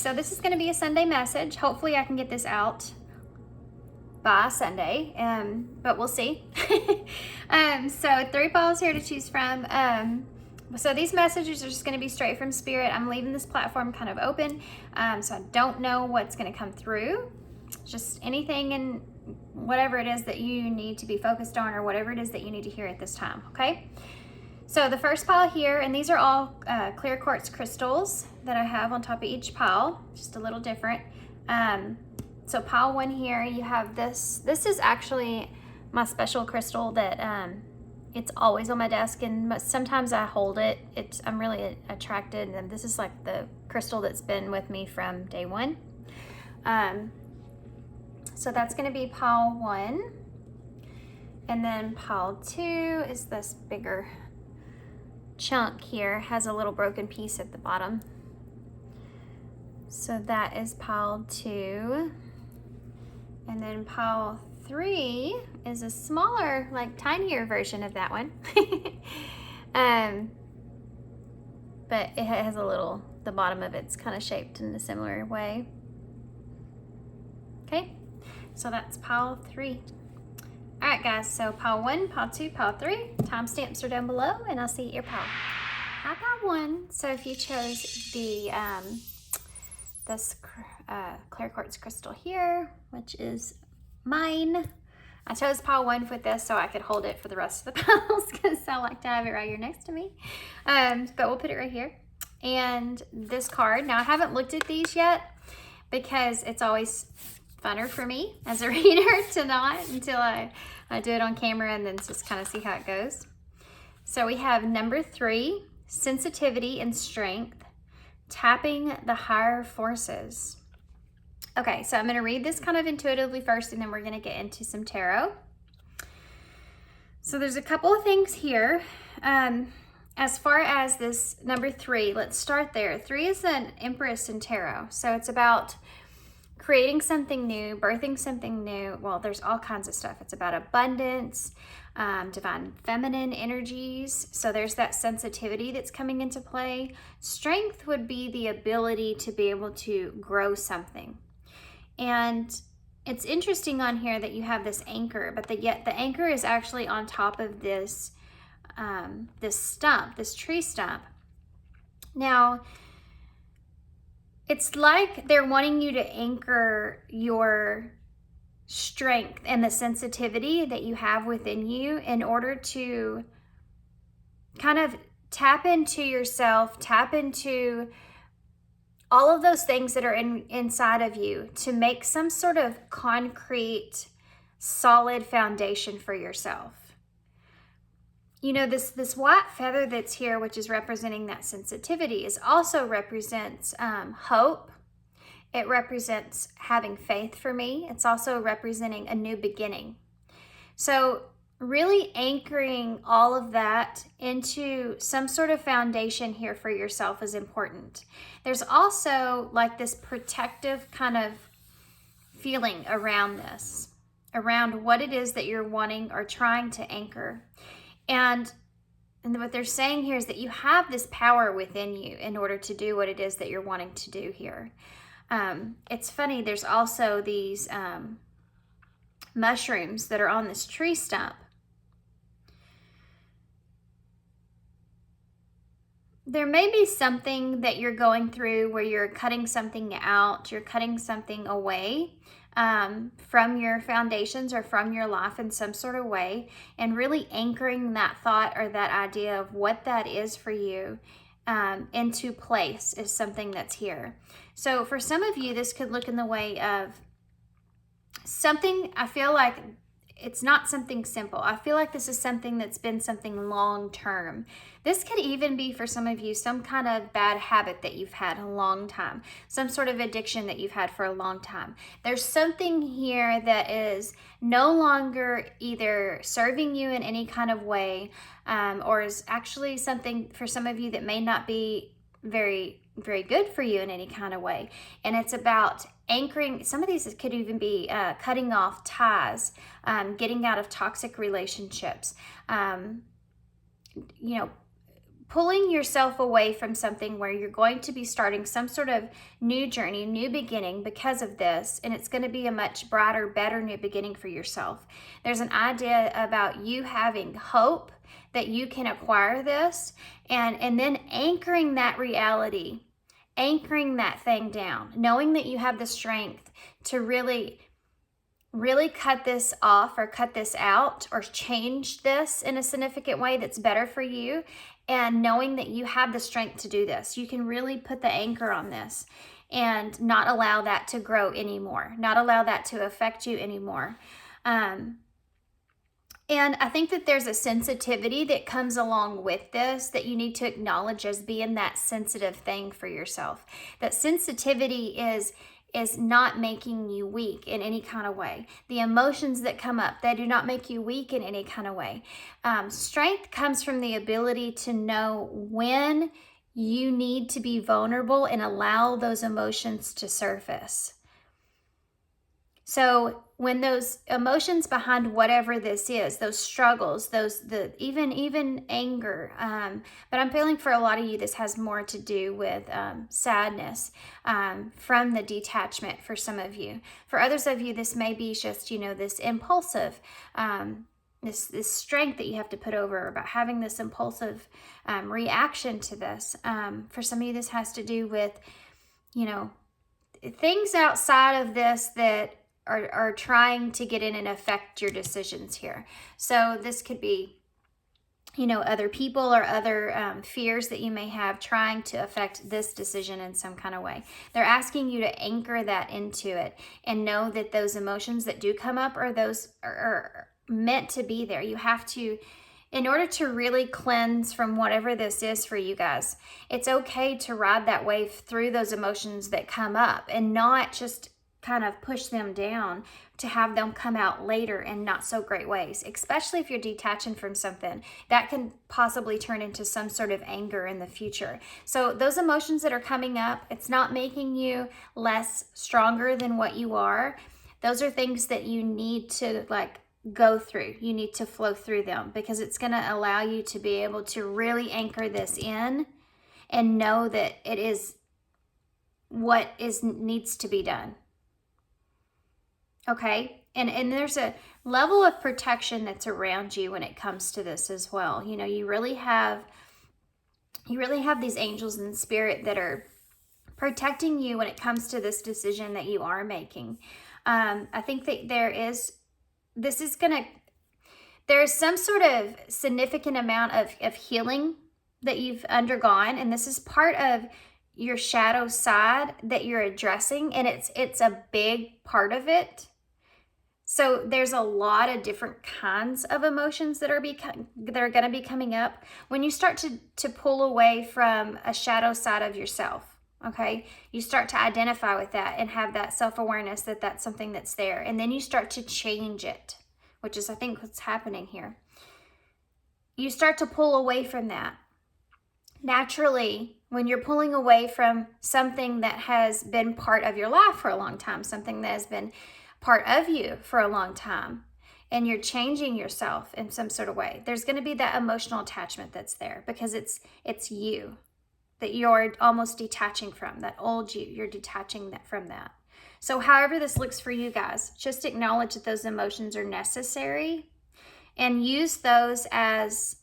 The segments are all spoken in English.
so this is going to be a Sunday message. Hopefully I can get this out by Sunday, but we'll see. So 3 piles here to choose from. So these messages are just going to be straight from Spirit. I'm leaving this platform kind of open, so I don't know what's going to come through. Just anything and whatever it is that you need to be focused on, or whatever it is that you need to hear at this time, okay? So the first pile here, and these are all clear quartz crystals that I have on top of each pile, just a little different. So pile 1 here, you have this. This is actually my special crystal that it's always on my desk, and sometimes I hold it. I'm really attracted, and this is like the crystal that's been with me from day 1. So that's going to be pile 1. And then pile 2 is this bigger chunk here, has a little broken piece at the bottom. So that is pile 2. And then pile 3 is a smaller, like tinier version of that one. But it has a little, the bottom of it's kind of shaped in a similar way. Okay, so that's pile 3. All right, guys, so pile 1, pile 2, pile 3. Timestamps are down below, and I'll see you at your pile. Hi, pile 1. So if you chose the this clear quartz crystal here, which is mine. I chose pile 1 with this so I could hold it for the rest of the piles, because I like to have it right here next to me. But we'll put it right here. And this card, now I haven't looked at these yet, because it's always funner for me as a reader to not until I do it on camera and then just kind of see how it goes. So we have number 3, sensitivity and strength, tapping the higher forces. Okay, so I'm going to read this kind of intuitively first, and then we're going to get into some tarot. So there's a couple of things here. As far as this number 3, let's start there. 3 is an Empress in tarot, so it's about creating something new, birthing something new. Well, there's all kinds of stuff. It's about abundance, divine feminine energies. So there's that sensitivity that's coming into play. Strength would be the ability to be able to grow something. And it's interesting on here that you have this anchor, but yet the anchor is actually on top of this, this stump, this tree stump. Now, it's like they're wanting you to anchor your strength and the sensitivity that you have within you in order to kind of tap into yourself, tap into all of those things that are inside of you to make some sort of concrete, solid foundation for yourself. You know, this white feather that's here, which is representing that sensitivity, is also represents hope. It represents having faith for me. It's also representing a new beginning. So really anchoring all of that into some sort of foundation here for yourself is important. There's also like this protective kind of feeling around this, around what it is that you're wanting or trying to anchor. And what they're saying here is that you have this power within you in order to do what it is that you're wanting to do here. It's funny, there's also these mushrooms that are on this tree stump. There may be something that you're going through where you're cutting something out, you're cutting something away from your foundations or from your life in some sort of way, and really anchoring that thought or that idea of what that is for you into place is something that's here. So for some of you, this could look in the way of something, I feel like it's not something simple. I feel like this is something that's been something long term. This could even be for some of you some kind of bad habit that you've had a long time, some sort of addiction that you've had for a long time. There's something here that is no longer either serving you in any kind of way, or is actually something for some of you that may not be very good for you in any kind of way. And it's about anchoring. Some of these could even be cutting off ties, getting out of toxic relationships, you know, pulling yourself away from something where you're going to be starting some sort of new journey, new beginning because of this, and it's going to be a much brighter, better new beginning for yourself. There's an idea about you having hope that you can acquire this, and then anchoring that reality, anchoring that thing down, knowing that you have the strength to really cut this off or cut this out or change this in a significant way that's better for you, and knowing that you have the strength to do this. You can really put the anchor on this and not allow that to grow anymore, not allow that to affect you anymore. And I think that there's a sensitivity that comes along with this that you need to acknowledge as being that sensitive thing for yourself. That sensitivity is not making you weak in any kind of way. The emotions that come up, they do not make you weak in any kind of way. Strength comes from the ability to know when you need to be vulnerable and allow those emotions to surface. So when those emotions behind whatever this is, those struggles, even anger, but I'm feeling for a lot of you this has more to do with sadness from the detachment for some of you. For others of you, this may be just, this impulsive, this strength that you have to put over about having this impulsive reaction to this. For some of you, this has to do with, things outside of this that are trying to get in and affect your decisions here. So this could be, other people or other fears that you may have trying to affect this decision in some kind of way. They're asking you to anchor that into it and know that those emotions that do come up are meant to be there. You have to, in order to really cleanse from whatever this is for you guys, it's okay to ride that wave through those emotions that come up and not just kind of push them down to have them come out later in not so great ways, especially if you're detaching from something that can possibly turn into some sort of anger in the future. So those emotions that are coming up, it's not making you less stronger than what you are. Those are things that you need to go through. You need to flow through them because it's going to allow you to be able to really anchor this in and know that it is what needs to be done. Okay, and there's a level of protection that's around you when it comes to this as well. You really have these angels in spirit that are protecting you when it comes to this decision that you are making. I think that there's some sort of significant amount of healing that you've undergone, and this is part of your shadow side that you're addressing, and it's a big part of it. So there's a lot of different kinds of emotions that are going to be coming up when you start to pull away from a shadow side of yourself. Okay, you start to identify with that and have that self-awareness that that's something that's there, and then you start to change it, which is I think what's happening here. You start to pull away from that. Naturally, when you're pulling away from something that has been part of your life for a long time, something that has been part of you for a long time, and you're changing yourself in some sort of way, there's going to be that emotional attachment that's there because it's you that you're almost detaching from, that old you're detaching from that. So however this looks for you guys, just acknowledge that those emotions are necessary and use those as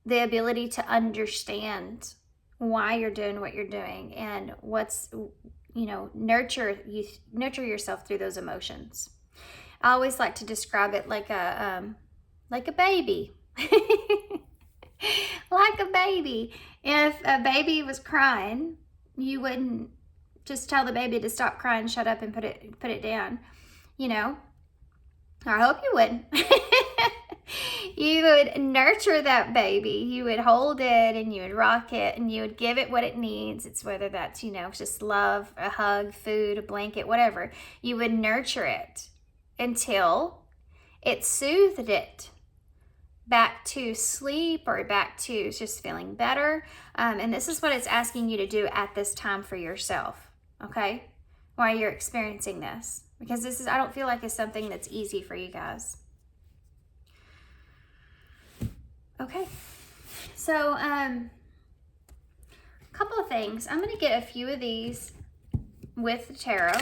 the ability to understand why you're doing what you're doing and what's, nurture yourself through those emotions. I always like to describe it like a baby. Like a baby. If a baby was crying, you wouldn't just tell the baby to stop crying, shut up, and put it down. I hope you wouldn't. You would nurture that baby. You would hold it and you would rock it and you would give it what it needs. It's whether that's, just love, a hug, food, a blanket, whatever. You would nurture it until it soothed it back to sleep or back to just feeling better. And this is what it's asking you to do at this time for yourself, okay? While you're experiencing this. Because I don't feel like it's something that's easy for you guys. Okay. So, a couple of things. I'm going to get a few of these with the tarot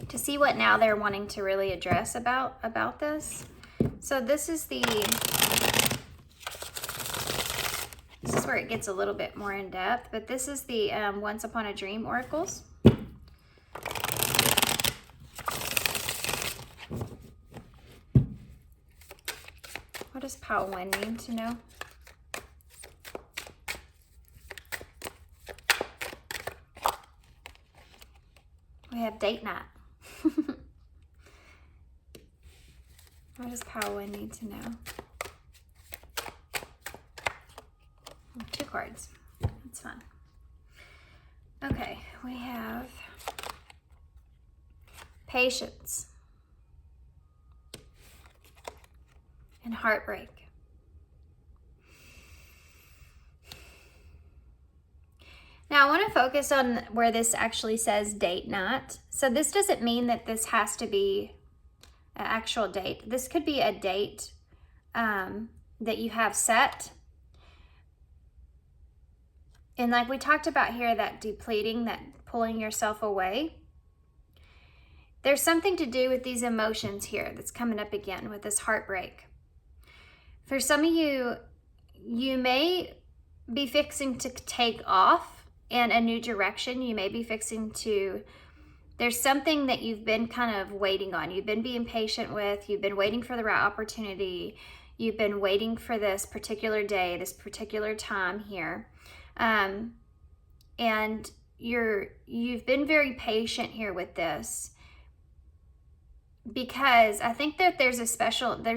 to see what now they're wanting to really address about this. So this is where it gets a little bit more in depth, but this is the Once Upon a Dream Oracles. What does pile 1 mean to know? We have date night. What does pile 1 need to know? 2 cards. That's fun. Okay, we have patience and heartbreak. Now I want to focus on where this actually says date night. So this doesn't mean that this has to be an actual date. This could be a date that you have set. And like we talked about here, that depleting, that pulling yourself away. There's something to do with these emotions here that's coming up again with this heartbreak. For some of you, you may be fixing to take off in a new direction. You may be fixing to, there's something that you've been kind of waiting on. You've been being patient with, you've been waiting for the right opportunity. You've been waiting for this particular day, this particular time here. And you've been very patient here with this, because I think that there's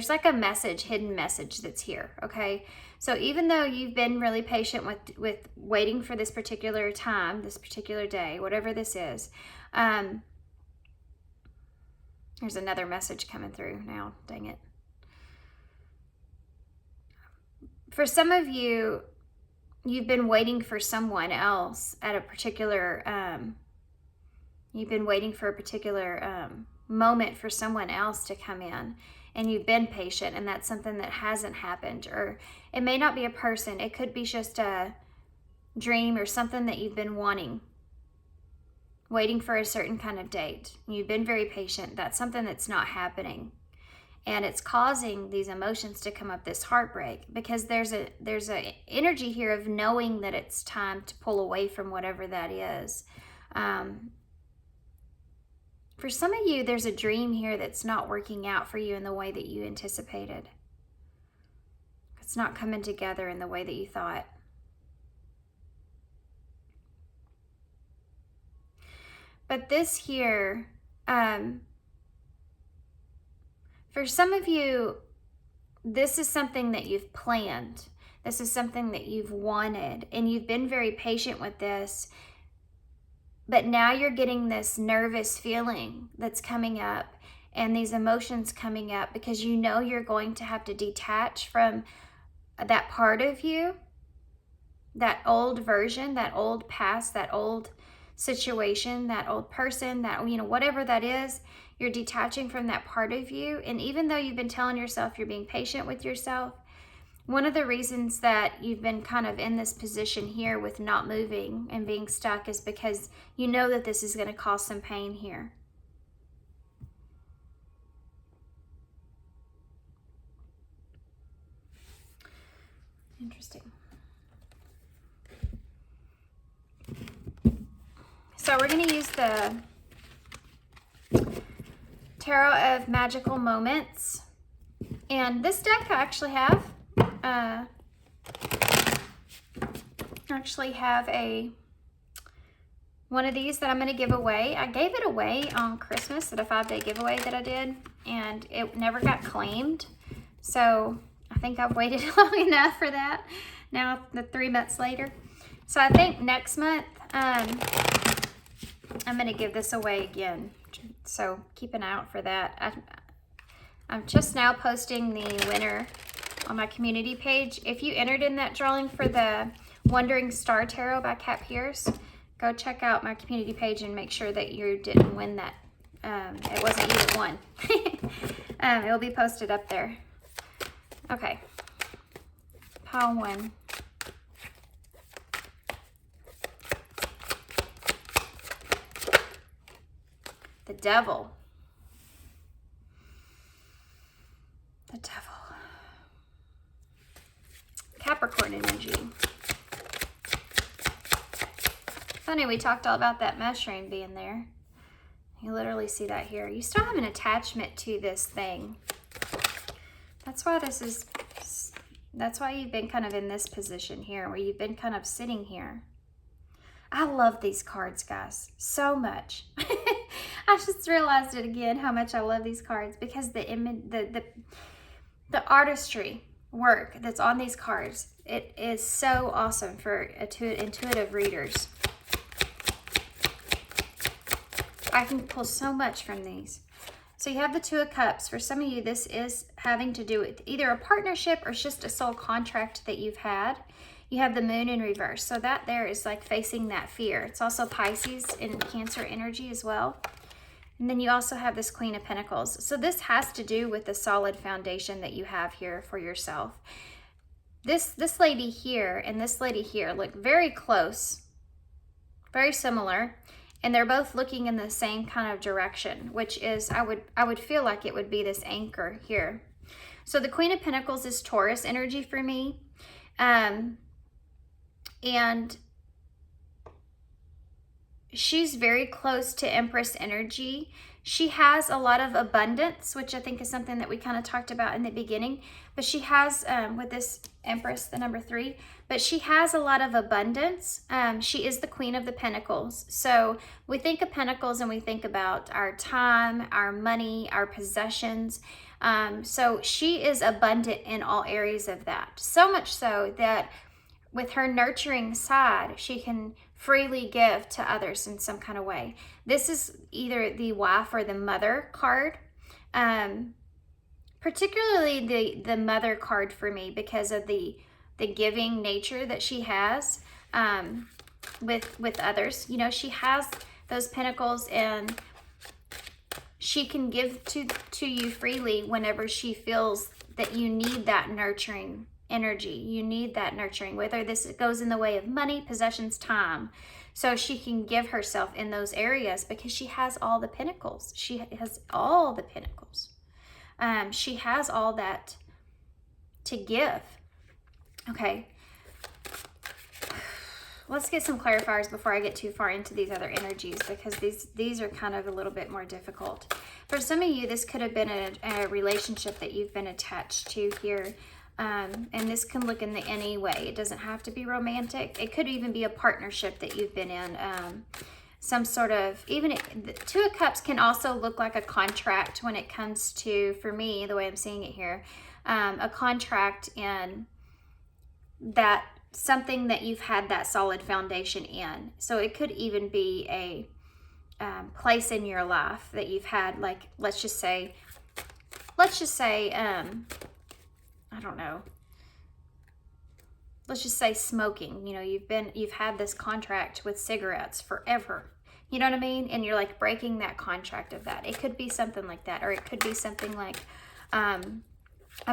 like a message, hidden message that's here, okay? So even though you've been really patient with waiting for this particular time, this particular day, whatever this is, there's another message coming through now, dang it. For some of you, you've been waiting for someone else at a particular, you've been waiting for a particular moment for someone else to come in, and you've been patient, and that's something that hasn't happened. Or it may not be a person, it could be just a dream or something that you've been wanting, waiting for a certain kind of date. You've been very patient. That's something that's not happening, and it's causing these emotions to come up, this heartbreak, because there's a energy here of knowing that it's time to pull away from whatever that is. For some of you, there's a dream here that's not working out for you in the way that you anticipated. It's not coming together in the way that you thought. But this here, for some of you, this is something that you've planned. This is something that you've wanted, and you've been very patient with this. But now you're getting this nervous feeling that's coming up, and these emotions coming up, because you know you're going to have to detach from that part of you, that old version, that old past, that old situation, that old person, that, you know, whatever that is, you're detaching from that part of you. And even though you've been telling yourself you're being patient with yourself, one of the reasons that you've been kind of in this position here with not moving and being stuck is because you know that this is going to cause some pain here. Interesting. So we're going to use the Tarot of Magical Moments. And this deck I actually have one of these that I'm going to give away. I gave it away on Christmas at a 5-day giveaway that I did, and it never got claimed. So I think I've waited long enough for that. Now, the 3 months later. So I think next month I'm going to give this away again. So keep an eye out for that. I'm just now posting the winner on my community page. If you entered in that drawing for the Wandering Star Tarot by Kat Pierce, go check out my community page and make sure that you didn't win that. It wasn't you that won. It'll be posted up there. Okay. Pile 1. The devil. The devil. Capricorn energy. Funny, we talked all about that mushroom being there. You literally see that here. You still have an attachment to this thing. That's why that's why you've been kind of in this position here, where you've been kind of sitting here. I love these cards, guys, so much. I just realized it again, how much I love these cards, because the artistry work that's on these cards, it is so awesome for intuitive readers. I can pull so much from these. So you have the Two of Cups. For some of you, this is having to do with either a partnership or it's just a soul contract that you've had. You have the Moon in reverse. So that there is like facing that fear. It's also Pisces and Cancer energy as well. And then you also have this Queen of Pentacles. So this has to do with the solid foundation that you have here for yourself. This lady here and this lady here look very close, very similar. And they're both looking in the same kind of direction, which is, I would feel like it would be this anchor here. So the Queen of Pentacles is Taurus energy for me. And she's very close to Empress energy. She has a lot of abundance, which I think is something that we kind of talked about in the beginning. But she has, with this Empress, the number 3, but she has a lot of abundance. She is the Queen of the Pentacles. So we think of Pentacles and we think about our time, our money, our possessions. So she is abundant in all areas of that. So much so that with her nurturing side, she can freely give to others in some kind of way. This is either the wife or the mother card. Particularly the mother card for me, because of the giving nature that she has with others. You know, she has those pentacles and she can give to you freely whenever she feels that you need that nurturing energy. You need that nurturing, whether this goes in the way of money, possessions, time. So she can give herself in those areas because she has all the pentacles. She has all the pentacles. She has all that to give. Okay. Let's get some clarifiers before I get too far into these other energies, because these are kind of a little bit more difficult. For some of you, this could have been a relationship that you've been attached to here. And this can look in any way. It doesn't have to be romantic. It could even be a partnership that you've been in. Some sort of, even the Two of Cups can also look like a contract when it comes to, for me, the way I'm seeing it here, a contract in that something that you've had that solid foundation in. So it could even be a place in your life that you've had, like, let's just say, I don't know. Let's just say smoking. You know, you've had this contract with cigarettes forever. You know what I mean? And you're like breaking that contract of that. It could be something like that, or it could be something like a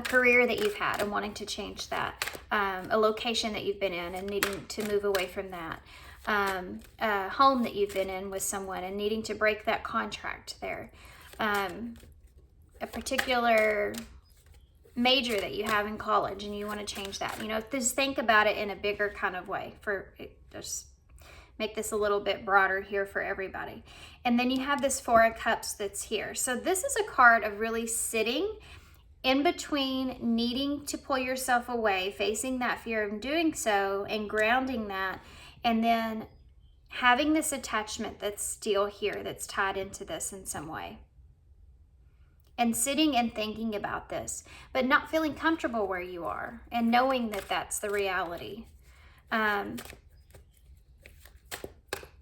career that you've had and wanting to change that, a location that you've been in and needing to move away from that, a home that you've been in with someone and needing to break that contract there, a particular major that you have in college and you want to change that. You know, just think about it in a bigger kind of way. Just make this a little bit broader here for everybody. And then you have this Four of Cups that's here. So this is a card of really sitting in between, needing to pull yourself away, facing that fear of doing so and grounding that, and then having this attachment that's still here, that's tied into this in some way. And sitting and thinking about this, but not feeling comfortable where you are and knowing that that's the reality.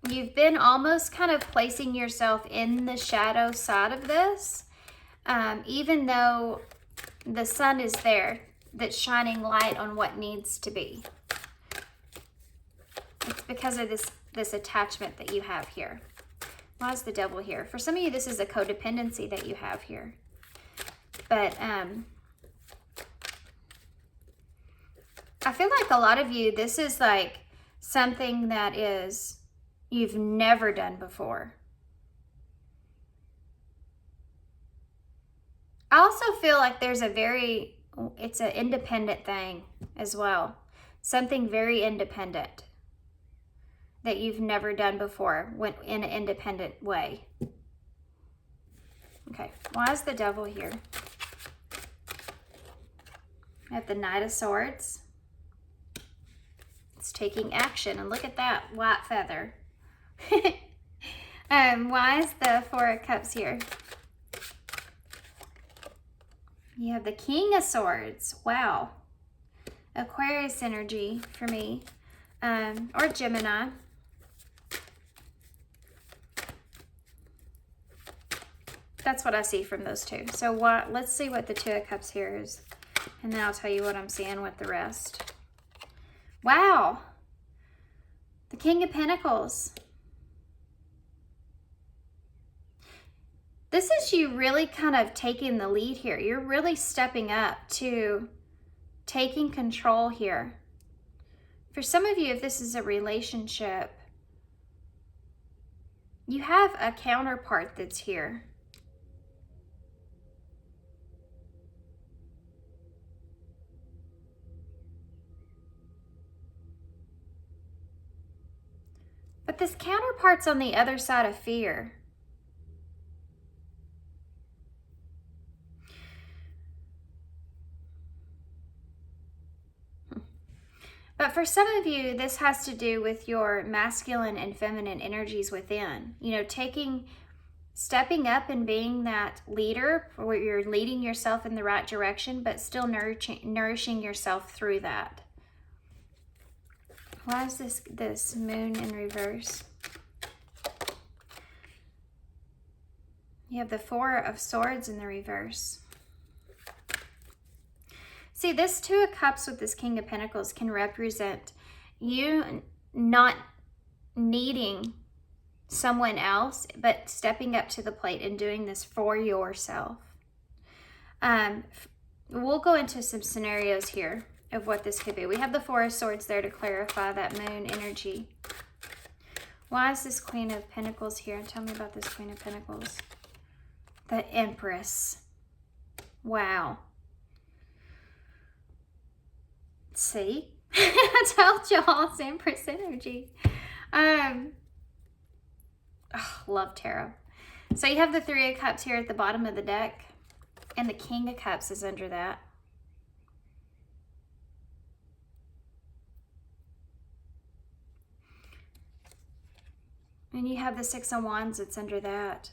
You've been almost kind of placing yourself in the shadow side of this, even though the sun is there that's shining light on what needs to be. It's because of this attachment that you have here. Why is the devil here? For some of you, this is a codependency that you have here. But I feel like a lot of you, this is like something that you've never done before. I also feel like there's it's an independent thing as well. Something very independent that you've never done before in an independent way. Okay, why is the devil here? We have the Knight of Swords. It's taking action, and look at that white feather. Why is the Four of Cups here? You have the King of Swords. Wow. Aquarius energy for me. Or Gemini. That's what I see from those two. So let's see what the Two of Cups here is. And then I'll tell you what I'm seeing with the rest. Wow. The King of Pentacles. This is you really kind of taking the lead here. You're really stepping up to taking control here. For some of you, if this is a relationship, you have a counterpart that's here. But this counterpart's on the other side of fear. But for some of you, this has to do with your masculine and feminine energies within. You know, stepping up and being that leader where you're leading yourself in the right direction, but still nourishing yourself through that. Why is this moon in reverse? You have the Four of Swords in the reverse. See, this Two of Cups with this King of Pentacles can represent you not needing someone else, but stepping up to the plate and doing this for yourself. We'll go into some scenarios here of what this could be. We have the Four of Swords there to clarify that moon energy. Why is this Queen of Pentacles here? Tell me about this Queen of Pentacles. The Empress. Wow. See? I told y'all it's Empress energy. Love tarot. So you have the Three of Cups here at the bottom of the deck, and the King of Cups is under that. And you have the Six of Wands that's under that.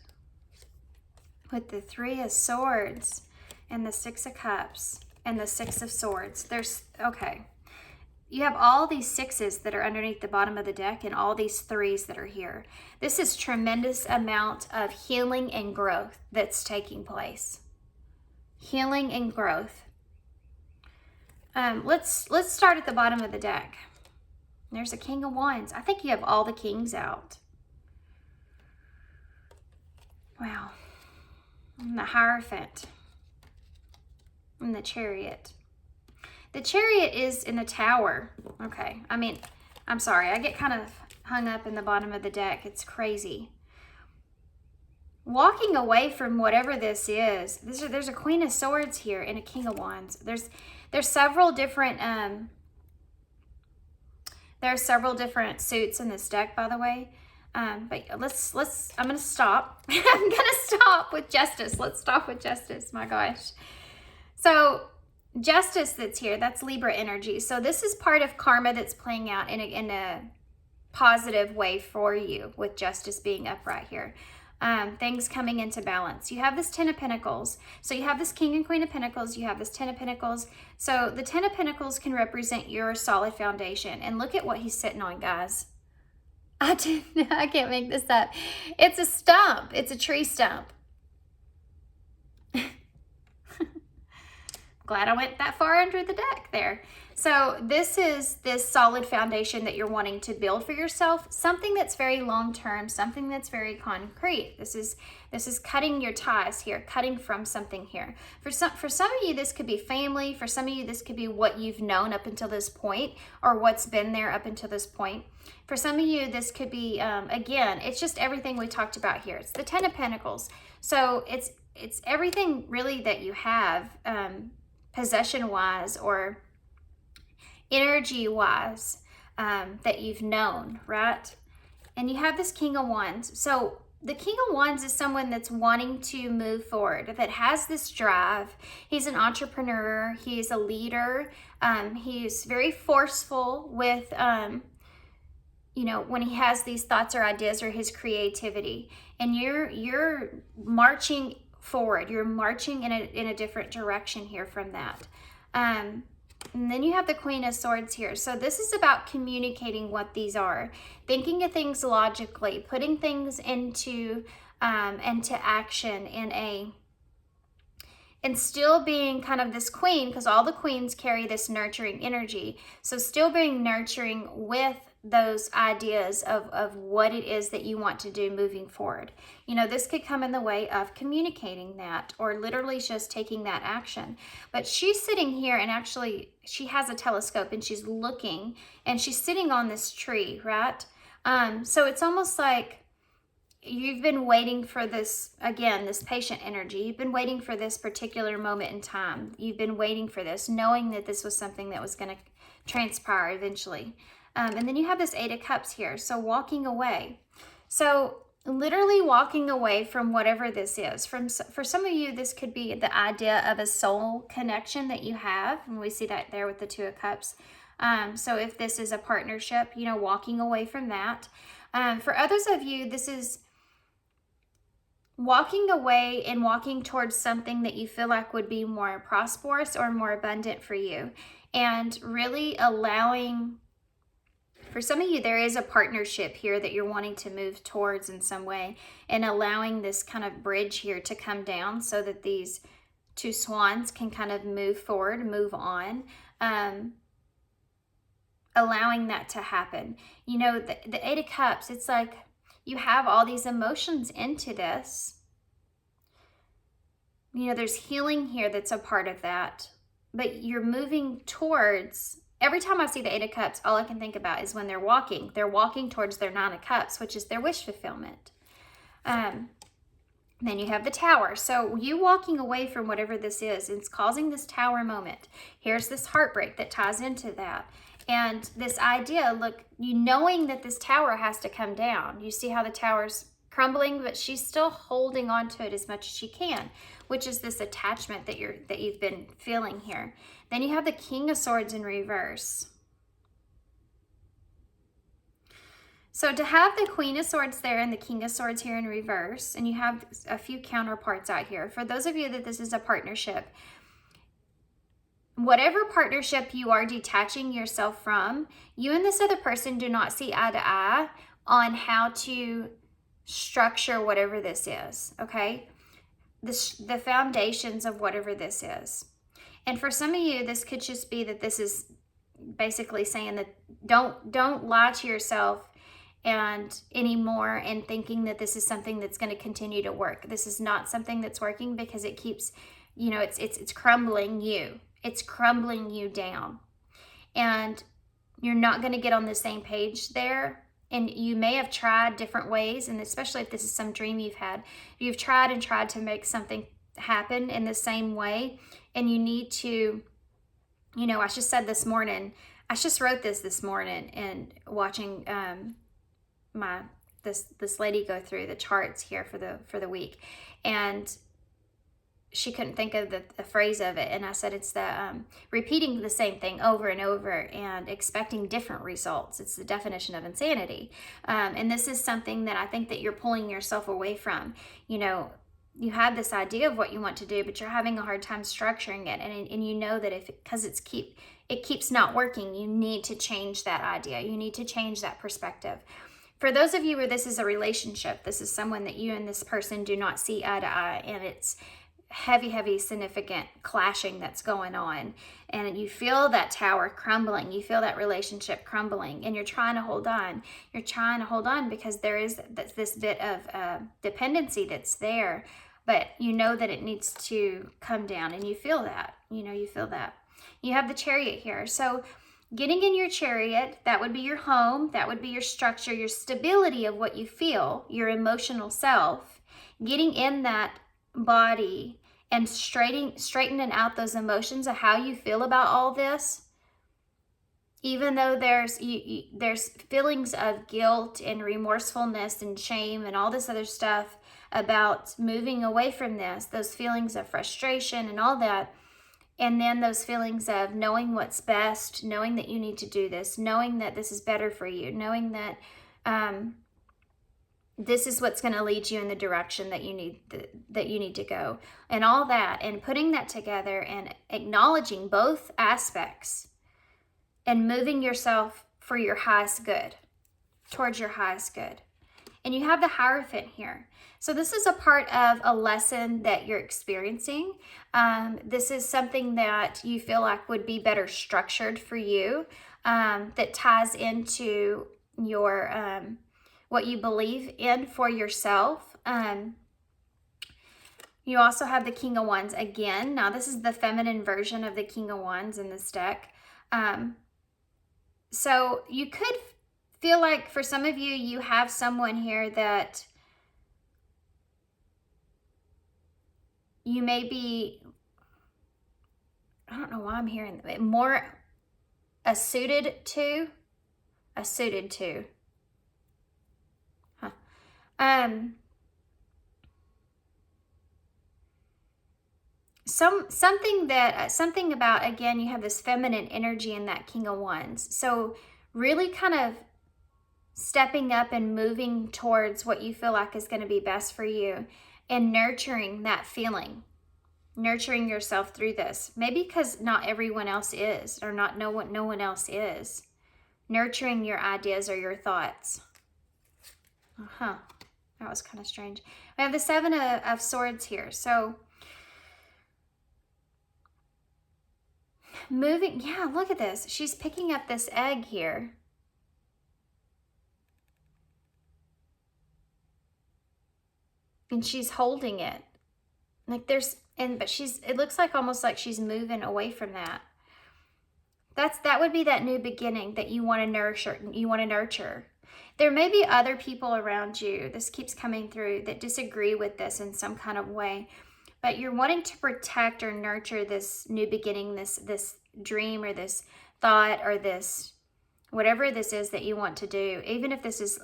With the Three of Swords and the Six of Cups and the Six of Swords. Okay. You have all these sixes that are underneath the bottom of the deck and all these threes that are here. This is tremendous amount of healing and growth that's taking place. Healing and growth. Let's start at the bottom of the deck. There's a King of Wands. I think you have all the kings out. Wow. And the Hierophant. And the Chariot. The Chariot is in the Tower. Okay. I mean, I'm sorry. I get kind of hung up in the bottom of the deck. It's crazy. Walking away from whatever this is. There's a Queen of Swords here and a King of Wands. There's several different there are several different suits in this deck, by the way. But I'm going to stop. I'm going to stop with Justice. Let's stop with Justice. My gosh. So Justice that's here, that's Libra energy. So this is part of karma that's playing out in a positive way for you with Justice being upright here. Things coming into balance. You have this Ten of Pentacles. So you have this King and Queen of Pentacles. You have this Ten of Pentacles. So the Ten of Pentacles can represent your solid foundation. And look at what he's sitting on, guys. I can't make this up. It's a stump. It's a tree stump. Glad I went that far under the deck there. So this is this solid foundation that you're wanting to build for yourself, something that's very long-term, something that's very concrete. This is cutting your ties here, cutting from something here. For some of you, this could be family. For some of you, this could be what you've known up until this point, or what's been there up until this point. For some of you, this could be, again, it's just everything we talked about here. It's the Ten of Pentacles. So it's everything really that you have, possession-wise or energy-wise, that you've known, right? And you have this King of Wands. So the King of Wands is someone that's wanting to move forward, that has this drive. He's an entrepreneur. He's a leader. He's very forceful with, when he has these thoughts or ideas or his creativity. And you're marching forward. You're marching in a different direction here from that. And then you have the Queen of Swords here. So this is about communicating what these are, thinking of things logically, putting things into action and still being kind of this queen, because all the queens carry this nurturing energy. So still being nurturing with those ideas of what it is that you want to do moving forward. This could come in the way of communicating that, or literally just taking that action. But she's sitting here, and actually she has a telescope and she's looking, and she's sitting on this tree, right? So it's almost like you've been waiting for this, again, this patient energy. You've been waiting for this particular moment in time. You've been waiting for this, knowing that this was something that was going to transpire eventually. And then you have this Eight of Cups here. So walking away. So literally walking away from whatever this is. For some of you, this could be the idea of a soul connection that you have. And we see that there with the Two of Cups. So if this is a partnership, walking away from that. For others of you, this is walking away and walking towards something that you feel like would be more prosperous or more abundant for you. And really allowing... For some of you, there is a partnership here that you're wanting to move towards in some way, and allowing this kind of bridge here to come down so that these two swans can kind of move forward, move on, allowing that to happen. The Eight of Cups, it's like you have all these emotions into this. There's healing here that's a part of that, but you're moving towards... Every time I see the Eight of Cups, all I can think about is when they're walking. They're walking towards their Nine of Cups, which is their wish fulfillment. Then you have the Tower. So you walking away from whatever this is, it's causing this Tower moment. Here's this heartbreak that ties into that. And this idea, look, knowing that this Tower has to come down. You see how the Tower's crumbling, but she's still holding on to it as much as she can, which is this attachment that you've been feeling here. Then you have the King of Swords in reverse. So to have the Queen of Swords there and the King of Swords here in reverse, and you have a few counterparts out here. For those of you that this is a partnership, whatever partnership you are detaching yourself from, you and this other person do not see eye to eye on how to structure whatever this is, okay? The foundations of whatever this is. And for some of you, this could just be that this is basically saying that don't lie to yourself anymore and thinking that this is something that's going to continue to work. This is not something that's working, because it keeps, it's crumbling you. It's crumbling you down. And you're not going to get on the same page there. And you may have tried different ways, and especially if this is some dream you've had, you've tried and tried to make something happen in the same way. And you need to, I just said this morning, I just wrote this morning and watching this lady go through the charts here for the week, and she couldn't think of the phrase of it, and I said it's the repeating the same thing over and over and expecting different results. It's the definition of insanity, and this is something that I think that you're pulling yourself away from. You have this idea of what you want to do, but you're having a hard time structuring it, and you know that because it keeps not working, you need to change that idea. You need to change that perspective. For those of you where this is a relationship, this is someone that you and this person do not see eye to eye, and it's heavy, significant clashing that's going on. And you feel that tower crumbling. You feel that relationship crumbling. And you're trying to hold on. You're trying to hold on because there is this bit of dependency that's there. But you know that it needs to come down. And you feel that. You feel that. You have the Chariot here. So getting in your Chariot, that would be your home. That would be your structure, your stability of what you feel, your emotional self. Getting in that body and straightening out those emotions of how you feel about all this, even though there's feelings of guilt and remorsefulness and shame and all this other stuff about moving away from this, those feelings of frustration and all that, and then those feelings of knowing what's best, knowing that you need to do this, knowing that this is better for you, knowing that this is what's going to lead you in the direction that you need to go, and all that, and putting that together and acknowledging both aspects and moving yourself for your highest good, towards your highest good. And you have the Hierophant here. So this is a part of a lesson that you're experiencing. This is something that you feel like would be better structured for you, that ties into your what you believe in for yourself. You also have the King of Wands again. Now this is the feminine version of the King of Wands in this deck. So you could feel like for some of you, you have someone here that you may be, I don't know why I'm hearing more suited to. Something about, again, you have this feminine energy in that King of Wands. So really kind of stepping up and moving towards what you feel like is going to be best for you, and nurturing that feeling, nurturing yourself through this. Maybe because not everyone else is, or no one else is. Nurturing your ideas or your thoughts. That was kind of strange. We have the Seven of Swords here. So moving, yeah, look at this. She's picking up this egg here. And she's holding it. Like it looks like almost like she's moving away from that. That would be that new beginning that you want to nurture. There may be other people around you, this keeps coming through, that disagree with this in some kind of way, but you're wanting to protect or nurture this new beginning, this dream or this thought or this, whatever this is that you want to do, even if this is,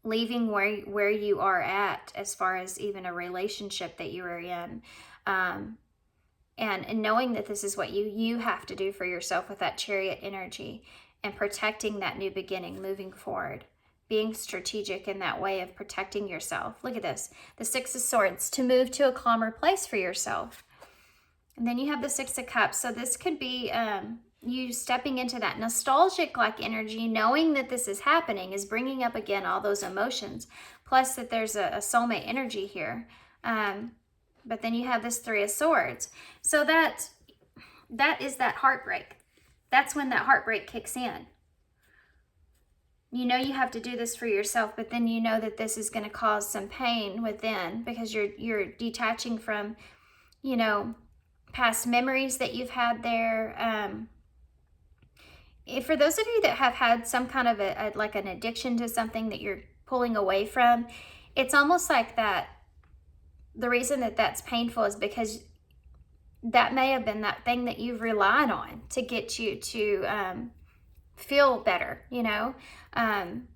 leaving where you are at as far as even a relationship that you are in, and knowing that this is what you have to do for yourself with that Chariot energy, and protecting that new beginning, moving forward, being strategic in that way of protecting yourself. Look at this, the Six of Swords, to move to a calmer place for yourself. And then you have the Six of Cups. So this could be you stepping into that nostalgic like energy, knowing that this is happening, is bringing up again all those emotions, plus that there's a soulmate energy here. But then you have this Three of Swords. So that is that heartbreak. That's when that heartbreak kicks in. You know you have to do this for yourself, but then you know that this is going to cause some pain within, because you're detaching from, past memories that you've had there. For those of you that have had some kind of like an addiction to something that you're pulling away from, it's almost like that. The reason that that's painful is because that may have been that thing that you've relied on to get you to feel better, and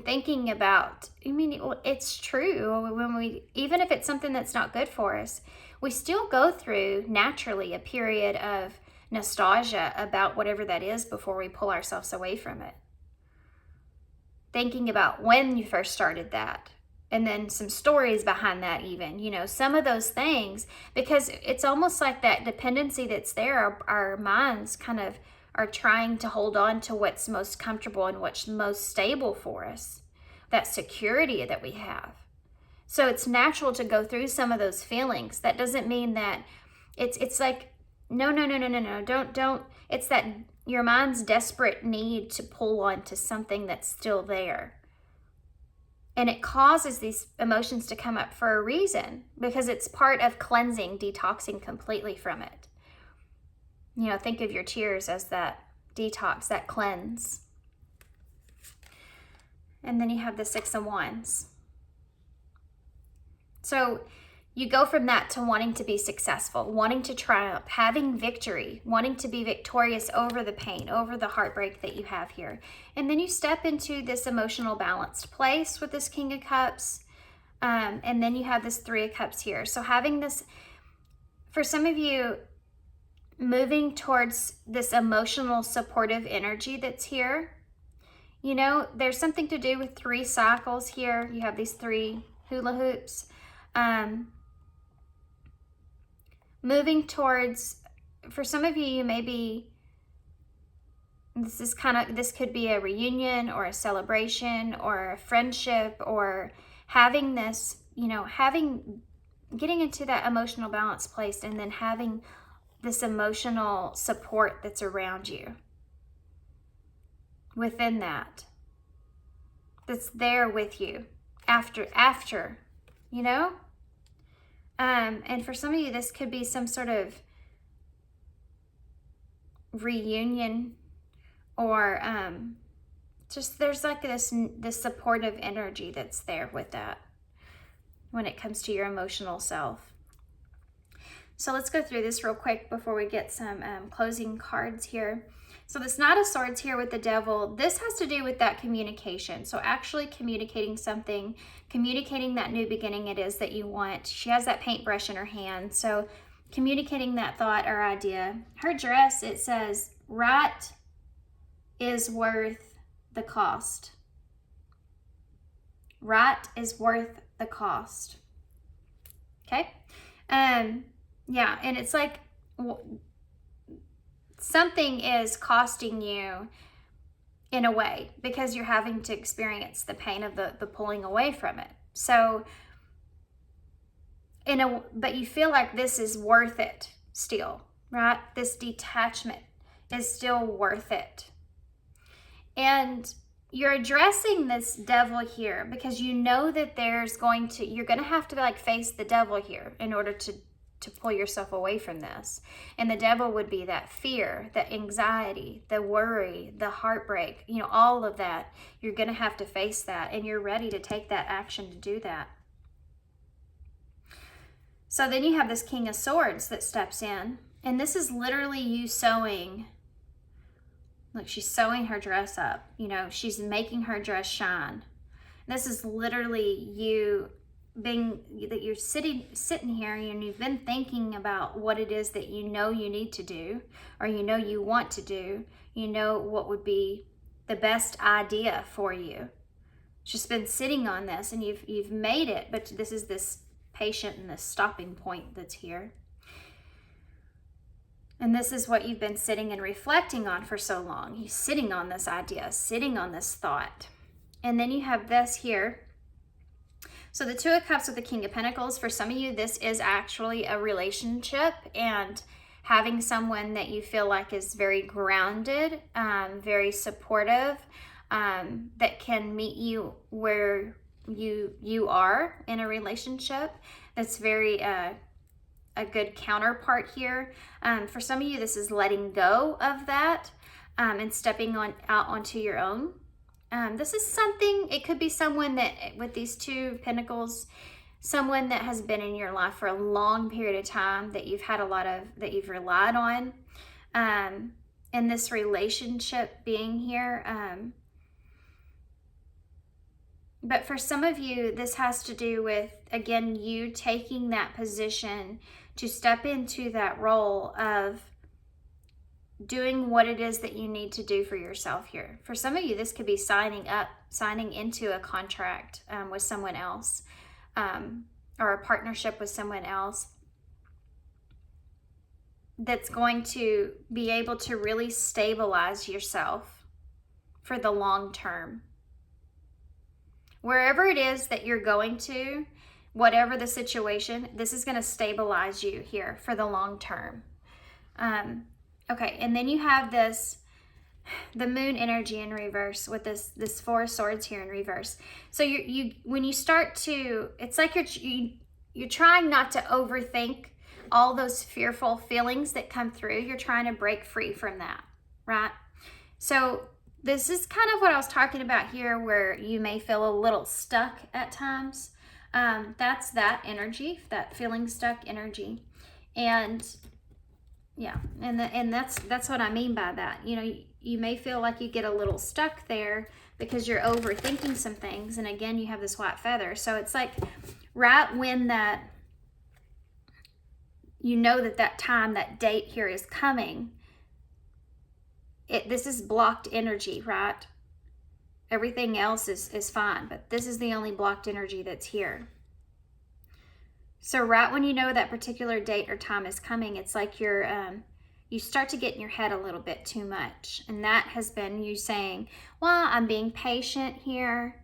thinking about, it's true, when even if it's something that's not good for us, we still go through naturally a period of nostalgia about whatever that is before we pull ourselves away from it. Thinking about when you first started that, and then some stories behind that even, some of those things, because it's almost like that dependency that's there, our minds kind of are trying to hold on to what's most comfortable and what's most stable for us, that security that we have. So it's natural to go through some of those feelings. That doesn't mean that it's like, no, don't. It's that your mind's desperate need to pull on to something that's still there. And it causes these emotions to come up for a reason, because it's part of cleansing, detoxing completely from it. You know, think of your tears as that detox, that cleanse. And then you have the Six of Wands. So you go from that to wanting to be successful, wanting to triumph, having victory, wanting to be victorious over the pain, over the heartbreak that you have here. And then you step into this emotional balanced place with this King of Cups. And then you have this Three of Cups here. So having this, for some of you, moving towards this emotional supportive energy that's here. You know, there's something to do with 3 cycles here. You have these 3 hula hoops. Moving towards, for some of you, maybe this could be a reunion or a celebration or a friendship, or having this, you know, getting into that emotional balance place, and then having this emotional support that's around you within that's there with you after, you know? And for some of you, this could be some sort of reunion, or just there's like this supportive energy that's there with that when it comes to your emotional self. So let's go through this real quick before we get some closing cards here. So this Knight of Swords here with the Devil, this has to do with that communication. So actually communicating something, communicating that new beginning it is that you want. She has that paintbrush in her hand. So communicating that thought or idea. Her dress, it says, right is worth the cost. Right is worth the cost. Okay? Yeah, and it's like, something is costing you in a way, because you're having to experience the pain of the pulling away from it. So, but you feel like this is worth it still, right? This detachment is still worth it. And you're addressing this devil here because you know that you're going to have to like face the devil here in order to pull yourself away from this. And the devil would be that fear, the anxiety, the worry, the heartbreak, you know, all of that. You're going to have to face that, and you're ready to take that action to do that. So then you have this King of Swords that steps in, and this is literally you sewing. Look, she's sewing her dress up. You know, she's making her dress shine. This is literally you that you're sitting here and you've been thinking about what it is that you know you need to do, or you know you want to do, you know what would be the best idea for you. Just been sitting on this, and you've made it, but this is this patient and this stopping point that's here. And this is what you've been sitting and reflecting on for so long. You're sitting on this idea, sitting on this thought. And then you have this here. So the Two of Cups with the King of Pentacles, for some of you, this is actually a relationship, and having someone that you feel like is very grounded, very supportive, that can meet you where you are in a relationship. That's very a good counterpart here. For some of you, this is letting go of that and stepping out onto your own. This is something, it could be someone that, with these 2 pentacles, someone that has been in your life for a long period of time that you've had that you've relied on. And this relationship being here. But for some of you, this has to do with, again, you taking that position to step into that role of doing what it is that you need to do for yourself here. For some of you, this could be signing into a contract with someone else, or a partnership with someone else that's going to be able to really stabilize yourself for the long term. Wherever it is that you're going to, whatever the situation, this is going to stabilize you here for the long term. Okay, and then you have the moon energy in reverse with this Four of Swords here in reverse. So you when you start to, it's like you're trying not to overthink all those fearful feelings that come through. You're trying to break free from that, right? So this is kind of what I was talking about here, where you may feel a little stuck at times. That's that energy, that feeling stuck energy. And yeah, and that's what I mean by that. You know, you may feel like you get a little stuck there because you're overthinking some things. And again, you have this white feather. So it's like right when that, you know that time, that date here is coming, this is blocked energy, right? Everything else is fine, but this is the only blocked energy that's here. So right when you know that particular date or time is coming, it's like you start to get in your head a little bit too much. And that has been you saying, well, I'm being patient here,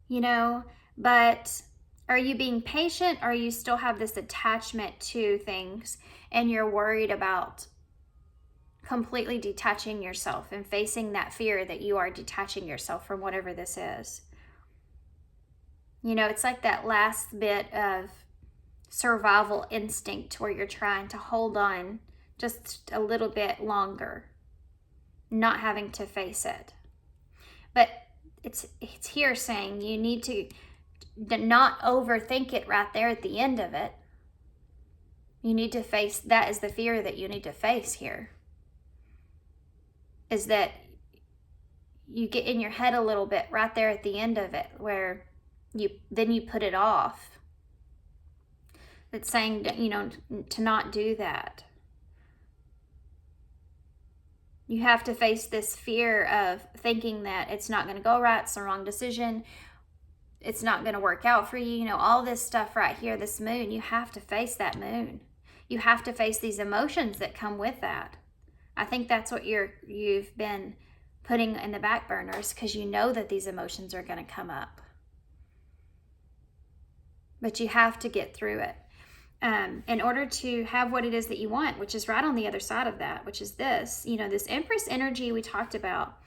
you know, but are you being patient, or you still have this attachment to things and you're worried about completely detaching yourself and facing that fear that you are detaching yourself from whatever this is? You know, it's like that last bit of survival instinct where you're trying to hold on just a little bit longer, not having to face it. But it's here saying you need to not overthink it right there at the end of it. You need to face, that is the fear that you need to face here, is that you get in your head a little bit right there at the end of it, where you put it off. It's saying that, you know, to not do that. You have to face this fear of thinking that it's not going to go right, it's the wrong decision, it's not going to work out for you. You know, all this stuff right here, this moon, you have to face that moon. You have to face these emotions that come with that. I think that's what you've been putting in the back burners, because you know that these emotions are going to come up. But you have to get through it in order to have what it is that you want, which is right on the other side of that, which is this, you know, this Empress energy we talked about,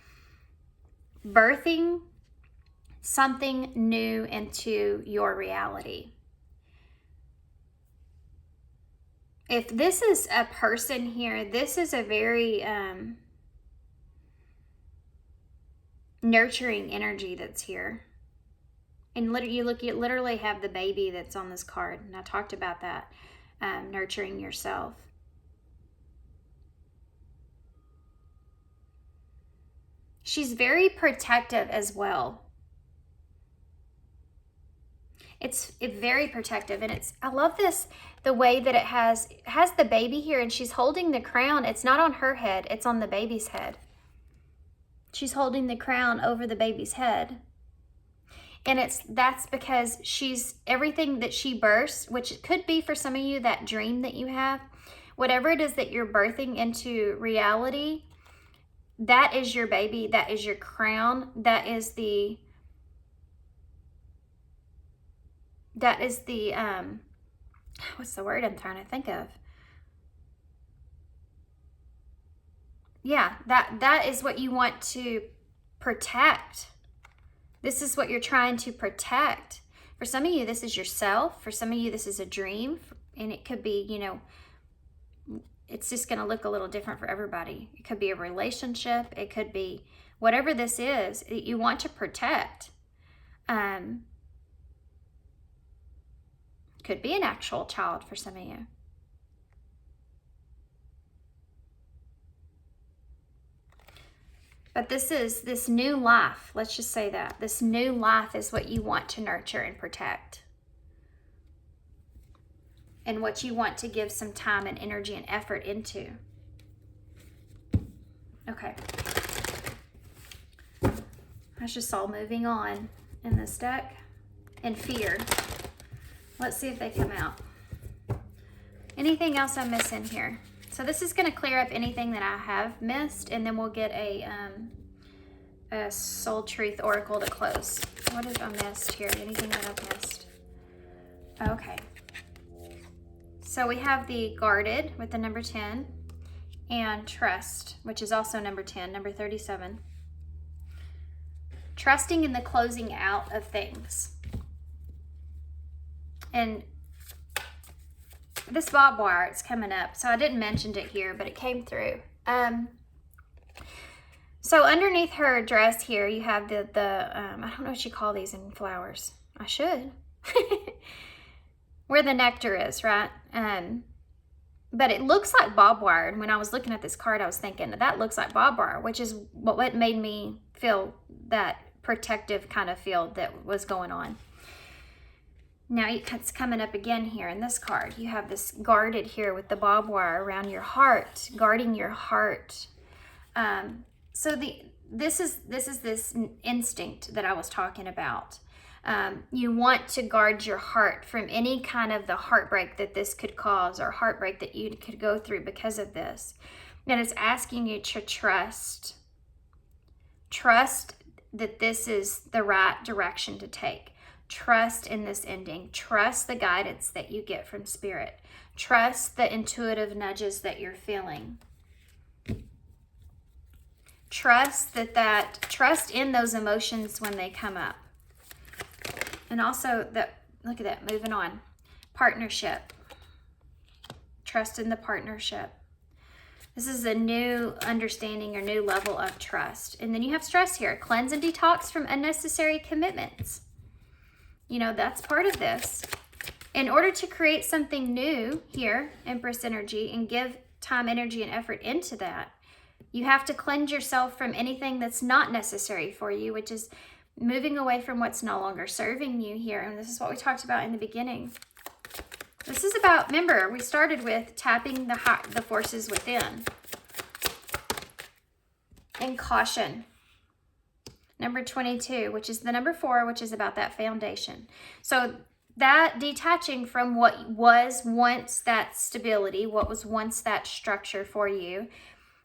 birthing something new into your reality. If this is a person here, this is a very nurturing energy that's here. And you literally have the baby that's on this card. And I talked about that, nurturing yourself. She's very protective as well. It's very protective, and I love this, the way that it has the baby here, and she's holding the crown. It's not on her head, it's on the baby's head. She's holding the crown over the baby's head. And that's because everything that she births, which it could be for some of you that dream that you have, whatever it is that you're birthing into reality, that is your baby, that is your crown, that is the what's the word I'm trying to think of? Yeah, that is what you want to protect. This is what you're trying to protect. For some of you, this is yourself. For some of you, this is a dream. And it could be, you know, it's just going to look a little different for everybody. It could be a relationship. It could be whatever this is that you want to protect. Could be an actual child for some of you. But this new life, let's just say that. This new life is what you want to nurture and protect. And what you want to give some time and energy and effort into. Okay. That's just all moving on in this deck. And fear. Let's see if they come out. Anything else I'm missing here? So this is going to clear up anything that I have missed, and then we'll get a Soul Truth Oracle to close. What have I missed here? Anything that I've missed? Okay. So we have the guarded with the number 10 and trust, which is also number 10, number 37. Trusting in the closing out of things. And this barbed wire, it's coming up. So I didn't mention it here, but it came through. So underneath her dress here, you have the I don't know what you call these in flowers. I should. Where the nectar is, right? But it looks like barbed wire. And when I was looking at this card, I was thinking that looks like barbed wire, which is what made me feel that protective kind of feel that was going on. Now it's coming up again here in this card. You have this guarded here with the barbed wire around your heart, guarding your heart. So this is this instinct that I was talking about. You want to guard your heart from any kind of the heartbreak that this could cause or heartbreak that you could go through because of this. And it's asking you to trust that this is the right direction to take. Trust in this ending. Trust the guidance that you get from Spirit. Trust the intuitive nudges that you're feeling. Trust trust in those emotions when they come up. And also look at that, moving on. Partnership. Trust in the partnership. This is a new understanding or new level of trust. And then you have stress here. Cleanse and detox from unnecessary commitments. You know, that's part of this. In order to create something new here, Empress energy, and give time, energy, and effort into that, you have to cleanse yourself from anything that's not necessary for you, which is moving away from what's no longer serving you here. And this is what we talked about in the beginning. This is about, remember, we started with tapping the forces within. And caution. Number 22, which is the number 4, which is about that foundation. So that detaching from what was once that stability, what was once that structure for you,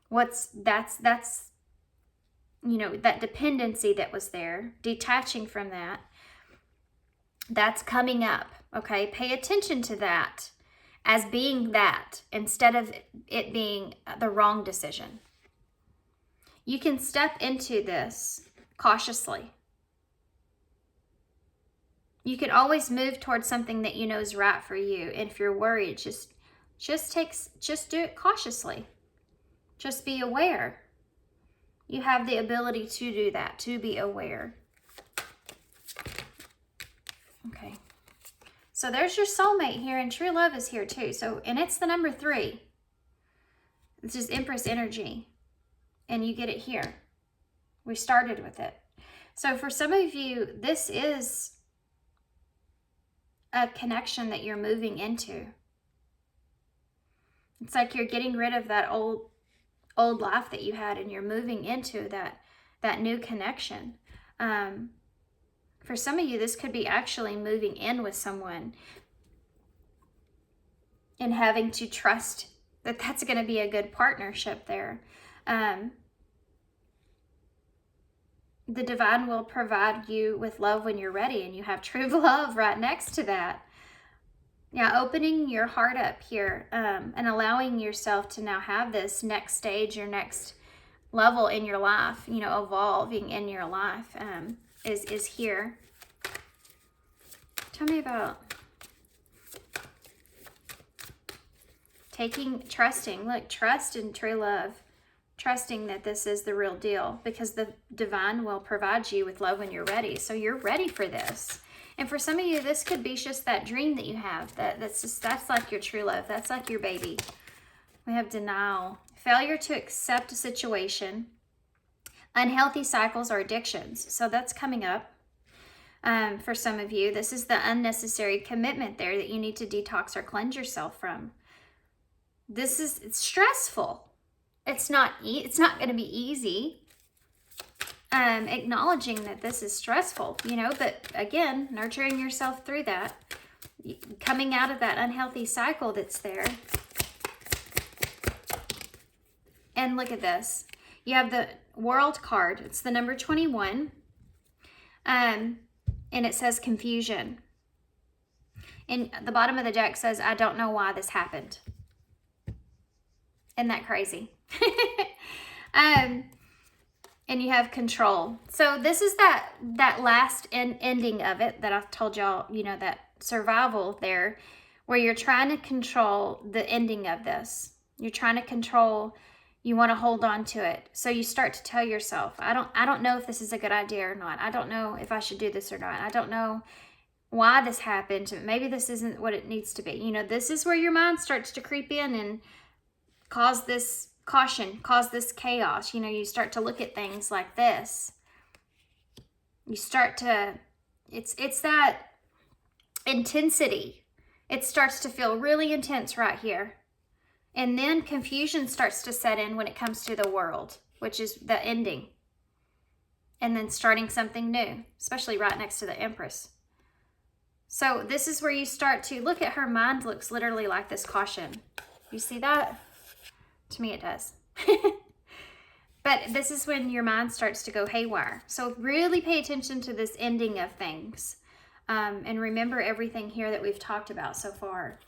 that's you know, that dependency that was there, detaching from that, that's coming up, okay? Pay attention to that as being that instead of it being the wrong decision. You can step into this cautiously. You can always move towards something that you know is right for you. And if you're worried, just do it cautiously. Just be aware. You have the ability to do that, to be aware. Okay. So there's your soulmate here, and true love is here too. So, and it's the number 3. This is Empress energy. And you get it here. We started with it. So for some of you, this is a connection that you're moving into. It's like you're getting rid of that old life that you had, and you're moving into that new connection. For some of you, this could be actually moving in with someone and having to trust that that's going to be a good partnership there. The divine will provide you with love when you're ready, and you have true love right next to that. Yeah, opening your heart up here and allowing yourself to now have this next stage, your next level in your life, you know, evolving in your life is here. Tell me about trusting. Look, trust in true love. Trusting that this is the real deal, because the divine will provide you with love when you're ready. So you're ready for this. And for some of you, this could be just that dream that you have. That's like your true love. That's like your baby. We have denial. Failure to accept a situation. Unhealthy cycles or addictions. So that's coming up. For some of you, this is the unnecessary commitment there that you need to detox or cleanse yourself from. It's stressful. It's not going to be easy. Acknowledging that this is stressful, you know, but again, nurturing yourself through that, coming out of that unhealthy cycle that's there. And look at this. You have the World card. It's the number 21. And it says confusion. And the bottom of the deck says, I don't know why this happened. Isn't that crazy? And you have control. So this is that last ending of it that I've told y'all, you know, that survival there, where you're trying to control the ending of this. You're trying to control, you want to hold on to it. So you start to tell yourself, I don't know if this is a good idea or not. I don't know if I should do this or not. I don't know why this happened. Maybe this isn't what it needs to be. You know, this is where your mind starts to creep in and cause this caution, cause this chaos. You know, you start to look at things like this. You start to, it's that intensity. It starts to feel really intense right here. And then confusion starts to set in when it comes to the world, which is the ending. And then starting something new, especially right next to the Empress. So this is where you start to look at her mind. Looks literally like this caution. You see that? To me, it does. But this is when your mind starts to go haywire. So really pay attention to this ending of things. And remember everything here that we've talked about so far.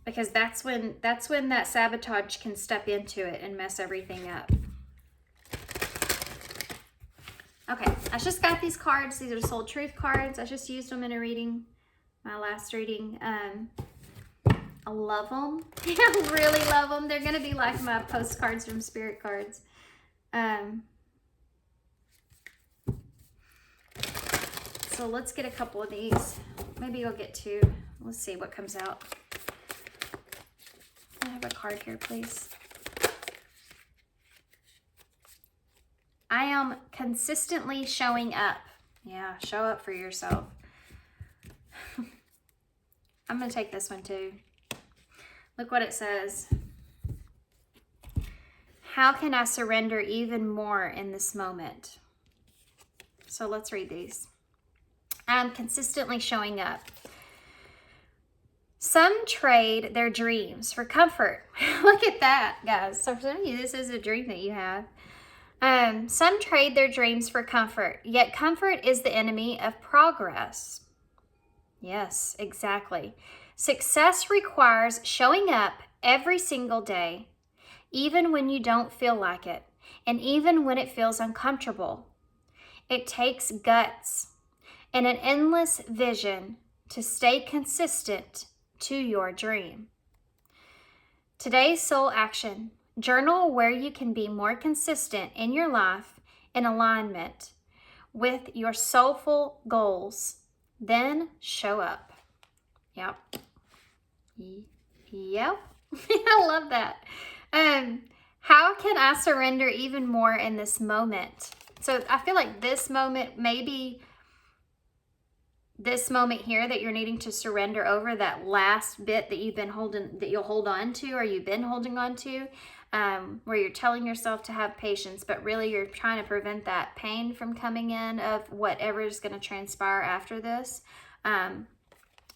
Because that's when that sabotage can step into it and mess everything up. Okay, I just got these cards. These are Soul Truth cards. I just used them in a reading, my last reading. I love them. I really love them. They're going to be like my postcards from Spirit cards. So let's get a couple of these. Maybe I'll get two. Let's see what comes out. I have a card here, please. I am consistently showing up. Yeah, show up for yourself. I'm going to take this one too. Look what it says. How can I surrender even more in this moment? So let's read these. I'm consistently showing up. Some trade their dreams for comfort. Look at that, guys. So for some of you, this is a dream that you have. Some trade their dreams for comfort, yet comfort is the enemy of progress. Yes, exactly. Success requires showing up every single day, even when you don't feel like it, and even when it feels uncomfortable. It takes guts and an endless vision to stay consistent to your dream. Today's soul action. Journal where you can be more consistent in your life in alignment with your soulful goals. Then show up. Yep. Yep. I love that. How can I surrender even more in this moment? So I feel like this moment, maybe this moment here that you're needing to surrender over, that last bit that you've been holding, that you'll hold on to, or you've been holding on to, where you're telling yourself to have patience, but really you're trying to prevent that pain from coming in of whatever is going to transpire after this.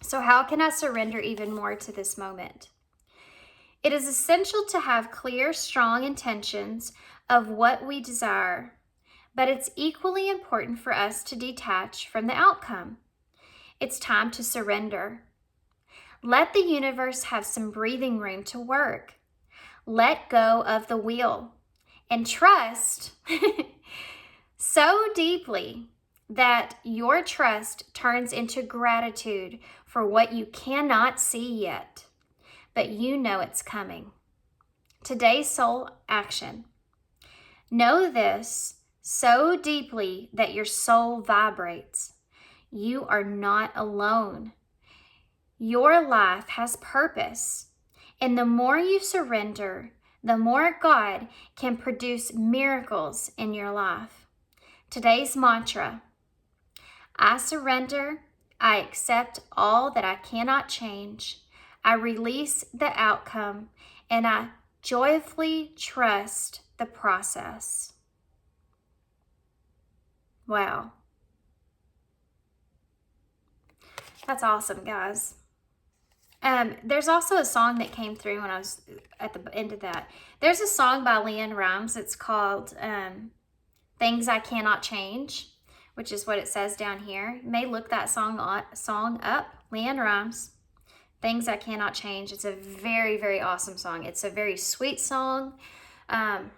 So how can I surrender even more to this moment? It is essential to have clear, strong intentions of what we desire, but it's equally important for us to detach from the outcome. It's time to surrender. Let the universe have some breathing room to work. Let go of the wheel and trust so deeply that your trust turns into gratitude for what you cannot see yet, but you know it's coming. Today's soul action. Know this so deeply that your soul vibrates. You are not alone. Your life has purpose. And the more you surrender, the more God can produce miracles in your life. Today's mantra. I surrender. I accept all that I cannot change. I release the outcome, and I joyfully trust the process. Wow. That's awesome, guys. There's also a song that came through when I was at the end of that. There's a song by Leanne Rimes. It's called Things I Cannot Change, which is what it says down here. You may look that song up. Leanne Rimes, Things I Cannot Change. It's a very, very awesome song. It's a very sweet song.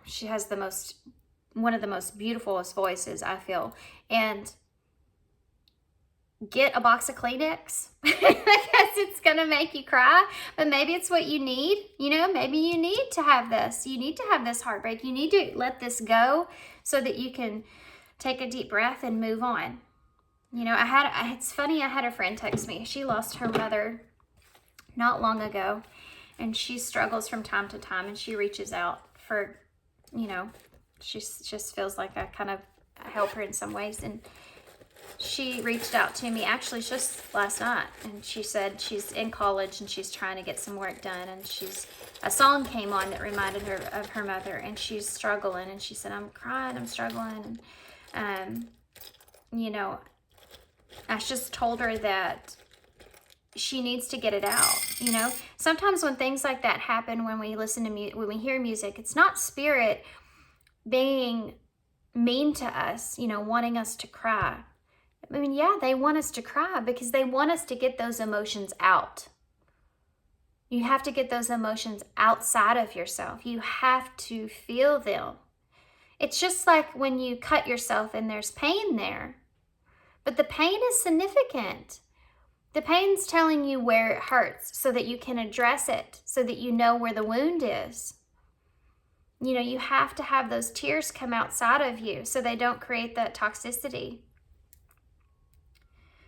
She has one of the most beautifulest voices, I feel. And get a box of Kleenex because it's going to make you cry, but maybe it's what you need. You know, maybe you need to have this. You need to have this heartbreak. You need to let this go so that you can take a deep breath and move on. You know, it's funny, I had a friend text me. She lost her mother not long ago, and she struggles from time to time, and she reaches out for, you know, she just feels like I kind of help her in some ways. And she reached out to me actually just last night, and she said she's in college and she's trying to get some work done, and a song came on that reminded her of her mother, and she's struggling, and she said, I'm crying, I'm struggling. And you know, I just told her that she needs to get it out. You know, sometimes when things like that happen, when we listen to when we hear music, it's not spirit being mean to us, you know, wanting us to cry. I mean, yeah, they want us to cry because they want us to get those emotions out. You have to get those emotions outside of yourself. You have to feel them. It's just like when you cut yourself and there's pain there, but the pain is significant. The pain's telling you where it hurts so that you can address it, so that you know where the wound is. You know, you have to have those tears come outside of you so they don't create that toxicity,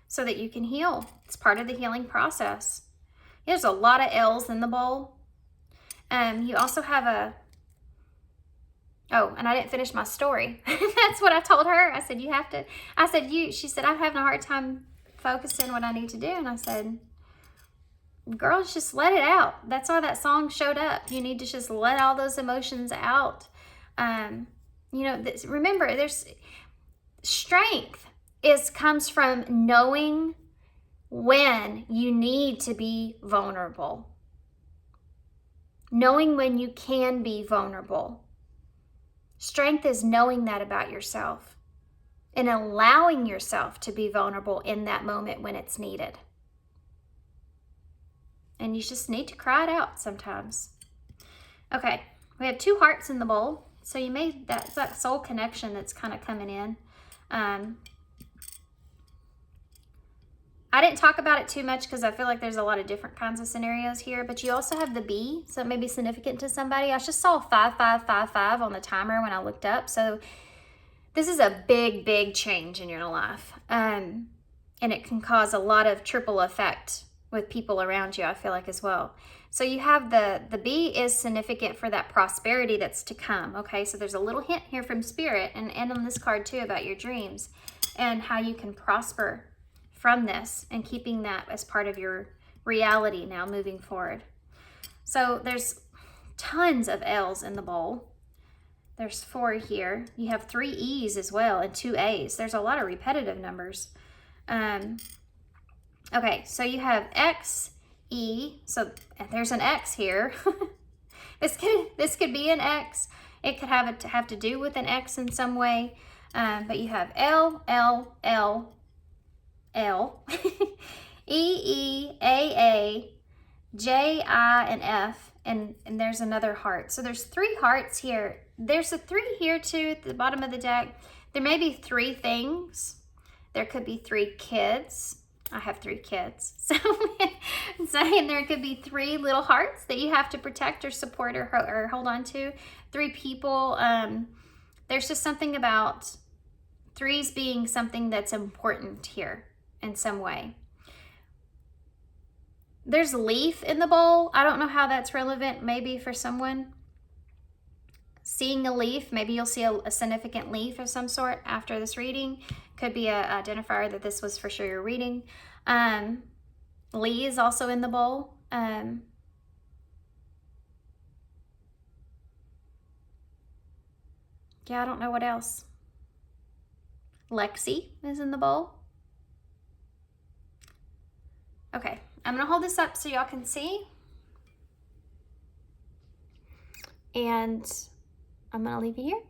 so that you can heal. It's part of the healing process. There's a lot of L's in the bowl. You also have and I didn't finish my story. That's what I told her. I said, she said, I'm having a hard time focusing what I need to do. And I said, girls, just let it out. That's why that song showed up. You need to just let all those emotions out. You know, remember, there's strength comes from knowing when you need to be vulnerable. Knowing when you can be vulnerable. Strength is knowing that about yourself and allowing yourself to be vulnerable in that moment when it's needed. And you just need to cry it out sometimes. Okay, we have 2 hearts in the bowl. So you made that soul connection that's kind of coming in. I didn't talk about it too much because I feel like there's a lot of different kinds of scenarios here, but you also have the bee, so it may be significant to somebody. I just saw 5555 on the timer when I looked up, so this is a big, big change in your life, and it can cause a lot of triple effect with people around you, I feel like, as well. So you have the bee is significant for that prosperity that's to come, okay? So there's a little hint here from Spirit, and on this card too, about your dreams and how you can prosper from this and keeping that as part of your reality now moving forward. So there's tons of L's in the bowl. There's 4 here. You have 3 E's as well and 2 A's. There's a lot of repetitive numbers. Okay, so you have X, E. So there's an X here. This could be an X. It could have to do with an X in some way. But you have L, L, L, L, E, E, A, J, I, and F, and there's another heart. So there's 3 hearts here. There's a 3 here too at the bottom of the deck. There may be 3 things. There could be 3 kids. I have 3 kids. So saying there could be 3 little hearts that you have to protect or support or hold on to. 3 people. There's just something about 3s being something that's important here in some way. There's leaf in the bowl. I don't know how that's relevant, maybe for someone. Seeing a leaf, maybe you'll see a significant leaf of some sort after this reading. Could be an identifier that this was for sure your reading. Lee is also in the bowl. Yeah, I don't know what else. Lexi is in the bowl. Okay, I'm gonna hold this up so y'all can see. And I'm gonna leave you here.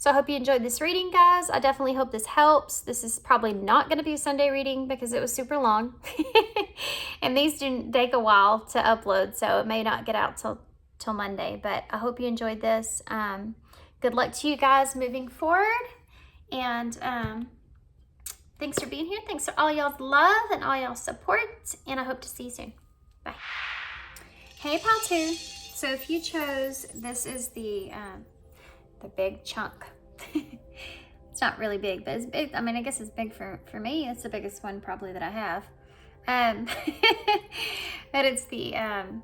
So I hope you enjoyed this reading, guys. I definitely hope this helps. This is probably not going to be a Sunday reading because it was super long. And these do take a while to upload, so it may not get out till Monday. But I hope you enjoyed this. Good luck to you guys moving forward. And thanks for being here. Thanks for all y'all's love and all y'all's support. And I hope to see you soon. Bye. Hey, Pal 2. So if you chose, this is the big chunk. It's not really big, but it's big. I mean, I guess it's big for me. It's the biggest one probably that I have. But it's the, I'm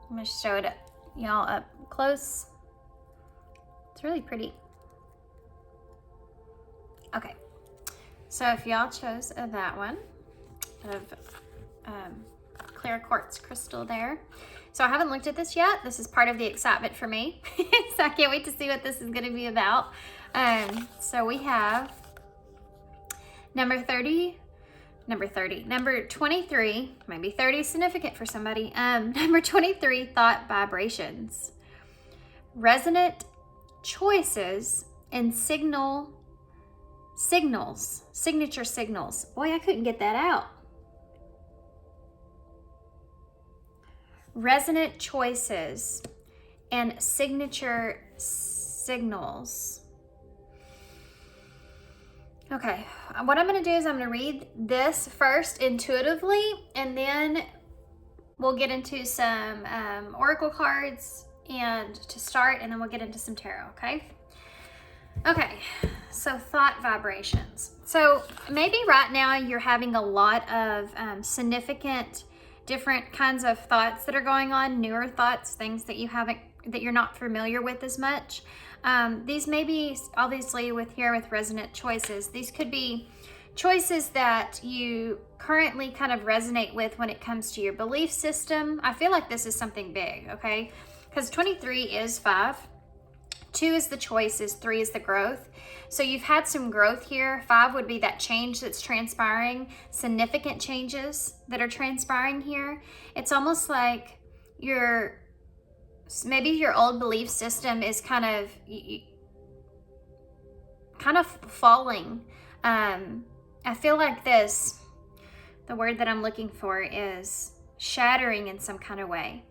gonna show it y'all up close. It's really pretty. Okay. So if y'all chose that one of clear quartz crystal there. So I haven't looked at this yet. This is part of the excitement for me. So I can't wait to see what this is going to be about. So we have number 23, maybe 30 is significant for somebody. Number 23, thought vibrations. Resonant choices and signature signals. Boy, I couldn't get that out. Resonant choices and signature signals. Okay, what I'm going to do is I'm going to read this first intuitively, and then we'll get into some oracle cards and to start, and then we'll get into some tarot, okay? Okay, so thought vibrations. So maybe right now you're having a lot of significant different kinds of thoughts that are going on, newer thoughts, things that you're not familiar with as much. These may be, obviously with resonant choices, these could be choices that you currently kind of resonate with when it comes to your belief system. I feel like this is something big, okay? Because 23 is 5. 2 is the choices, 3 is the growth. So you've had some growth here. 5 would be that change that's transpiring, significant changes that are transpiring here. It's almost like maybe your old belief system is kind of falling. I feel like the word that I'm looking for is shattering in some kind of way.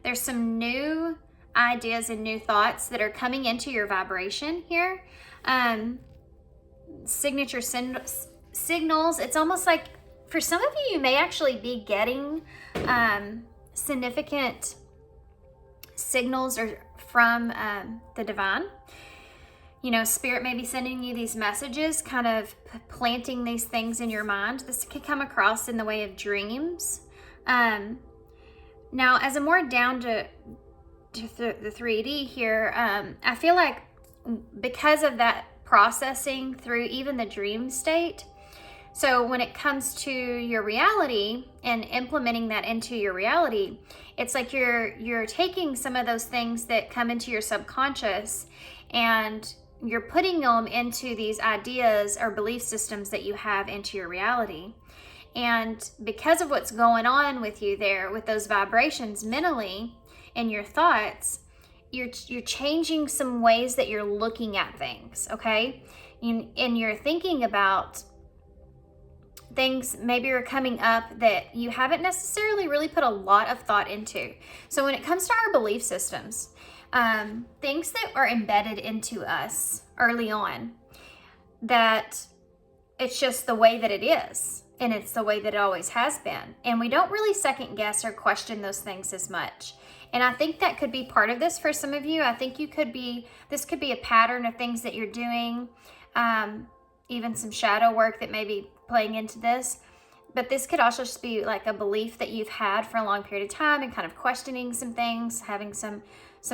There's some new ideas and new thoughts that are coming into your vibration here. Signature signals. It's almost like for some of you may actually be getting significant signals or from the divine. You know, spirit may be sending you these messages, kind of planting these things in your mind. This could come across in the way of dreams. Now, as a more down to the 3D here, I feel like because of that processing through even the dream state, so when it comes to your reality and implementing that into your reality, it's like you're taking some of those things that come into your subconscious and you're putting them into these ideas or belief systems that you have into your reality. And because of what's going on with you there, with those vibrations mentally and your thoughts, you're changing some ways that you're looking at things, okay? And you're thinking about things maybe are coming up that you haven't necessarily really put a lot of thought into. So when it comes to our belief systems, things that are embedded into us early on, that it's just the way that it is, and it's the way that it always has been. And we don't really second guess or question those things as much. And I think that could be part of this for some of you. I think this could be a pattern of things that you're doing, even some shadow work that may be playing into this. But this could also just be like a belief that you've had for a long period of time and kind of questioning some things, having some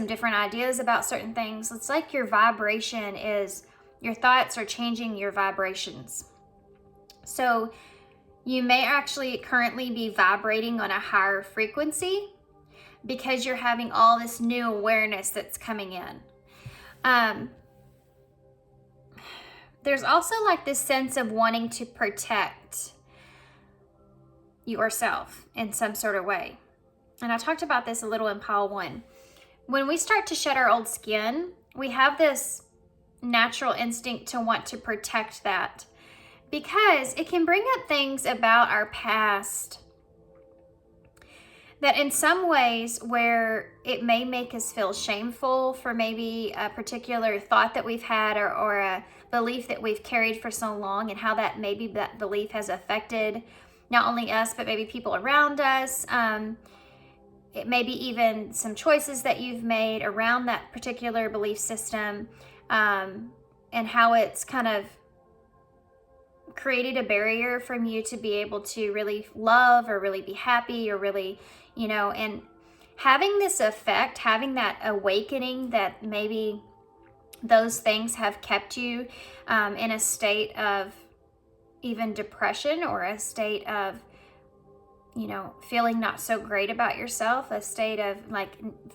different ideas about certain things. It's like your vibration your thoughts are changing your vibrations. So you may actually currently be vibrating on a higher frequency because you're having all this new awareness that's coming in. There's also like this sense of wanting to protect yourself in some sort of way. And I talked about this a little in pile 1. When we start to shed our old skin, we have this natural instinct to want to protect that, because it can bring up things about our past that in some ways where it may make us feel shameful for maybe a particular thought that we've had, or a belief that we've carried for so long, and how that maybe that belief has affected not only us, but maybe people around us. It may be even some choices that you've made around that particular belief system, and how it's kind of created a barrier from you to be able to really love or really be happy or really, and having this effect, having that awakening that maybe those things have kept you in a state of even depression, or a state of, feeling not so great about yourself, a state of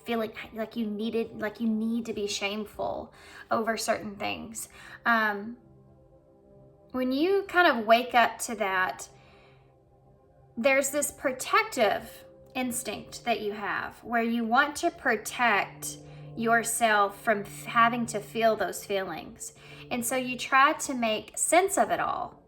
feeling like you need to be shameful over certain things. When you kind of wake up to that, there's this protective instinct that you have where you want to protect yourself from having to feel those feelings. And so you try to make sense of it all.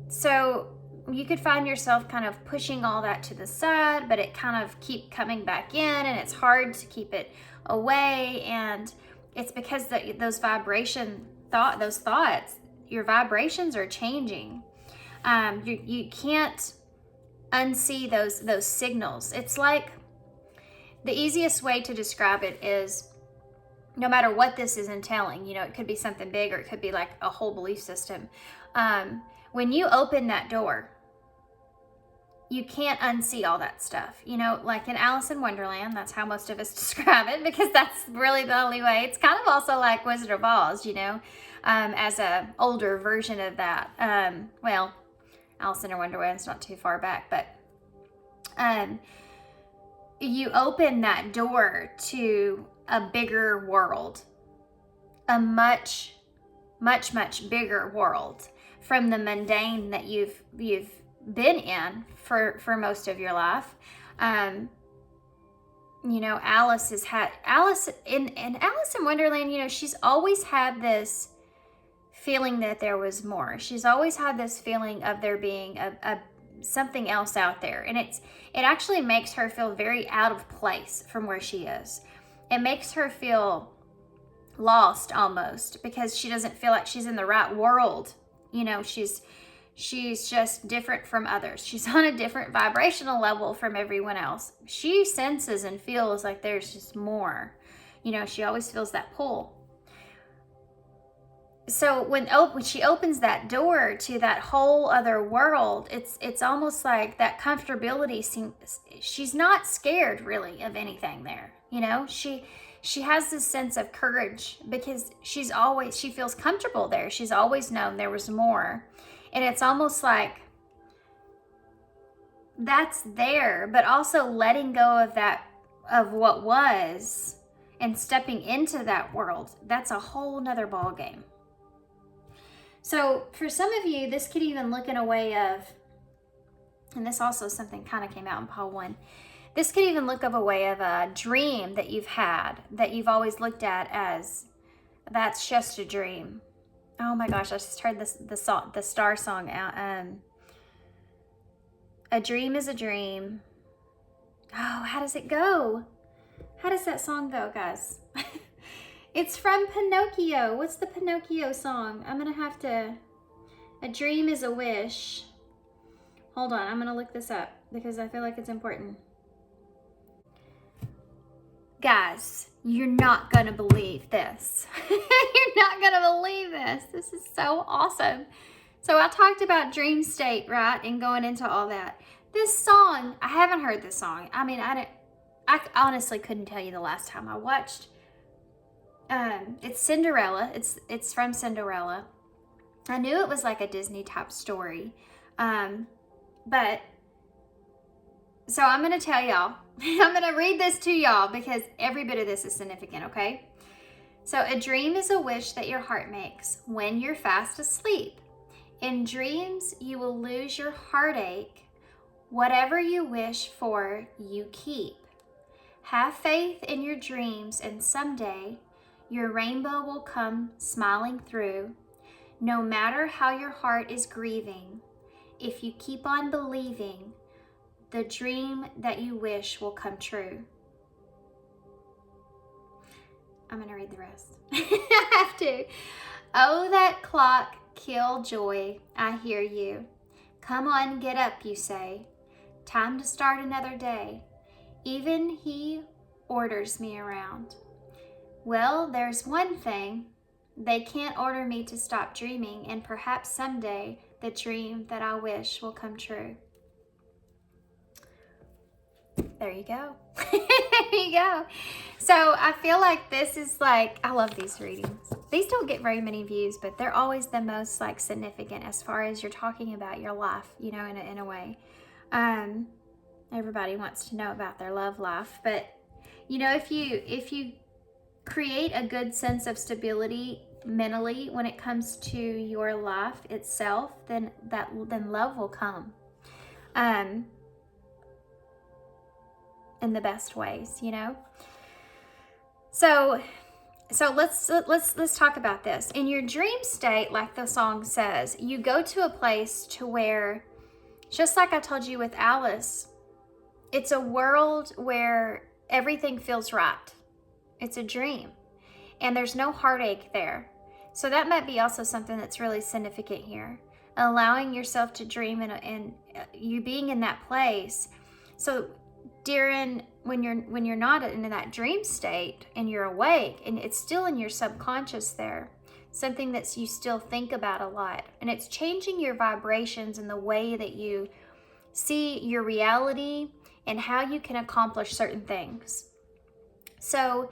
So you could find yourself kind of pushing all that to the side, but it kind of keep coming back in, and it's hard to keep it away. And it's because those thoughts, your vibrations are changing. You can't unsee those signals. It's like, the easiest way to describe it is, no matter what this is entailing, it could be something big, or it could be like a whole belief system. When you open that door, you can't unsee all that stuff. Like in Alice in Wonderland, that's how most of us describe it, because that's really the only way. It's kind of also like Wizard of Oz, as a older version of that. Well, Alice in Wonderland's not too far back, but you open that door to a bigger world, a much, much, much bigger world from the mundane that you've been in for most of your life. Alice in Alice in Wonderland, she's always had this feeling that there was more. She's always had this feeling of there being a something else out there, and it actually makes her feel very out of place from where she is. It makes her feel lost almost, because she doesn't feel like she's in the right world. She's just different from others. She's on a different vibrational level from everyone else. She senses and feels like there's just more. She always feels that pull. So when she opens that door to that whole other world, it's almost like that comfortability she's not scared really of anything there. She has this sense of courage, because she feels comfortable there. She's always known there was more. And it's almost like that's there, but also letting go of what was, and stepping into that world, that's a whole nother ball game. So for some of you, this could even look in a way of, and this also something kind of came out in Paul 1, this could even look of a way of a dream that you've had, that you've always looked at as, that's just a dream. Oh my gosh, I just heard the Star song out. A dream is a dream. Oh, how does it go? How does that song go, guys? It's from Pinocchio. What's the Pinocchio song? I'm going to have to... A dream is a wish. Hold on, I'm going to look this up, because I feel like it's important. Guys, you're not going to believe this. You're not going to believe this. This is so awesome. So I talked about dream state, right? And going into all that. This song, I haven't heard this song. I mean, I honestly couldn't tell you the last time I watched. It's Cinderella. It's from Cinderella. I knew it was like a Disney type story. But so I'm going to tell y'all, I'm going to read this to y'all, because every bit of this is significant, okay? So a dream is a wish that your heart makes when you're fast asleep. In dreams, you will lose your heartache. Whatever you wish for, you keep. Have faith in your dreams, and someday Your rainbow will come smiling through. No matter how your heart is grieving, if you keep on believing, the dream that you wish will come true. I'm going to read the rest. I have to. Oh, that clock, killjoy, I hear you. Come on, get up, you say. Time to start another day. Even he orders me around. Well, there's one thing. They can't order me to stop dreaming, and perhaps someday the dream that I wish will come true. There you go. There you go. So I feel like this is like, I love these readings. These don't get very many views, but they're always the most like significant as far as you're talking about your life, you know, in a way. Everybody wants to know about their love life, but you know, if you create a good sense of stability mentally when it comes to your life itself, then love will come. In the best ways, you know. So let's talk about this. In your dream state, like the song says, you go to a place to where, just like I told you with Alice, it's a world where everything feels right. It's a dream, and there's no heartache there. So that might be also something that's really significant here. Allowing yourself to dream and you being in that place. So during when you're not in that dream state and you're awake and it's still in your subconscious there, something that you still think about a lot, and it's changing your vibrations and the way that you see your reality and how you can accomplish certain things. So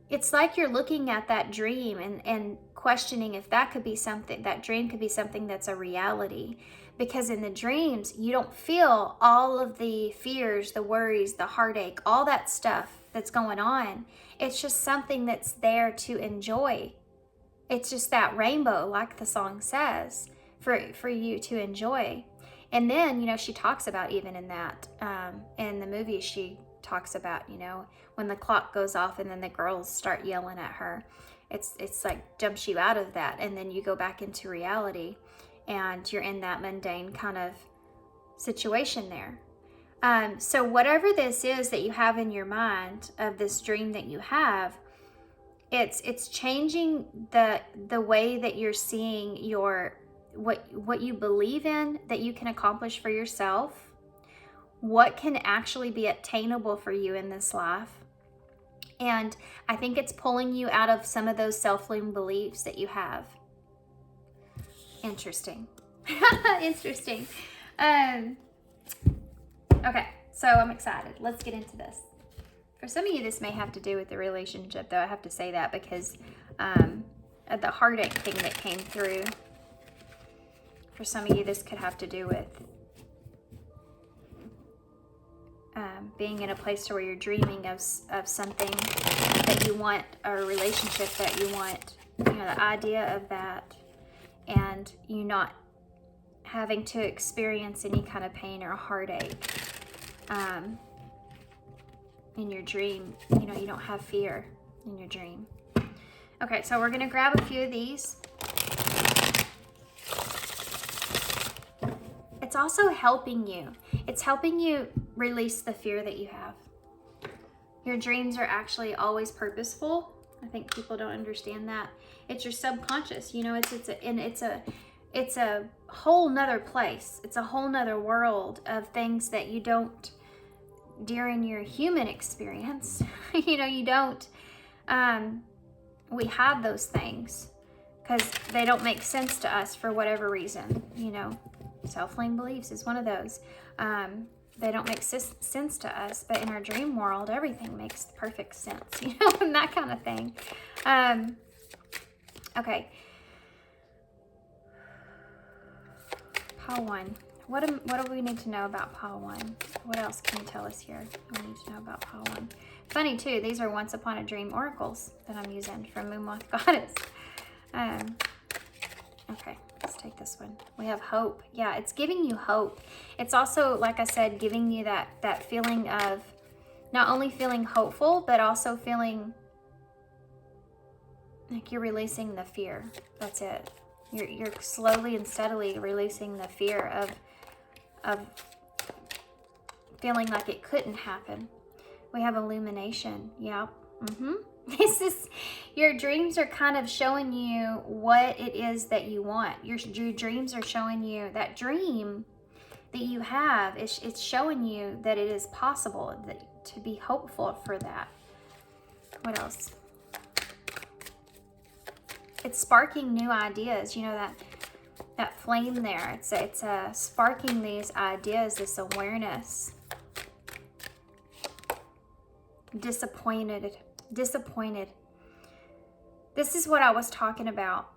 it's like you're looking at that dream and questioning if that could be something, that dream could be something that's a reality. Because in the dreams, you don't feel all of the fears, the worries, the heartache, all that stuff that's going on. It's just something that's there to enjoy. It's just that rainbow, like the song says, for you to enjoy. And then, you know, she talks about even in that, in the movie, she talks about, you know, when the clock goes off and then the girls start yelling at her. It's like jumps you out of that, and then you go back into reality. And you're in that mundane kind of situation there. So whatever this is that you have in your mind of this dream that you have, it's changing the way that you're seeing your what you believe in that you can accomplish for yourself, what can actually be attainable for you in this life. And I think it's pulling you out of some of those self-limiting beliefs that you have. Interesting. Interesting. Okay, so I'm excited. Let's get into this. For some of you, this may have to do with the relationship, though. I have to say that because the heartache thing that came through. For some of you, this could have to do with being in a place to where you're dreaming of something that you want, or a relationship that you want. You know, the idea of that. And you not having to experience any kind of pain or heartache in your dream. You know, you don't have fear in your dream. Okay, so we're going to grab a few of these. It's also helping you. It's helping you release the fear that you have. Your dreams are actually always purposeful. I think people don't understand that. It's your subconscious, you know, it's a whole nother place. It's a whole nother world of things that you don't, during your human experience, you know, you don't, we hide those things because they don't make sense to us for whatever reason, you know. Self-limiting beliefs is one of those. They don't make sense to us, but in our dream world, everything makes perfect sense, you know, and that kind of thing. Okay. Pile 1. What do we need to know about pile 1? What else can you tell us here? We need to know about pile 1. Funny too, these are Once Upon a Dream Oracles that I'm using from Moonmoth Goddess. Okay. Let's take this one. We have hope. Yeah, it's giving you hope. It's also, like I said, giving you that feeling of not only feeling hopeful, but also feeling Like you're releasing the fear. That's it. You're slowly and steadily releasing the fear of feeling like it couldn't happen. We have illumination. Yep. This is, your dreams are kind of showing you what it is that you want. Your dreams are showing you that dream that you have. It's showing you that it is possible, to be hopeful for that. What else? It's sparking new ideas. You know, that flame there. It's sparking these ideas, this awareness. Disappointed. This is what I was talking about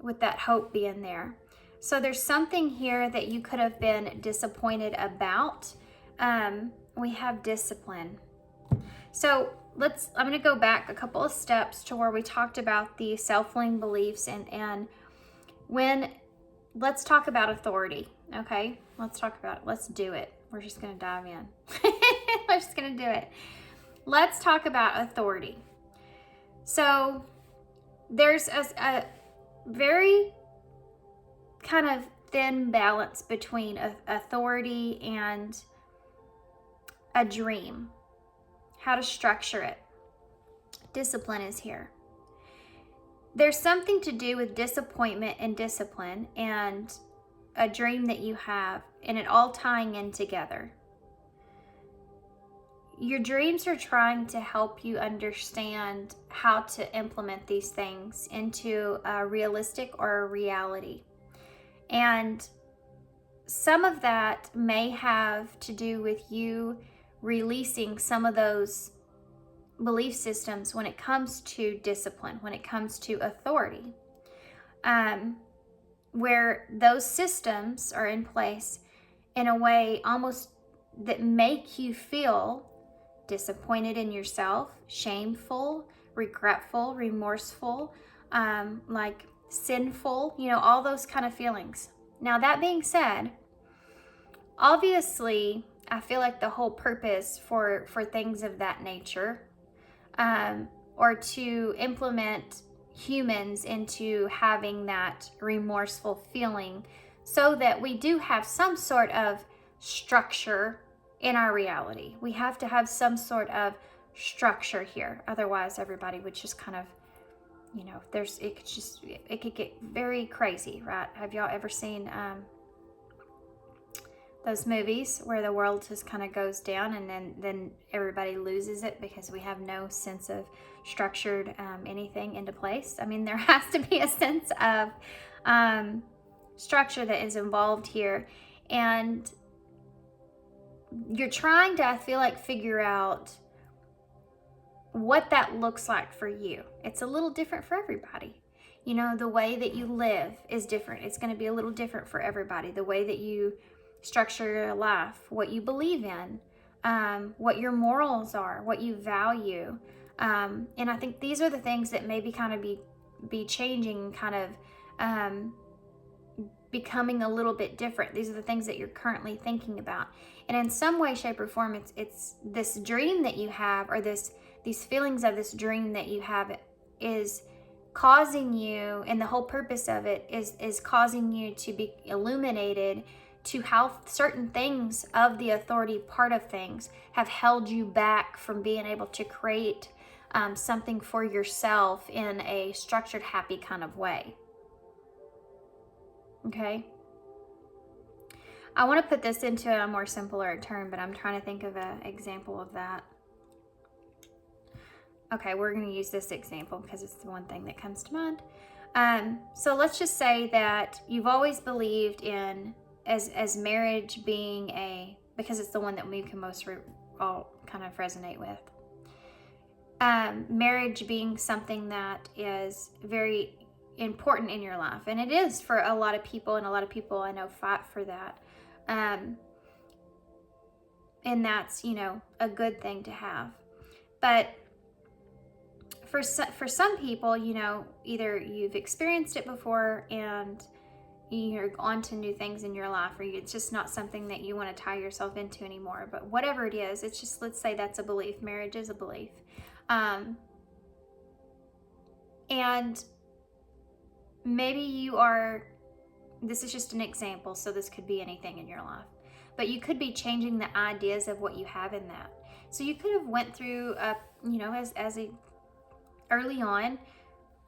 with that hope being there. So there's something here that you could have been disappointed about. We have discipline. So I'm going to go back a couple of steps to where we talked about the self-limiting beliefs and let's talk about authority. Okay, let's talk about it. Let's do it. We're just going to dive in. We're just going to do it. Let's talk about authority. So there's a very kind of thin balance between authority and a dream. How to structure it. Discipline is here. There's something to do with disappointment and discipline and a dream that you have, and it all tying in together. Your dreams are trying to help you understand how to implement these things into a realistic or a reality. And some of that may have to do with you releasing some of those belief systems when it comes to discipline, when it comes to authority, where those systems are in place in a way almost that make you feel disappointed in yourself, shameful, regretful, remorseful, like sinful, you know, all those kind of feelings. Now, that being said, obviously, I feel like the whole purpose for things of that nature, or to implement humans into having that remorseful feeling so that we do have some sort of structure in our reality. We have to have some sort of structure here. Otherwise, everybody would just kind of, you know, it could get very crazy, right? Have y'all ever seen those movies where the world just kind of goes down and then everybody loses it because we have no sense of structured anything into place? I mean, there has to be a sense of structure that is involved here. And you're trying to, I feel like, figure out what that looks like for you. It's a little different for everybody. You know, the way that you live is different. It's going to be a little different for everybody. The way that you structure your life, what you believe in, what your morals are, what you value. And I think these are the things that maybe kind of be changing, kind of becoming a little bit different. These are the things that you're currently thinking about. And in some way, shape, or form, it's this dream that you have, or these feelings of this dream that you have is causing you, and the whole purpose of it is causing you to be illuminated to how certain things of the authority part of things have held you back from being able to create something for yourself in a structured, happy kind of way. Okay? I want to put this into a more simpler term, but I'm trying to think of an example of that. Okay, we're going to use this example because it's the one thing that comes to mind. So let's just say that you've always believed in as marriage being because it's the one that we can most all kind of resonate with. Marriage being something that is very important in your life, and it is for a lot of people, and a lot of people I know fight for that. And that's, you know, a good thing to have. But for some people, you know, either you've experienced it before and you're on to new things in your life, or it's just not something that you want to tie yourself into anymore. But whatever it is, it's just, let's say that's a belief. Marriage is a belief. And And maybe you are, this is just an example, so this could be anything in your life, but you could be changing the ideas of what you have in that. So you could have went through, early on,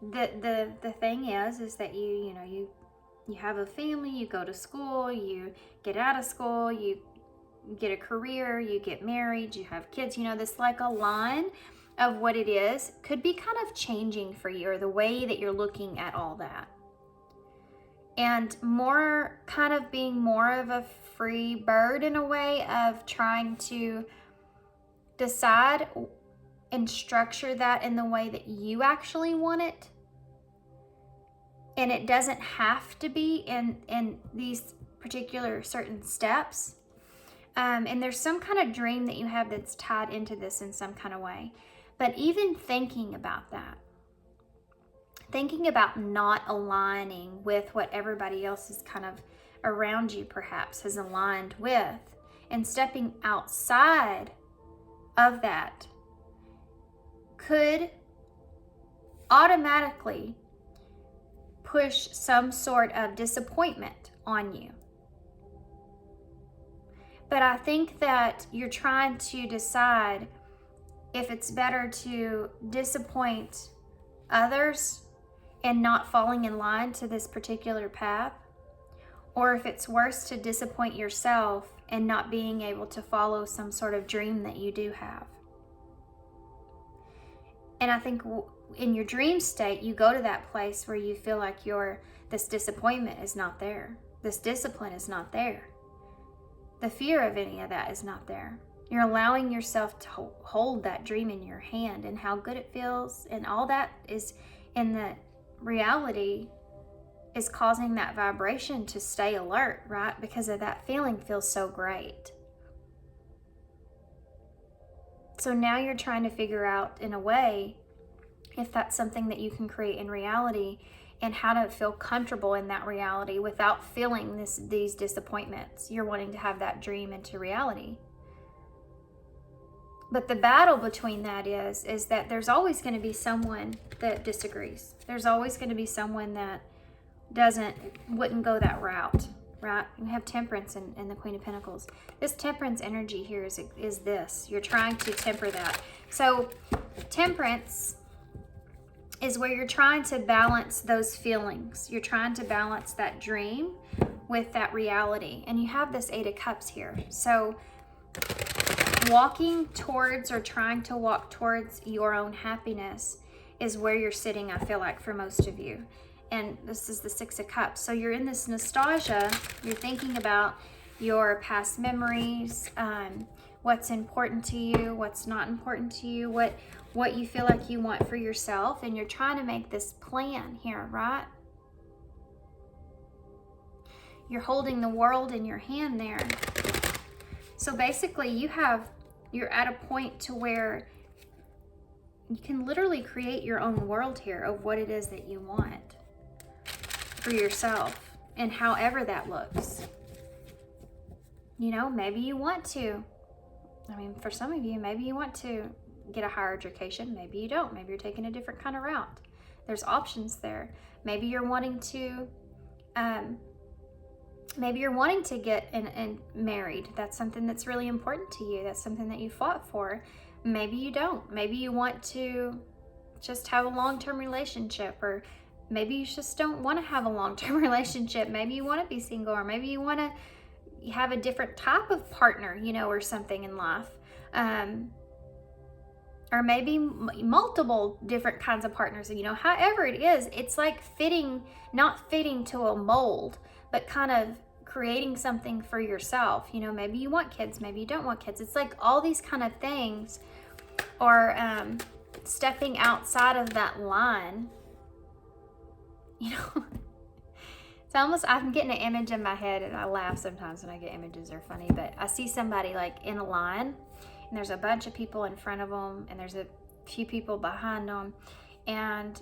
the thing is that you have a family, you go to school, you get out of school, you get a career, you get married, you have kids, this like a line of what it is could be kind of changing for you, or the way that you're looking at all that. And more kind of being more of a free bird in a way of trying to decide and structure that in the way that you actually want it. And it doesn't have to be in these particular certain steps. And there's some kind of dream that you have that's tied into this in some kind of way. But even thinking about that, thinking about not aligning with what everybody else is kind of around you perhaps has aligned with, and stepping outside of that could automatically push some sort of disappointment on you. But I think that you're trying to decide if it's better to disappoint others and not falling in line to this particular path, or if it's worse to disappoint yourself and not being able to follow some sort of dream that you do have. And I think in your dream state, you go to that place where you feel like this disappointment is not there. This discipline is not there. The fear of any of that is not there. You're allowing yourself to hold that dream in your hand, and how good it feels, and all that is in the reality is causing that vibration to stay alert, right? Because of that feeling feels so great. So now you're trying to figure out in a way if that's something that you can create in reality, and how to feel comfortable in that reality without feeling these disappointments. You're wanting to have that dream into reality. But the battle between that is that there's always going to be someone that disagrees. There's always going to be someone that wouldn't go that route, right? You have Temperance and the Queen of Pentacles. This Temperance energy here is this. You're trying to temper that. So Temperance is where you're trying to balance those feelings. You're trying to balance that dream with that reality. And you have this Eight of Cups here. So walking towards, or trying to walk towards, your own happiness is where you're sitting, I feel like, for most of you. And this is the Six of Cups. So you're in this nostalgia. You're thinking about your past memories, what's important to you, what's not important to you, what you feel like you want for yourself, and you're trying to make this plan here, right? You're holding the world in your hand there. So basically you're at a point to where you can literally create your own world here of what it is that you want for yourself, and however that looks. Maybe you want to, for some of you, maybe you want to get a higher education. Maybe you don't. Maybe you're taking a different kind of route. There's options there. Maybe you're wanting to get and married. That's something that's really important to you. That's something that you fought for. Maybe you don't. Maybe you want to just have a long-term relationship, or maybe you just don't want to have a long-term relationship. Maybe you want to be single, or maybe you want to have a different type of partner, or something in life. Or maybe multiple different kinds of partners. However it is, it's like not fitting to a mold, but kind of creating something for yourself. Maybe you want kids, maybe you don't want kids. It's like all these kind of things, or stepping outside of that line. It's almost, I'm getting an image in my head, and I laugh sometimes when I get images. They're funny, but I see somebody like in a line, and there's a bunch of people in front of them, and there's a few people behind them, and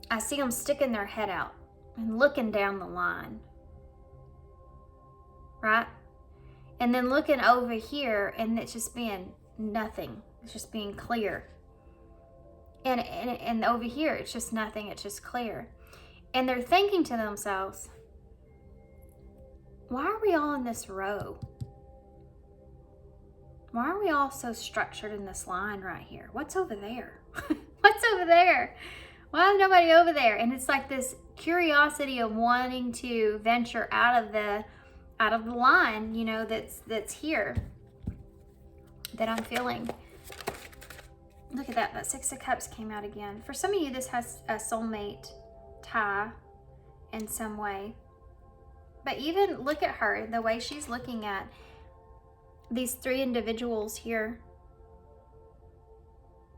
I see them sticking their head out and looking down the line, right? And then looking over here, and it's just being nothing. It's just being clear. And over here, it's just nothing. It's just clear. And they're thinking to themselves, why are we all in this row? Why are we all so structured in this line right here? What's over there? What's over there? Why is nobody over there? And it's like this curiosity of wanting to venture out of the line, you know, that's here, that I'm feeling. Look at that. That Six of Cups came out again. For some of you, this has a soulmate tie in some way. But even look at her, the way she's looking at these three individuals here.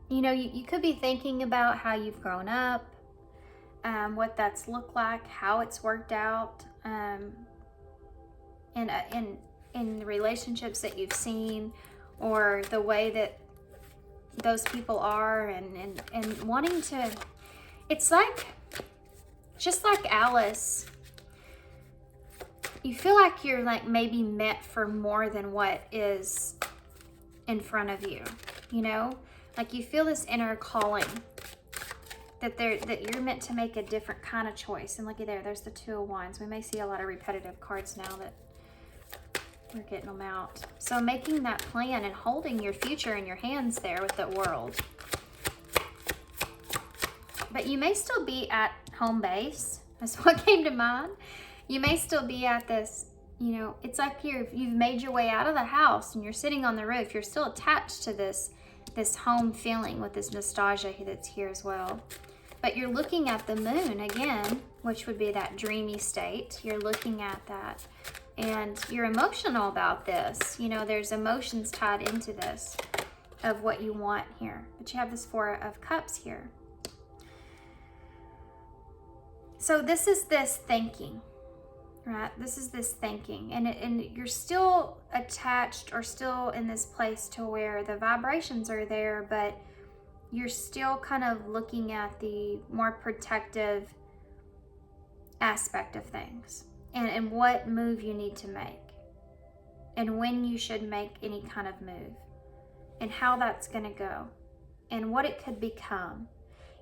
You know, you could be thinking about how you've grown up, what that's looked like, how it's worked out, in the relationships that you've seen, or the way that those people are, and wanting to, it's like, just like Alice, you feel like you're like maybe meant for more than what is in front of you, you know? Like you feel this inner calling that you're meant to make a different kind of choice. And looky there, there's the Two of Wands. We may see a lot of repetitive cards now that we're getting them out. So making that plan and holding your future in your hands there with the World. But you may still be at home base. That's what came to mind. You may still be at this, you know, it's like you've made your way out of the house and you're sitting on the roof. You're still attached to this home feeling with this nostalgia that's here as well. But you're looking at the moon again, which would be that dreamy state. You're looking at that and you're emotional about this. You know, there's emotions tied into this of what you want here. But you have this Four of Cups here. So this is this thinking. Right, this is this thinking, and you're still attached or still in this place to where the vibrations are there, but you're still kind of looking at the more protective aspect of things, and what move you need to make, and when you should make any kind of move, and how that's going to go, and what it could become.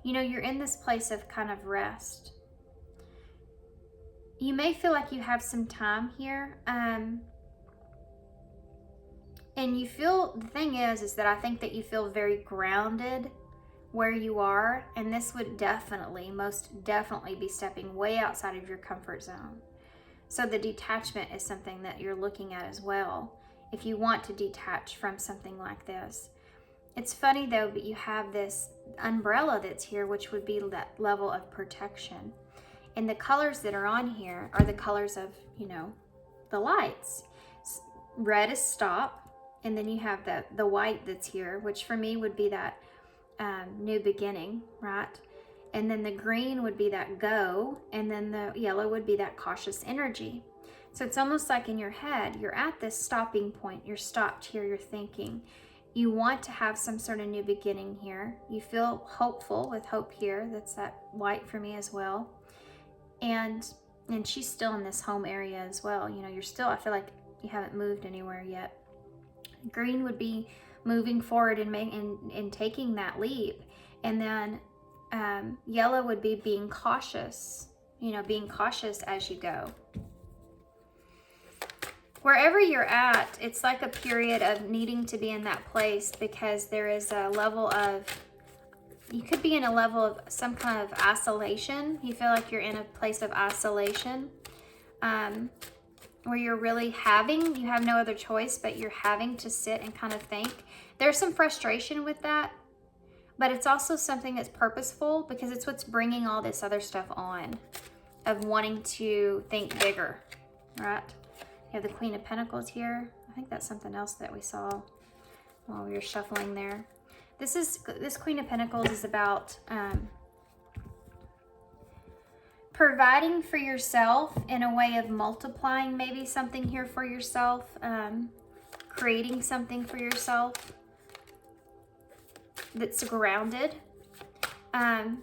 You know, you're in this place of kind of rest. You may feel like you have some time here, and you feel, the thing is that I think that you feel very grounded where you are, and this would definitely, most definitely be stepping way outside of your comfort zone. So the detachment is something that you're looking at as well, if you want to detach from something like this. It's funny though, but you have this umbrella that's here, which would be that level of protection. And the colors that are on here are the colors of, you know, the lights. Red is stop, and then you have the white that's here, which for me would be that new beginning, right? And then the green would be that go, and then the yellow would be that cautious energy. So it's almost like in your head, you're at this stopping point. You're stopped here, you're thinking. You want to have some sort of new beginning here. You feel hopeful with hope here. That's that white for me as well. And she's still in this home area as well. You know, you're still, I feel like you haven't moved anywhere yet. Green would be moving forward and taking that leap. And then yellow would be being cautious, you know, being cautious as you go. Wherever you're at, it's like a period of needing to be in that place, because there is a level of, you could be in a level of some kind of isolation. You feel like you're in a place of isolation, where you're really you have no other choice, but you're having to sit and kind of think. There's some frustration with that, but it's also something that's purposeful, because it's what's bringing all this other stuff on, of wanting to think bigger, right? You have the Queen of Pentacles here. I think that's something else that we saw while we were shuffling there. This Queen of Pentacles is about providing for yourself in a way of multiplying maybe something here for yourself, creating something for yourself that's grounded. There's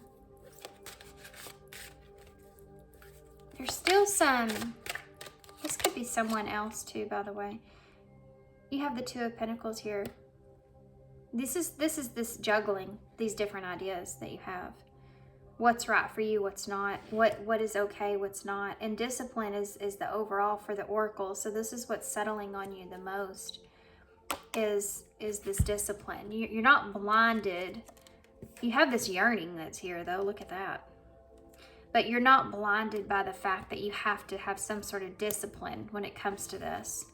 still some, this could be someone else too, by the way. You have the Two of Pentacles here. This is this juggling, these different ideas that you have. What's right for you, what's not, what is okay, what's not. And discipline is the overall for the oracle. So this is what's settling on you the most, is this discipline. You're not blinded. You have this yearning that's here though, look at that. But you're not blinded by the fact that you have to have some sort of discipline when it comes to this.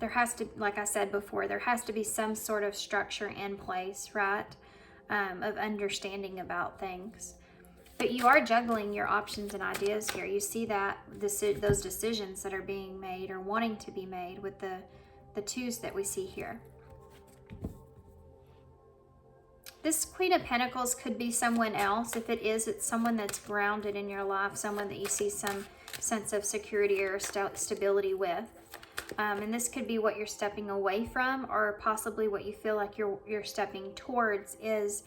There has to, like I said before, there has to be some sort of structure in place, right? Of understanding about things. But you are juggling your options and ideas here. You see that those decisions that are being made or wanting to be made with the twos that we see here. This Queen of Pentacles could be someone else. If it is, it's someone that's grounded in your life, someone that you see some sense of security or stability with. And this could be what you're stepping away from, or possibly what you feel like you're stepping towards is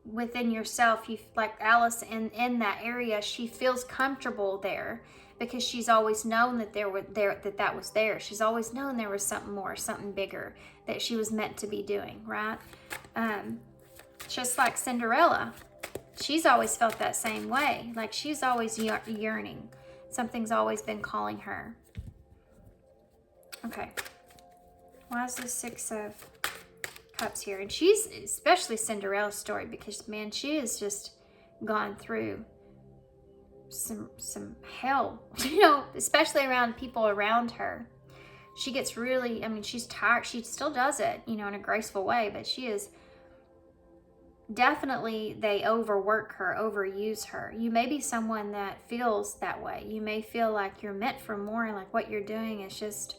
within yourself. You, like Alice in that area, she feels comfortable there because she's always known that that was there. She's always known there was something more, something bigger that she was meant to be doing, right? Just like Cinderella, she's always felt that same way. Like she's always yearning. Something's always been calling her. Okay. Why is the Six of Cups here? And she's, especially Cinderella's story, because man, she has just gone through some hell, you know, especially around people around her. She gets really, I mean, she's tired. She still does it, you know, in a graceful way, but she is definitely, they overwork her, overuse her. You may be someone that feels that way. You may feel like you're meant for more, like what you're doing is just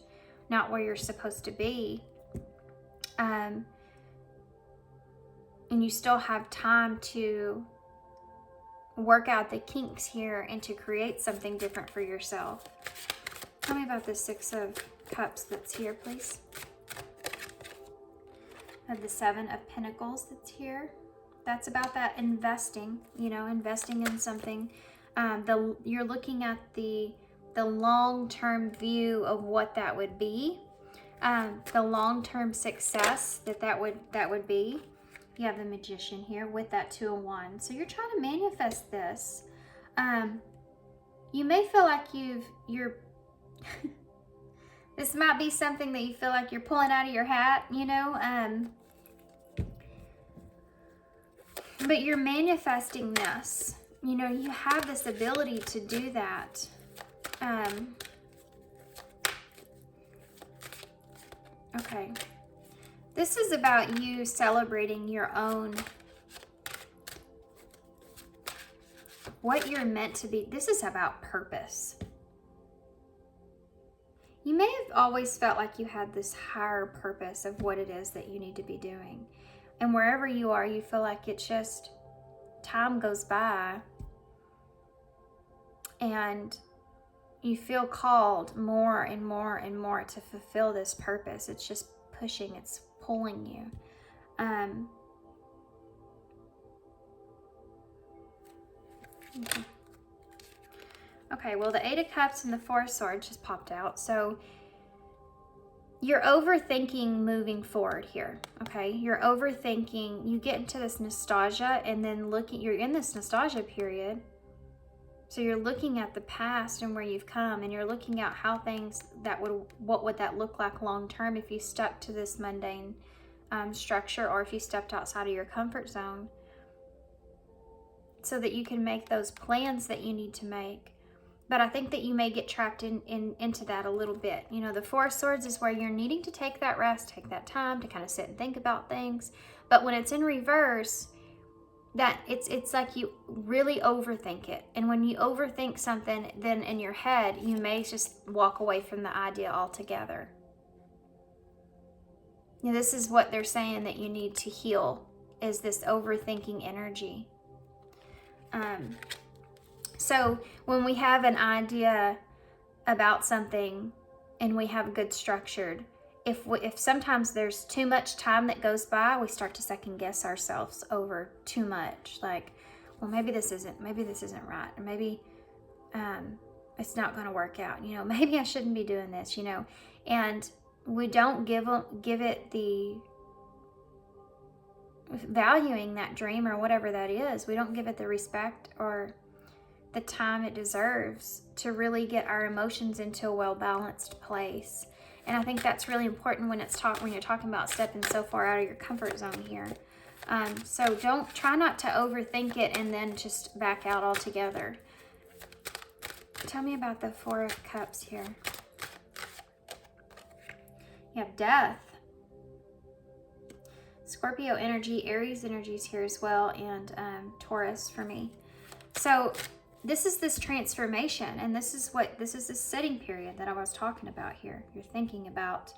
not where you're supposed to be. And you still have time to work out the kinks here and to create something different for yourself. Tell me about the Six of Cups that's here, please. And the Seven of Pentacles that's here. That's about that investing, you know, investing in something. You're looking at the long-term view of what that would be, the long-term success that would be. You have the Magician here with that Two of Wands. So you're trying to manifest this. You may feel like you're this might be something that you feel like you're pulling out of your hat, you know, but you're manifesting this. You know, you have this ability to do that. Okay. This is about you celebrating your own, what you're meant to be. This is about purpose. You may have always felt like you had this higher purpose of what it is that you need to be doing. And wherever you are, you feel like it's just, time goes by and you feel called more and more and more to fulfill this purpose. It's just pushing, it's pulling you. Okay, well, the Eight of Cups and the Four of Swords just popped out. So you're overthinking moving forward here, okay? You're overthinking, you get into this nostalgia and then you're in this nostalgia period. So you're looking at the past and where you've come, and you're looking at how things what would that look like long term if you stuck to this mundane structure, or if you stepped outside of your comfort zone, so that you can make those plans that you need to make. But I think that you may get trapped into that a little bit. You know, the Four of Swords is where you're needing to take that rest, take that time to kind of sit and think about things. But when it's in reverse, that it's like you really overthink it. And when you overthink something, then in your head, you may just walk away from the idea altogether. You know, this is what they're saying that you need to heal, is this overthinking energy. So when we have an idea about something and we have good structured, if sometimes there's too much time that goes by, we start to second guess ourselves over too much. Like, well, maybe this isn't right. Or maybe it's not going to work out. You know, maybe I shouldn't be doing this, you know. And we don't give it the valuing that dream or whatever that is. We don't give it the respect or the time it deserves to really get our emotions into a well-balanced place. And I think that's really important when you're talking about stepping so far out of your comfort zone here. So try not to overthink it and then just back out altogether. Tell me about the Four of Cups here. You have Death. Scorpio energy, Aries energies here as well, and Taurus for me. So this is this transformation, and this is this setting period that I was talking about here. You're thinking about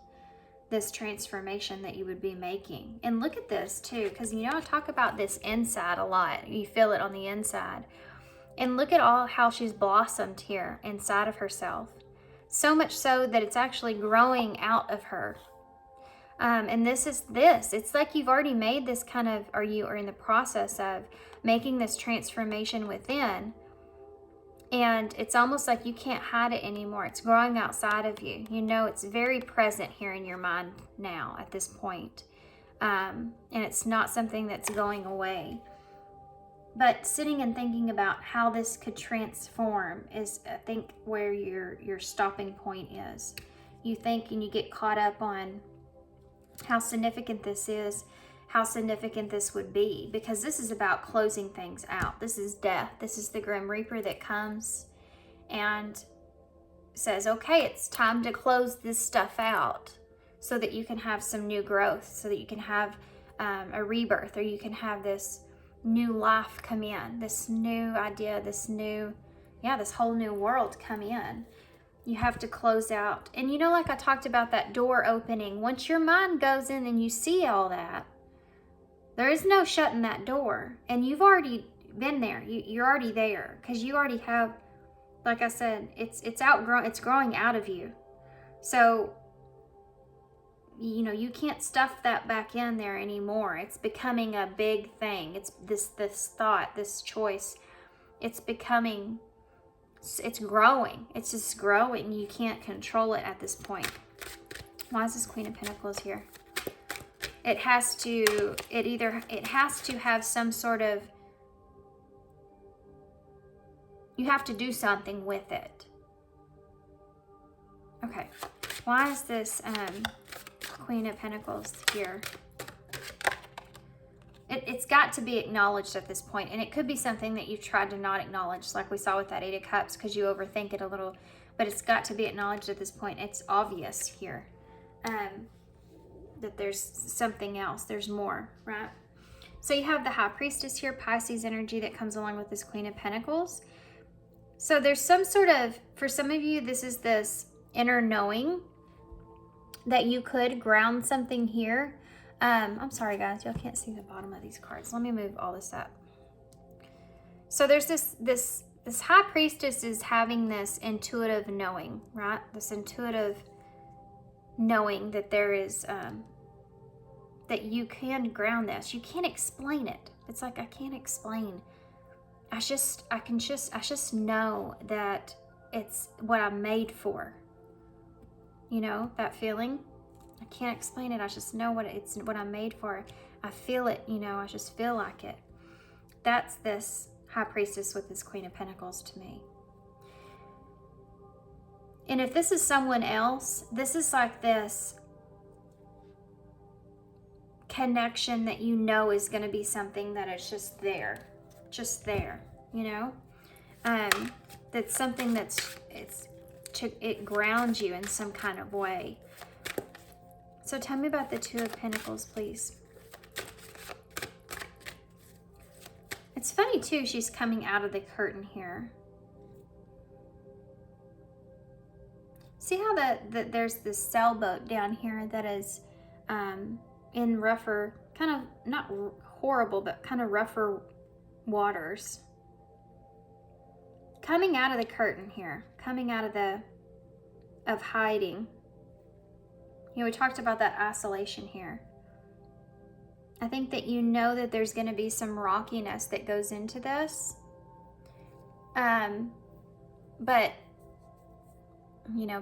this transformation that you would be making. And look at this too, because I talk about this inside a lot. You feel it on the inside. And look at how she's blossomed here inside of herself. So much so that it's actually growing out of her. And it's like you've already made this kind of, or you are in the process of making this transformation within. And it's almost like you can't hide it anymore. It's growing outside of you. It's very present here in your mind now at this point. And it's not something that's going away. But sitting and thinking about how this could transform is, I think, where your stopping point is. You think and you get caught up on how significant this is, how significant this would be, because this is about closing things out. This is death. This is the Grim Reaper that comes and says, okay, it's time to close this stuff out so that you can have some new growth, so that you can have a rebirth, or you can have this new life come in, this new idea, this whole new world come in. You have to close out. And like I talked about that door opening, once your mind goes in and you see all that, there is no shutting that door. And you've already been there. You're already there, because you already have, like I said, it's growing out of you. So, you can't stuff that back in there anymore. It's becoming a big thing. It's this thought, this choice. It's growing. It's just growing. You can't control it at this point. Why is this Queen of Pentacles here? It has to have some sort of, you have to do something with it. Okay. Why is this Queen of Pentacles here? It's got to be acknowledged at this point, and it could be something that you've tried to not acknowledge, like we saw with that Eight of Cups, because you overthink it a little, but it's got to be acknowledged at this point. It's obvious here that there's something else, there's more, right? So you have the High Priestess here, Pisces energy that comes along with this Queen of Pentacles. So there's some sort of, for some of you, this is this inner knowing that you could ground something here. I'm sorry guys, y'all can't see the bottom of these cards. Let me move all this up. So there's this High Priestess is having this intuitive knowing, right? This intuitive knowing that there is, that you can ground this. You can't explain it. It's like, I can't explain. I just know that it's what I'm made for. That feeling? I can't explain it. I just know what I'm made for. I feel it, I just feel like it. That's this High Priestess with this Queen of Pentacles to me. And if this is someone else, this is like this connection that is going to be something that is just there, that's something it grounds you in some kind of way. So tell me about the Two of Pentacles, please. It's funny too, she's coming out of the curtain here. See how there's this sailboat down here that is in rougher, kind of not horrible, but kind of rougher waters. Coming out of the curtain here, coming out of hiding. We talked about that isolation here. I think that that there's going to be some rockiness that goes into this. But,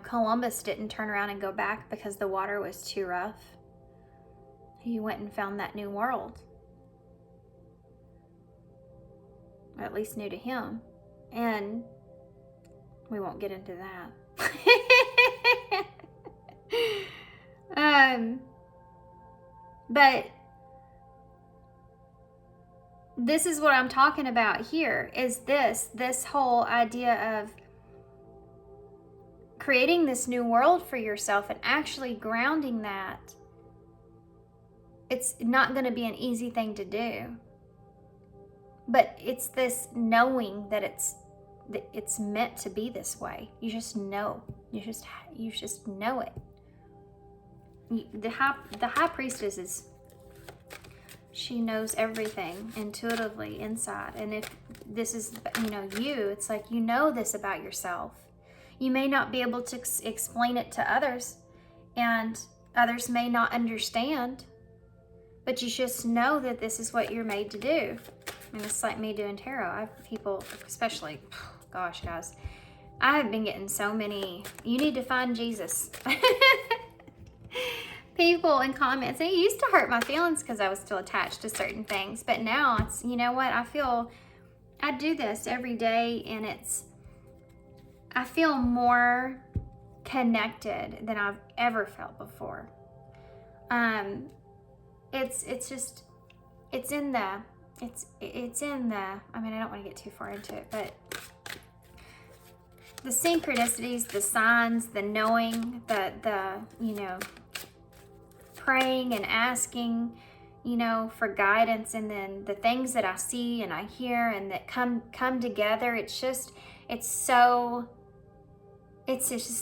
Columbus didn't turn around and go back because the water was too rough. He went and found that new world. at least new to him. And we won't get into that. But this is what I'm talking about here, is this whole idea of creating this new world for yourself and actually grounding that. It's not going to be an easy thing to do, but it's this knowing that it's meant to be this way. You just know. You just know it. The high priestess she knows everything intuitively inside. And if this is, it's like, this about yourself. You may not be able to explain it to others, and others may not understand, but you just know that this is what you're made to do. I mean, it's like me doing tarot. I have people, especially, gosh, guys, I have been getting so many, you need to find Jesus. People in comments, and it used to hurt my feelings because I was still attached to certain things, but now it's, I do this every day, and I feel more connected than I've ever felt before. It's in the, I mean, I don't want to get too far into it, but the synchronicities, the signs, the knowing, the praying and asking, for guidance, and then the things that I see and I hear and that come together, it's just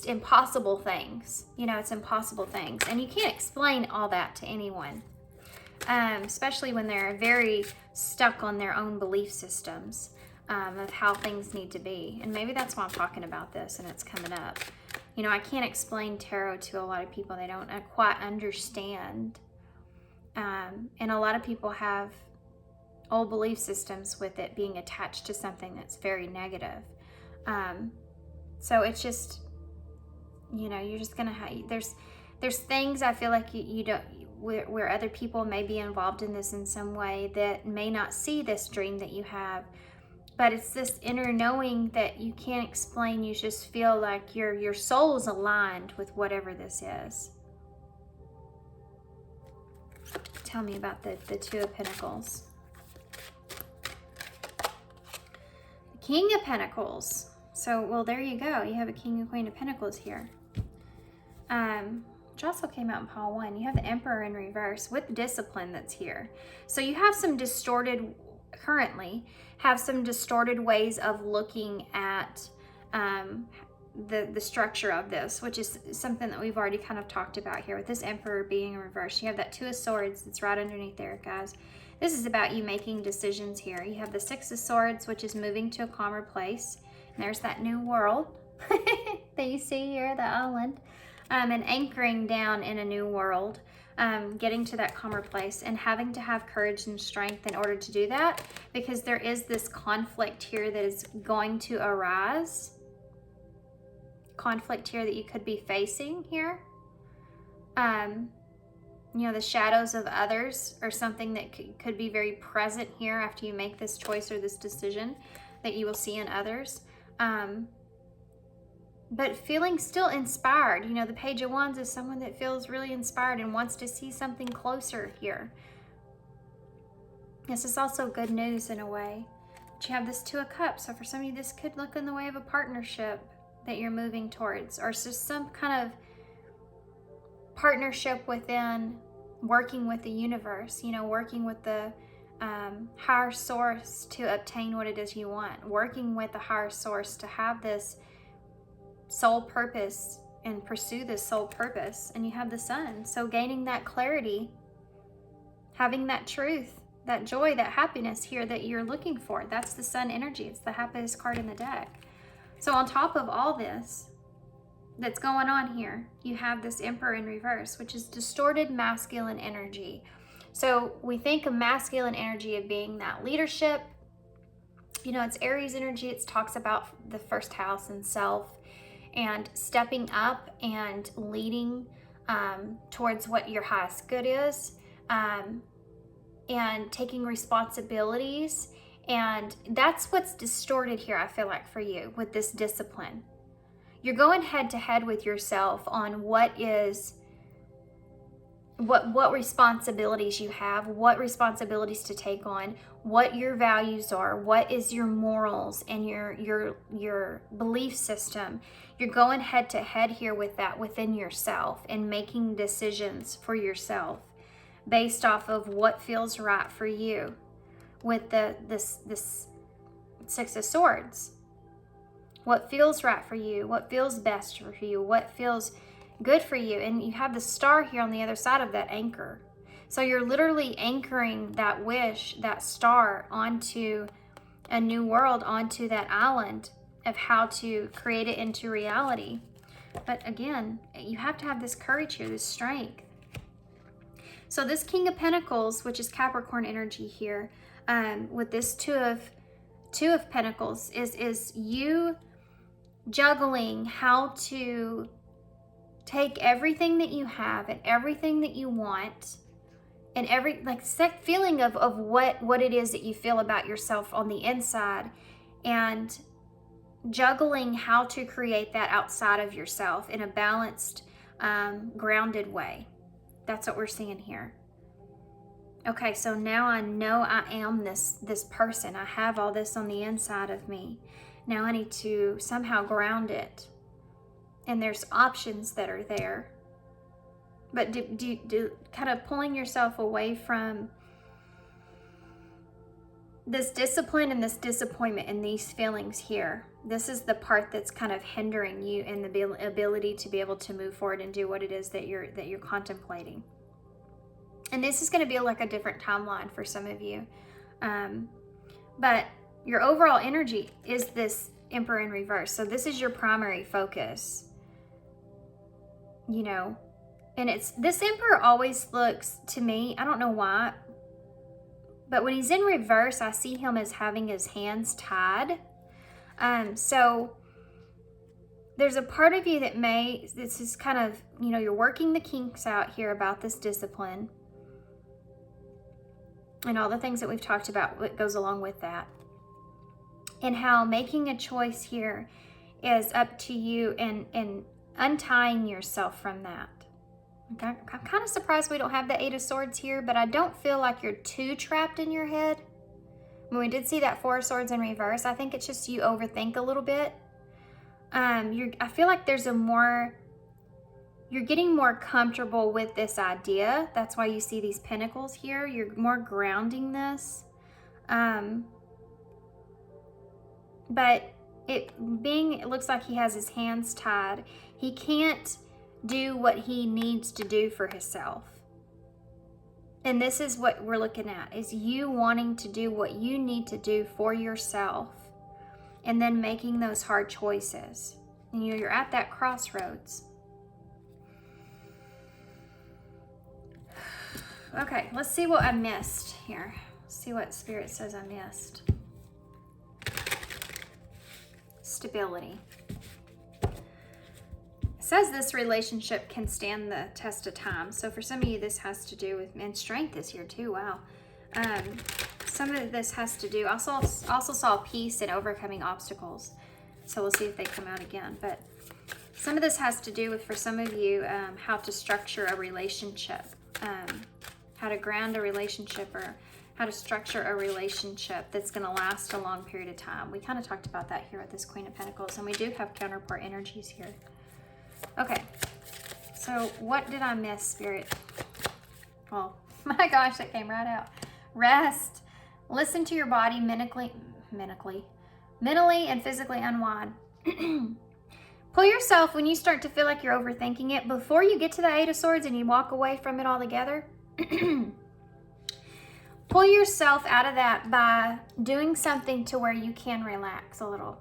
impossible things. It's impossible things, and you can't explain all that to anyone, especially when they're very stuck on their own belief systems of how things need to be. And maybe that's why I'm talking about this and it's coming up. I can't explain tarot to a lot of people. They don't quite understand. And a lot of people have old belief systems with it being attached to something that's very negative. So it's just, you're just going to have, there's things I feel like you don't, where other people may be involved in this in some way that may not see this dream that you have. But it's this inner knowing that you can't explain. You just feel like your soul is aligned with whatever this is. Tell me about the Two of Pentacles. The King of Pentacles. So, well, there you go. You have a King and Queen of Pentacles here. Which also came out in pile 1. You have the Emperor in reverse with discipline that's here. So you have some currently have some distorted ways of looking at the structure of this, which is something that we've already kind of talked about here with this Emperor being in reverse. You have that Two of Swords that's right underneath there, guys. This is about you making decisions here. You have the Six of Swords, which is moving to a calmer place. And there's that new world that you see here, the island, and anchoring down in a new world. Getting to that calmer place and having to have courage and strength in order to do that, because there is this conflict here that is going to arise. Conflict here that you could be facing here. The shadows of others are something that could be very present here after you make this choice or this decision that you will see in others. But feeling still inspired. The Page of Wands is someone that feels really inspired and wants to see something closer here. This is also good news in a way. But you have this Two of Cups. So for some of you, this could look in the way of a partnership that you're moving towards, or it's just some kind of partnership within working with the universe, working with the higher source to obtain what it is you want, working with the higher source to have this soul purpose and pursue this soul purpose. And you have the Sun, so gaining that clarity, having that truth, that joy, that happiness here that you're looking for. That's the Sun energy. It's the happiest card in the deck. So on top of all this that's going on here, you have this Emperor in reverse, which is distorted masculine energy. So we think of masculine energy of being that leadership. It's Aries energy. It talks about the first house and self, and stepping up and leading towards what your highest good is, and taking responsibilities And that's what's distorted here, I feel like, for you with this discipline. You're going head to head with yourself on what responsibilities you have, what responsibilities to take on, what your values are, what is your morals and your belief system. You're going head to head here with that within yourself and making decisions for yourself based off of what feels right for you with this Six of Swords. What feels right for you, what feels best for you, what feels good for you. And you have the star here on the other side of that anchor. So you're literally anchoring that wish, that star, onto a new world, onto that island of how to create it into reality. But again, you have to have this courage here, this strength. So this King of Pentacles, which is Capricorn energy here, with this Two of Pentacles, is you juggling how to take everything that you have and everything that you want and every feeling of what it is that you feel about yourself on the inside, and juggling how to create that outside of yourself in a balanced, grounded way. That's what we're seeing here. Okay, so now I know I am this person. I have all this on the inside of me. Now I need to somehow ground it. And there's options that are there. But do kind of pulling yourself away from this discipline and this disappointment and these feelings here. This is the part that's kind of hindering you in the ability to be able to move forward and do what it is that you're contemplating. And this is going to be like a different timeline for some of you. But your overall energy is this Emperor in reverse. So this is your primary focus. You know, and this Emperor always looks to me, I don't know why, but when he's in reverse, I see him as having his hands tied. So there's a part of you that this is kind of, you know, you're working the kinks out here about this discipline and all the things that we've talked about, what goes along with that. And how making a choice here is up to you and untying yourself from that. Okay? I'm kind of surprised we don't have the Eight of Swords here, but I don't feel like you're too trapped in your head. When we did see that Four of Swords in reverse, I think it's just you overthink a little bit. I feel like you're getting more comfortable with this idea. That's why you see these pentacles here. You're more grounding this. But it looks like he has his hands tied. He can't do what he needs to do for himself. And this is what we're looking at, is you wanting to do what you need to do for yourself and then making those hard choices. And you're at that crossroads. Okay, let's see what I missed here. Let's see what Spirit says I missed. Stability. It says this relationship can stand the test of time. So for some of you, this has to do with, and strength is here too, wow. Some of this has to do, I also saw peace and overcoming obstacles. So we'll see if they come out again. But some of this has to do with, for some of you, how to structure a relationship, how to ground a relationship, or how to structure a relationship that's going to last a long period of time. We kind of talked about that here with this Queen of Pentacles, and we do have counterpart energies here. Okay, so what did I miss, Spirit? Oh my gosh, that came right out. Rest. Listen to your body mentally and physically unwind. Pull yourself, when you start to feel like you're overthinking it, before you get to the Eight of Swords and you walk away from it altogether, pull yourself out of that by doing something to where you can relax a little.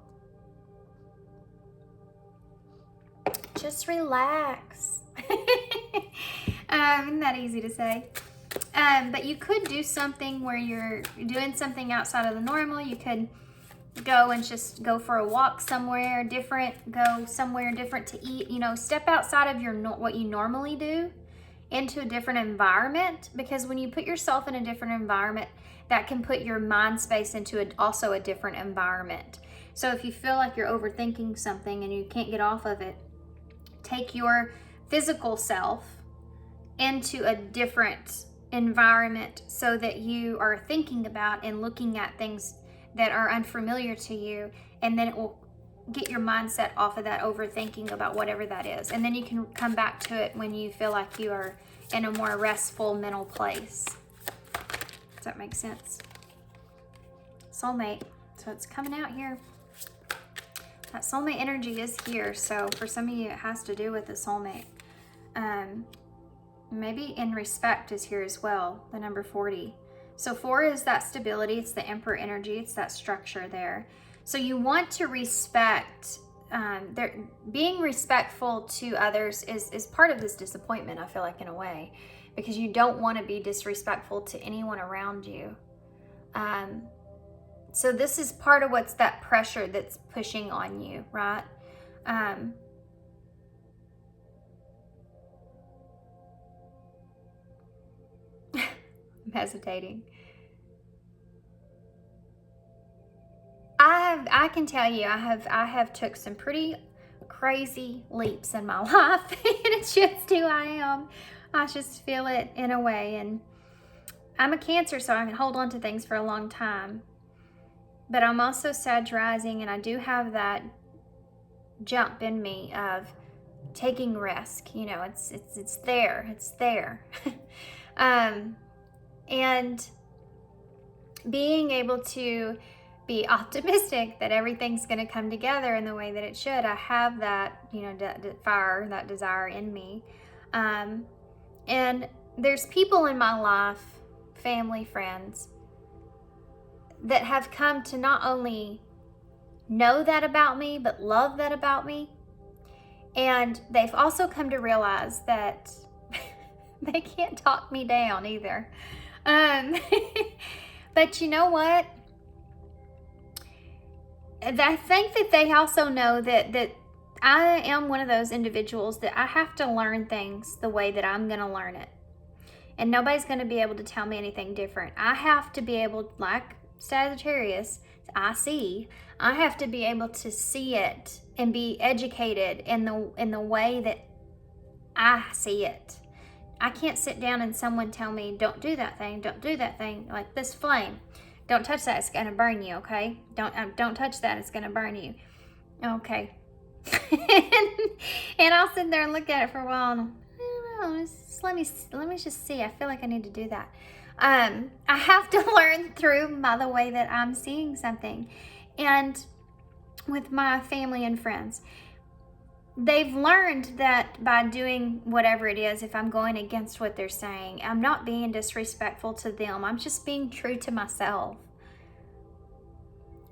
Just relax. Isn't that easy to say? But you could do something where you're doing something outside of the normal. You could go and just go for a walk somewhere different, go somewhere different to eat, you know, step outside of what you normally do into a different environment, because when you put yourself in a different environment, that can put your mind space into also a different environment. So if you feel like you're overthinking something and you can't get off of it, take your physical self into a different environment so that you are thinking about and looking at things that are unfamiliar to you, and then it will get your mindset off of that overthinking about whatever that is. And then you can come back to it when you feel like you are in a more restful mental place. Does that make sense? Soulmate. So it's coming out here. That soulmate energy is here. So for some of you, it has to do with the soulmate. Maybe in respect is here as well, the number 40. So 4 is that stability. It's the Emperor energy. It's that structure there. So you want to respect, being respectful to others is part of this disappointment, I feel like, in a way, because you don't want to be disrespectful to anyone around you. So this is part of what's that pressure that's pushing on you, right? I'm hesitating. I can tell you, I have took some pretty crazy leaps in my life, and it's just who I am. I just feel it in a way, and I'm a Cancer, so I can hold on to things for a long time. But I'm also Sag rising, and I do have that jump in me of taking risk. You know, it's there. It's there. And being able to be optimistic that everything's going to come together in the way that it should. I have that, you know, fire, that desire in me. And there's people in my life, family, friends, that have come to not only know that about me, but love that about me. And they've also come to realize that they can't talk me down either. But you know what? I think that they also know that I am one of those individuals that I have to learn things the way that I'm going to learn it. And nobody's going to be able to tell me anything different. I have to be able, like Sagittarius, I have to be able to see it and be educated in the way that I see it. I can't sit down and someone tell me, don't do that thing, like this flame. Don't touch that, it's gonna burn you, okay? Don't touch that, it's gonna burn you. Okay. And I'll sit there and look at it for a while and I don't know, let me just see. I feel like I need to do that. I have to learn through the way that I'm seeing something. And with my family and friends, they've learned that by doing whatever it is, if I'm going against what they're saying, I'm not being disrespectful to them. I'm just being true to myself.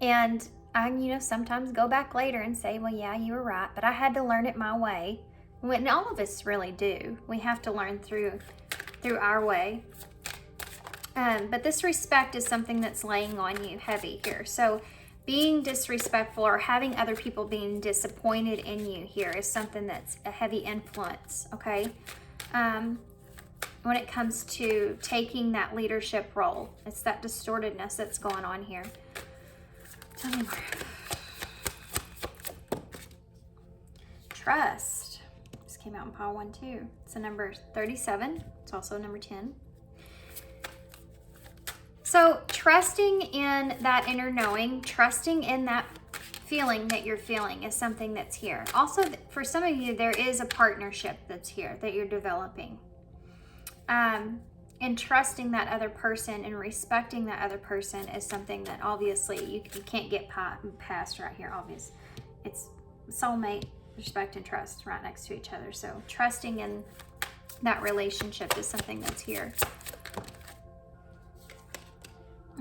And I, you know, sometimes go back later and say, well, yeah, you were right, but I had to learn it my way. When all of us really do. We have to learn through our way. But this respect is something that's laying on you heavy here. So being disrespectful or having other people being disappointed in you here is something that's a heavy influence, okay? When it comes to taking that leadership role, it's that distortedness that's going on here. Tell me more. Trust. This came out in pile 1 too. It's a number 37. It's also number 10. So trusting in that inner knowing, trusting in that feeling that you're feeling is something that's here. Also, for some of you, there is a partnership that's here that you're developing. And trusting that other person and respecting that other person is something that obviously you can't get past right here, obvious. It's soulmate, respect, and trust right next to each other. So trusting in that relationship is something that's here.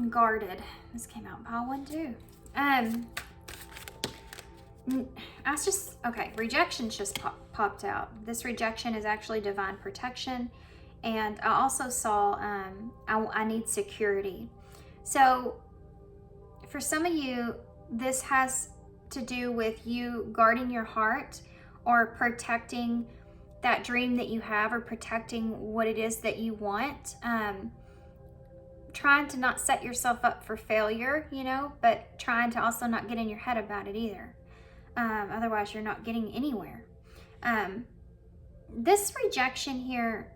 Guarded. This came out in pile 1 too. Okay, rejection's just popped out. This rejection is actually divine protection. And I also saw I need security. So for some of you, this has to do with you guarding your heart or protecting that dream that you have, or protecting what it is that you want. Trying to not set yourself up for failure, you know, but trying to also not get in your head about it either. Otherwise, you're not getting anywhere. This rejection here,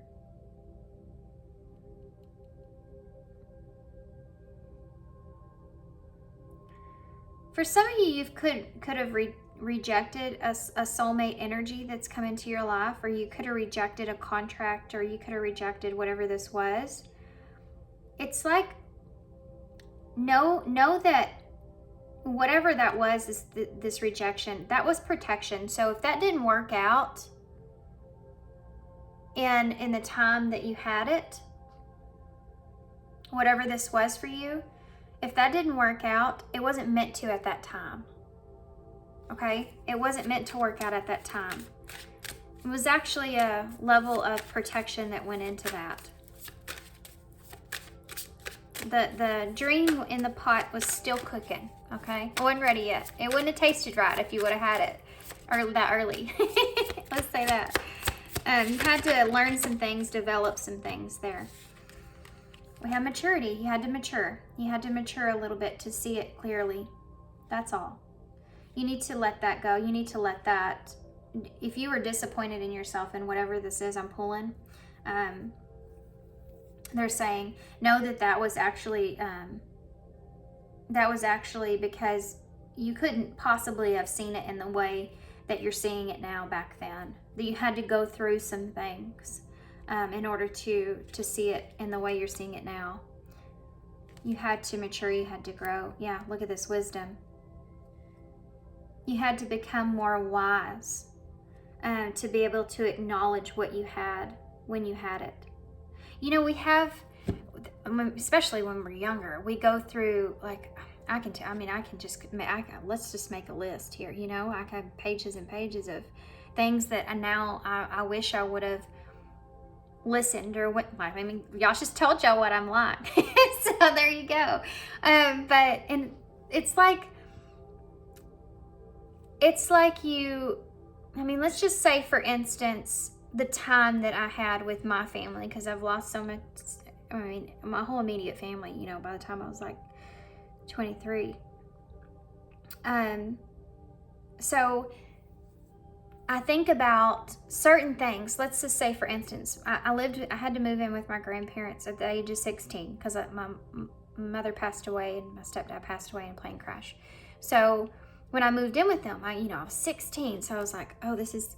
for some of you, could have rejected a soulmate energy that's come into your life, or you could have rejected a contract, or you could have rejected whatever this was. It's like, know that whatever that was, this rejection, that was protection. So if that didn't work out, and in the time that you had it, whatever this was for you, if that didn't work out, it wasn't meant to at that time. Okay? It wasn't meant to work out at that time. It was actually a level of protection that went into that. The dream in the pot was still cooking, okay? It wasn't ready yet. It wouldn't have tasted right if you would have had it that early. Let's say that. You had to learn some things, develop some things there. We have maturity. You had to mature. You had to mature a little bit to see it clearly. That's all. You need to let that go. You need to let that, if you were disappointed in yourself in whatever this is I'm pulling, they're saying, know that was actually because you couldn't possibly have seen it in the way that you're seeing it now back then. That you had to go through some things in order to see it in the way you're seeing it now. You had to mature, you had to grow. Yeah, look at this wisdom. You had to become more wise to be able to acknowledge what you had when you had it. You know, we have, especially when we're younger, we go through, like, let's just make a list here, you know. I have pages and pages of things that I wish I would have listened or what. I mean, y'all just told y'all what I'm like. So there you go. But it's like you, I mean, let's just say, for instance, the time that I had with my family, because I've lost so much, I mean, my whole immediate family, you know, by the time I was like 23. So I think about certain things. Let's just say, for instance, I had to move in with my grandparents at the age of 16 because my mother passed away and my stepdad passed away in a plane crash. So when I moved in with them, I was 16, so I was like, oh, this is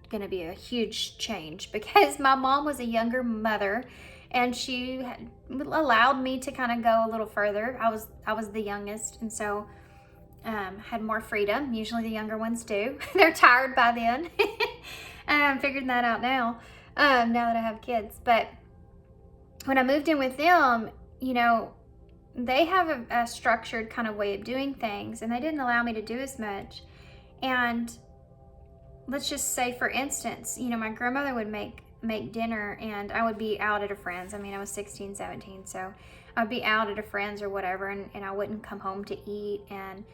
going to be a huge change, because my mom was a younger mother, and she allowed me to kind of go a little further. I was the youngest, and so had more freedom. Usually the younger ones do. They're tired by then. I'm figuring that out now that I have kids. But when I moved in with them, you know, they have a structured kind of way of doing things, and they didn't allow me to do as much. And let's just say, for instance, you know, my grandmother would make dinner, and I would be out at a friend's. I mean, I was 16, 17, so I'd be out at a friend's or whatever, and I wouldn't come home to eat. And,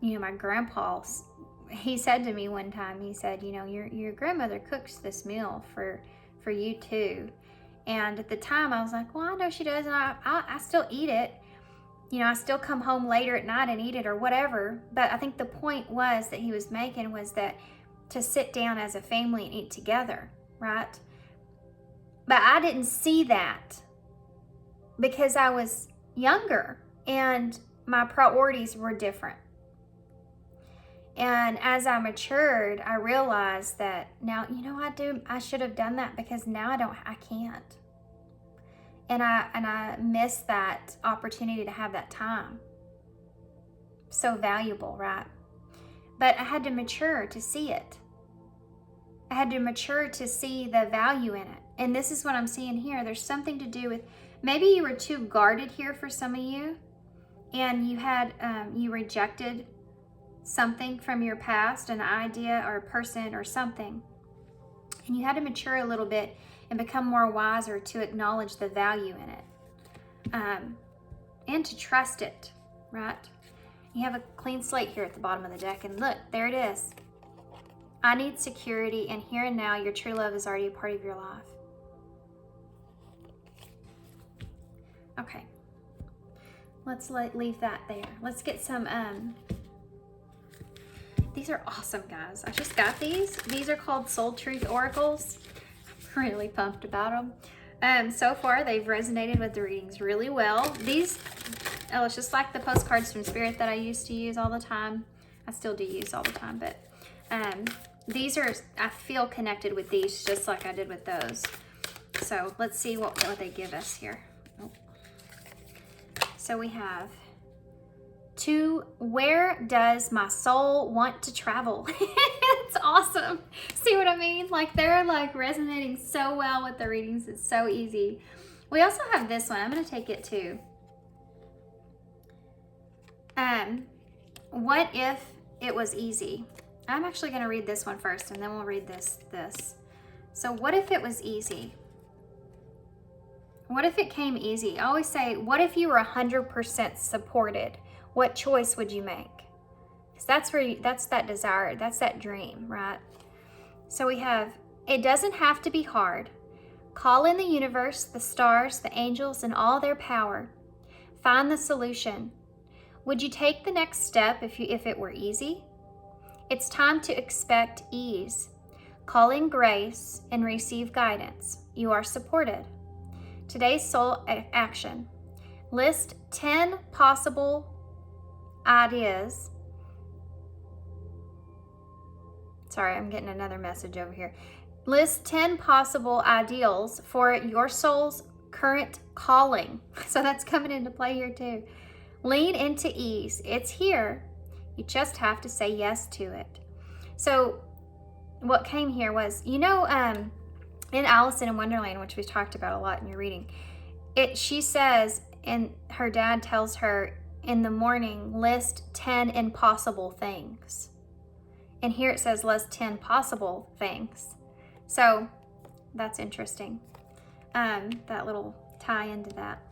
you know, my grandpa, he said to me one time, he said, you know, your grandmother cooks this meal for you too. And at the time, I was like, well, I know she does, and I still eat it. You know, I still come home later at night and eat it or whatever. But I think the point was that he was making was that to sit down as a family and eat together, right? But I didn't see that because I was younger and my priorities were different. And as I matured, I realized that now, you know, I should have done that, because now I can't. And I miss that opportunity to have that time. So valuable, right? But I had to mature to see it. I had to mature to see the value in it. And this is what I'm seeing here. There's something to do with, maybe you were too guarded here for some of you, and you had, you rejected something from your past, an idea or a person or something, and you had to mature a little bit and become more wiser to acknowledge the value in it, and to trust it, right? You have a clean slate here at the bottom of the deck, and look, there it is. I need security, and here and now, your true love is already a part of your life. Okay. Let's leave that there. Let's get some, these are awesome, guys. I just got these. These are called Soul Truth Oracles. I'm really pumped about them. So far, they've resonated with the readings really well. These, it's just like the Postcards from Spirit that I used to use all the time. I still do use all the time, but these are, I feel connected with these just like I did with those. So let's see what they give us here. Oh. So we have, to where does my soul want to travel? It's awesome. See what I mean? Like they're like resonating so well with the readings. It's so easy. We also have this one. I'm going to take it too. What if it was easy? I'm actually going to read this one first, and then we'll read this. So what if it was easy? What if it came easy? I always say, what if you were 100% supported? What choice would you make? Because that's that desire, that's that dream, right? So we have, it doesn't have to be hard. Call in the universe, the stars, the angels, and all their power. Find the solution. Would you take the next step if it were easy? It's time to expect ease. Call in grace and receive guidance. You are supported. Today's soul action. List 10 possible ideas. Sorry, I'm getting another message over here. List 10 possible ideals for your soul's current calling. So that's coming into play here too. Lean into ease. It's here. You just have to say yes to it. So what came here was, in Alice in Wonderland, which we talked about a lot in your reading, she says, and her dad tells her in the morning, list 10 impossible things. And here it says list 10 possible things. So that's interesting. That little tie into that.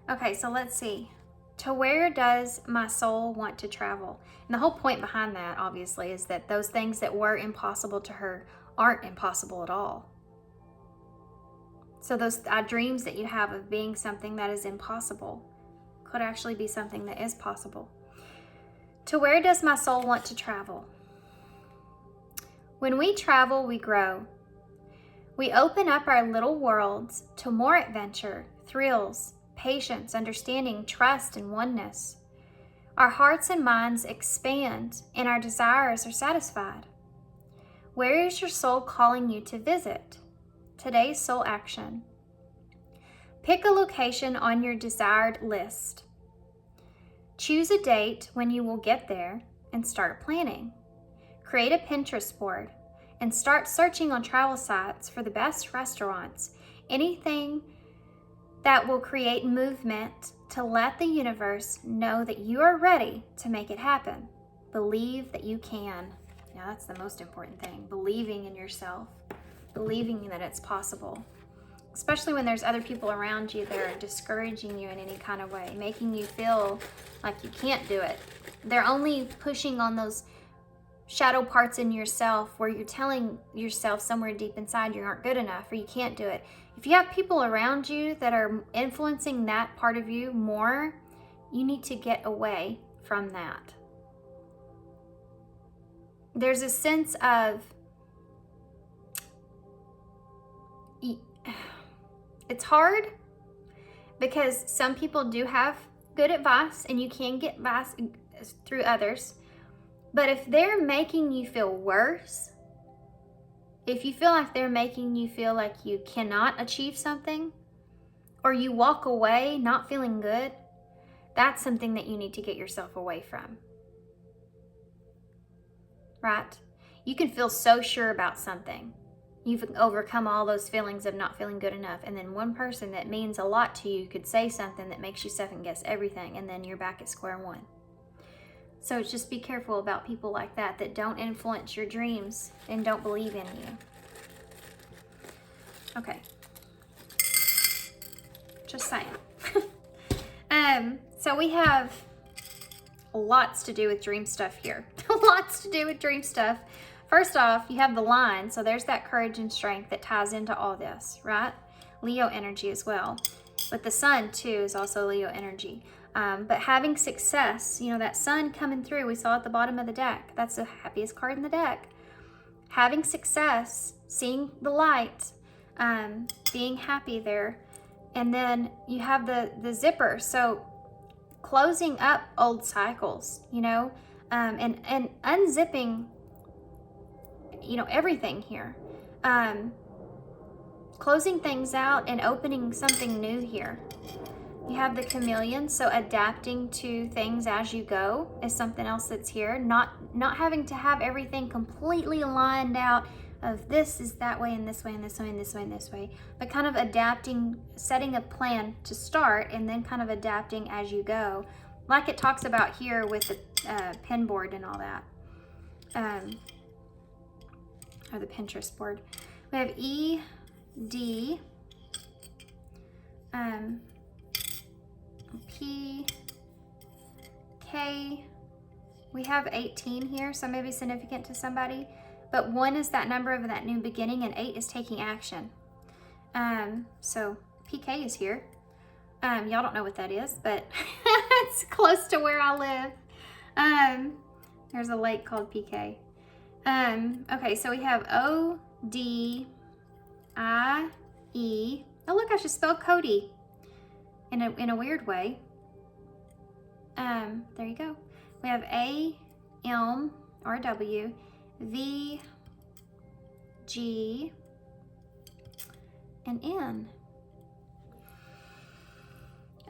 Okay, so let's see. To where does my soul want to travel? And the whole point behind that, obviously, is that those things that were impossible to her aren't impossible at all. So those dreams that you have of being something that is impossible could actually be something that is possible. To where does my soul want to travel? When we travel, we grow. We open up our little worlds to more adventure, thrills, patience, understanding, trust, and oneness. Our hearts and minds expand, and our desires are satisfied. Where is your soul calling you to visit? Today's soul action. Pick a location on your desired list. Choose a date when you will get there and start planning. Create a Pinterest board and start searching on travel sites for the best restaurants, anything that will create movement to let the universe know that you are ready to make it happen. Believe that you can. Now that's the most important thing, believing in yourself, believing that it's possible. Especially when there's other people around you that are discouraging you in any kind of way, making you feel like you can't do it. They're only pushing on those shadow parts in yourself where you're telling yourself somewhere deep inside you aren't good enough or you can't do it. If you have people around you that are influencing that part of you more, you need to get away from that. There's a sense of, it's hard because some people do have good advice and you can get advice through others. But if they're making you feel worse, if you feel like they're making you feel like you cannot achieve something, or you walk away not feeling good, that's something that you need to get yourself away from. Right? You can feel so sure about something. You've overcome all those feelings of not feeling good enough. And then one person that means a lot to you could say something that makes you second guess everything. And then you're back at square one. So just be careful about people like that don't influence your dreams and don't believe in you. Okay. Just saying. So we have lots to do with dream stuff here. Lots to do with dream stuff first off, you have the line. So there's that courage and strength that ties into all this, right? Leo energy as well. But the sun too is also Leo energy. But having success, you know, that sun coming through, we saw at the bottom of the deck. That's the happiest card in the deck. Having success, seeing the light, being happy there. And then you have the zipper. So closing up old cycles, you know, and unzipping, you know, everything here. Closing things out and opening something new here. You have the chameleon, so adapting to things as you go is something else that's here. Not having to have everything completely lined out of this is that way and this way and this way and this way and this way, but kind of adapting, setting a plan to start and then kind of adapting as you go, like it talks about here with the pen board and all that, or the Pinterest board. We have E, D, P, K. We have 18 here, so maybe significant to somebody. But 1 is that number of that new beginning, and 8 is taking action. So PK is here. Y'all don't know what that is, but it's close to where I live. There's a lake called PK. Okay, so we have O, D, I, E. Oh, look, I should spell Cody in a weird way. There you go. We have A, M, or W, V, G, and N.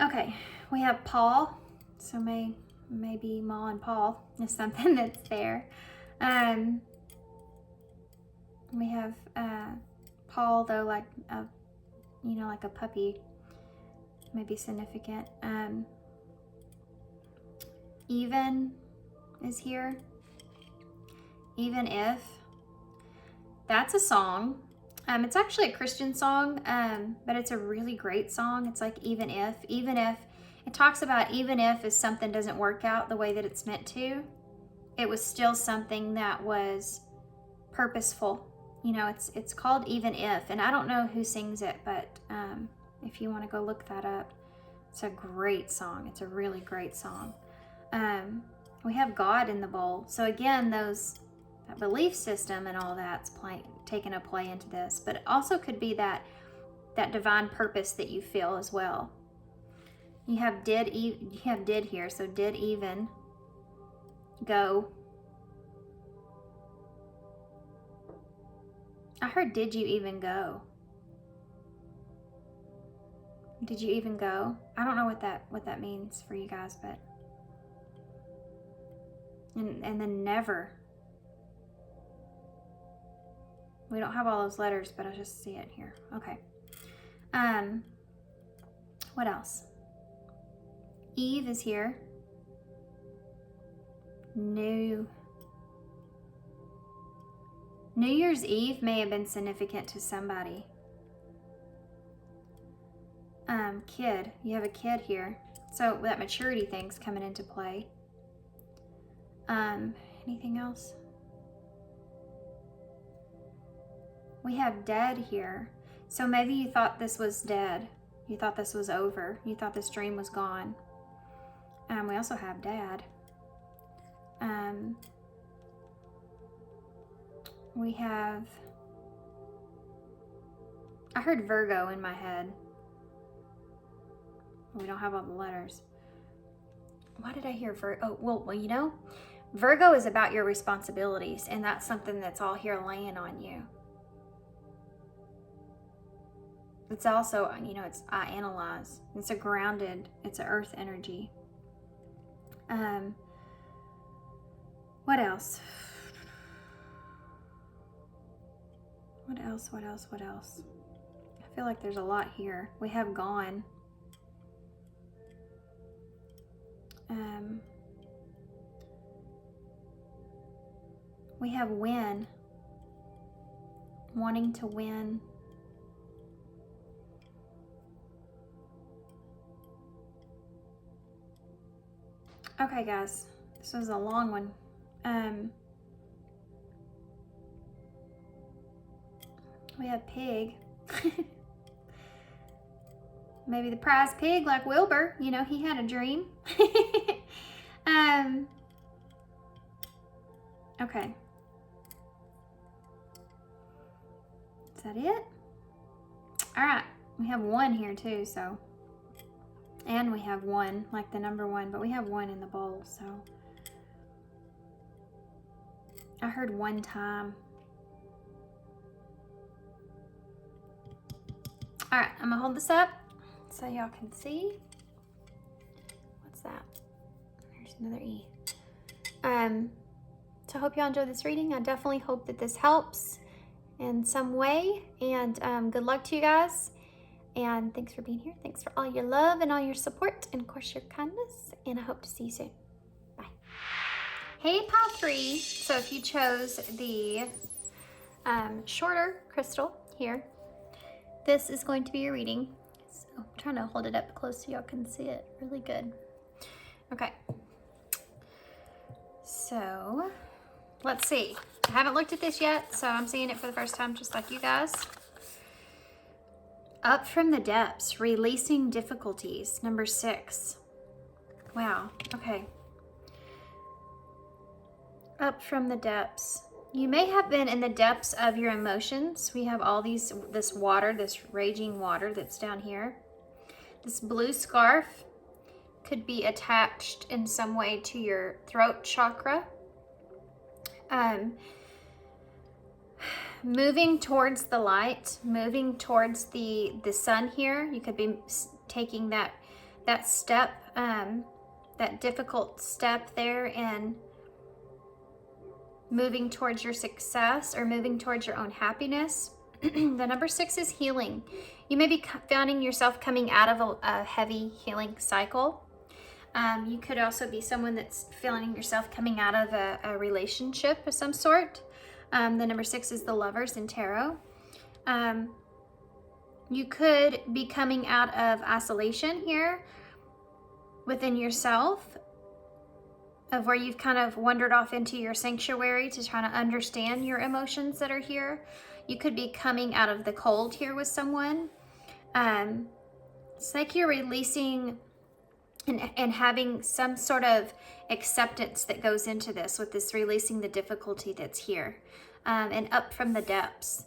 Okay, we have Paul, so maybe Ma and Paul is something that's there. We have Paul, though, like a, you know, like a puppy, maybe significant. Even is here. Even if. That's a song. It's actually a Christian song, but it's a really great song. It's like even if. Even if. It talks about even if something doesn't work out the way that it's meant to, it was still something that was purposeful. You know, it's called Even If, and I don't know who sings it, but if you want to go look that up, it's a great song. It's a really great song. We have God in the bowl. So again, that belief system and all that's taking a play into this, but it also could be that divine purpose that you feel as well. You have did here, so did even go. I heard did you even go? Did you even go? I don't know what that means for you guys, but and then never. We don't have all those letters, but I just see it here. Okay. What else? Eve is here. New Year's Eve may have been significant to somebody. Kid. You have a kid here. So that maturity thing's coming into play. Anything else? We have dead here. So maybe you thought this was dead. You thought this was over. You thought this dream was gone. We also have dad. We have, I heard Virgo in my head. We don't have all the letters. Why did I hear Virgo? Oh, well, you know, Virgo is about your responsibilities, and that's something that's all here laying on you. It's also, you know, it's I analyze. It's a grounded, it's an earth energy. What else? What else? I feel like there's a lot here. We have gone. We have win. Wanting to win. Okay, guys, this was a long one. We have pig. Maybe the prize pig like Wilbur. You know, he had a dream. Okay. Is that it? All right. We have 1 here too, so. And we have 1, like the number 1, but we have 1 in the bowl, so. I heard 1 time. All right, I'm gonna hold this up so y'all can see. What's that? There's another E. So I hope y'all enjoyed this reading. I definitely hope that this helps in some way, and good luck to you guys. And thanks for being here. Thanks for all your love and all your support, and of course your kindness, and I hope to see you soon. Bye. Hey, pile 3. So if you chose the shorter crystal here, this is going to be your reading. So I'm trying to hold it up close so y'all can see it really good. Okay. So let's see. I haven't looked at this yet, so I'm seeing it for the first time just like you guys. Up from the depths, releasing difficulties, number 6. Wow, okay. Up from the depths. You may have been in the depths of your emotions. We have all this water, this raging water that's down here. This blue scarf could be attached in some way to your throat chakra. Moving towards the light, moving towards the sun here. You could be taking that step, that difficult step there, and moving towards your success or moving towards your own happiness. The number 6 is healing. You may be finding yourself coming out of a heavy healing cycle. You could also be someone that's feeling yourself coming out of a relationship of some sort. The number 6 is the Lovers in tarot. You could be coming out of isolation here within yourself, of where you've kind of wandered off into your sanctuary to try to understand your emotions that are here. You could be coming out of the cold here with someone. It's like you're releasing and having some sort of acceptance that goes into this, with this releasing the difficulty that's here, and up from the depths.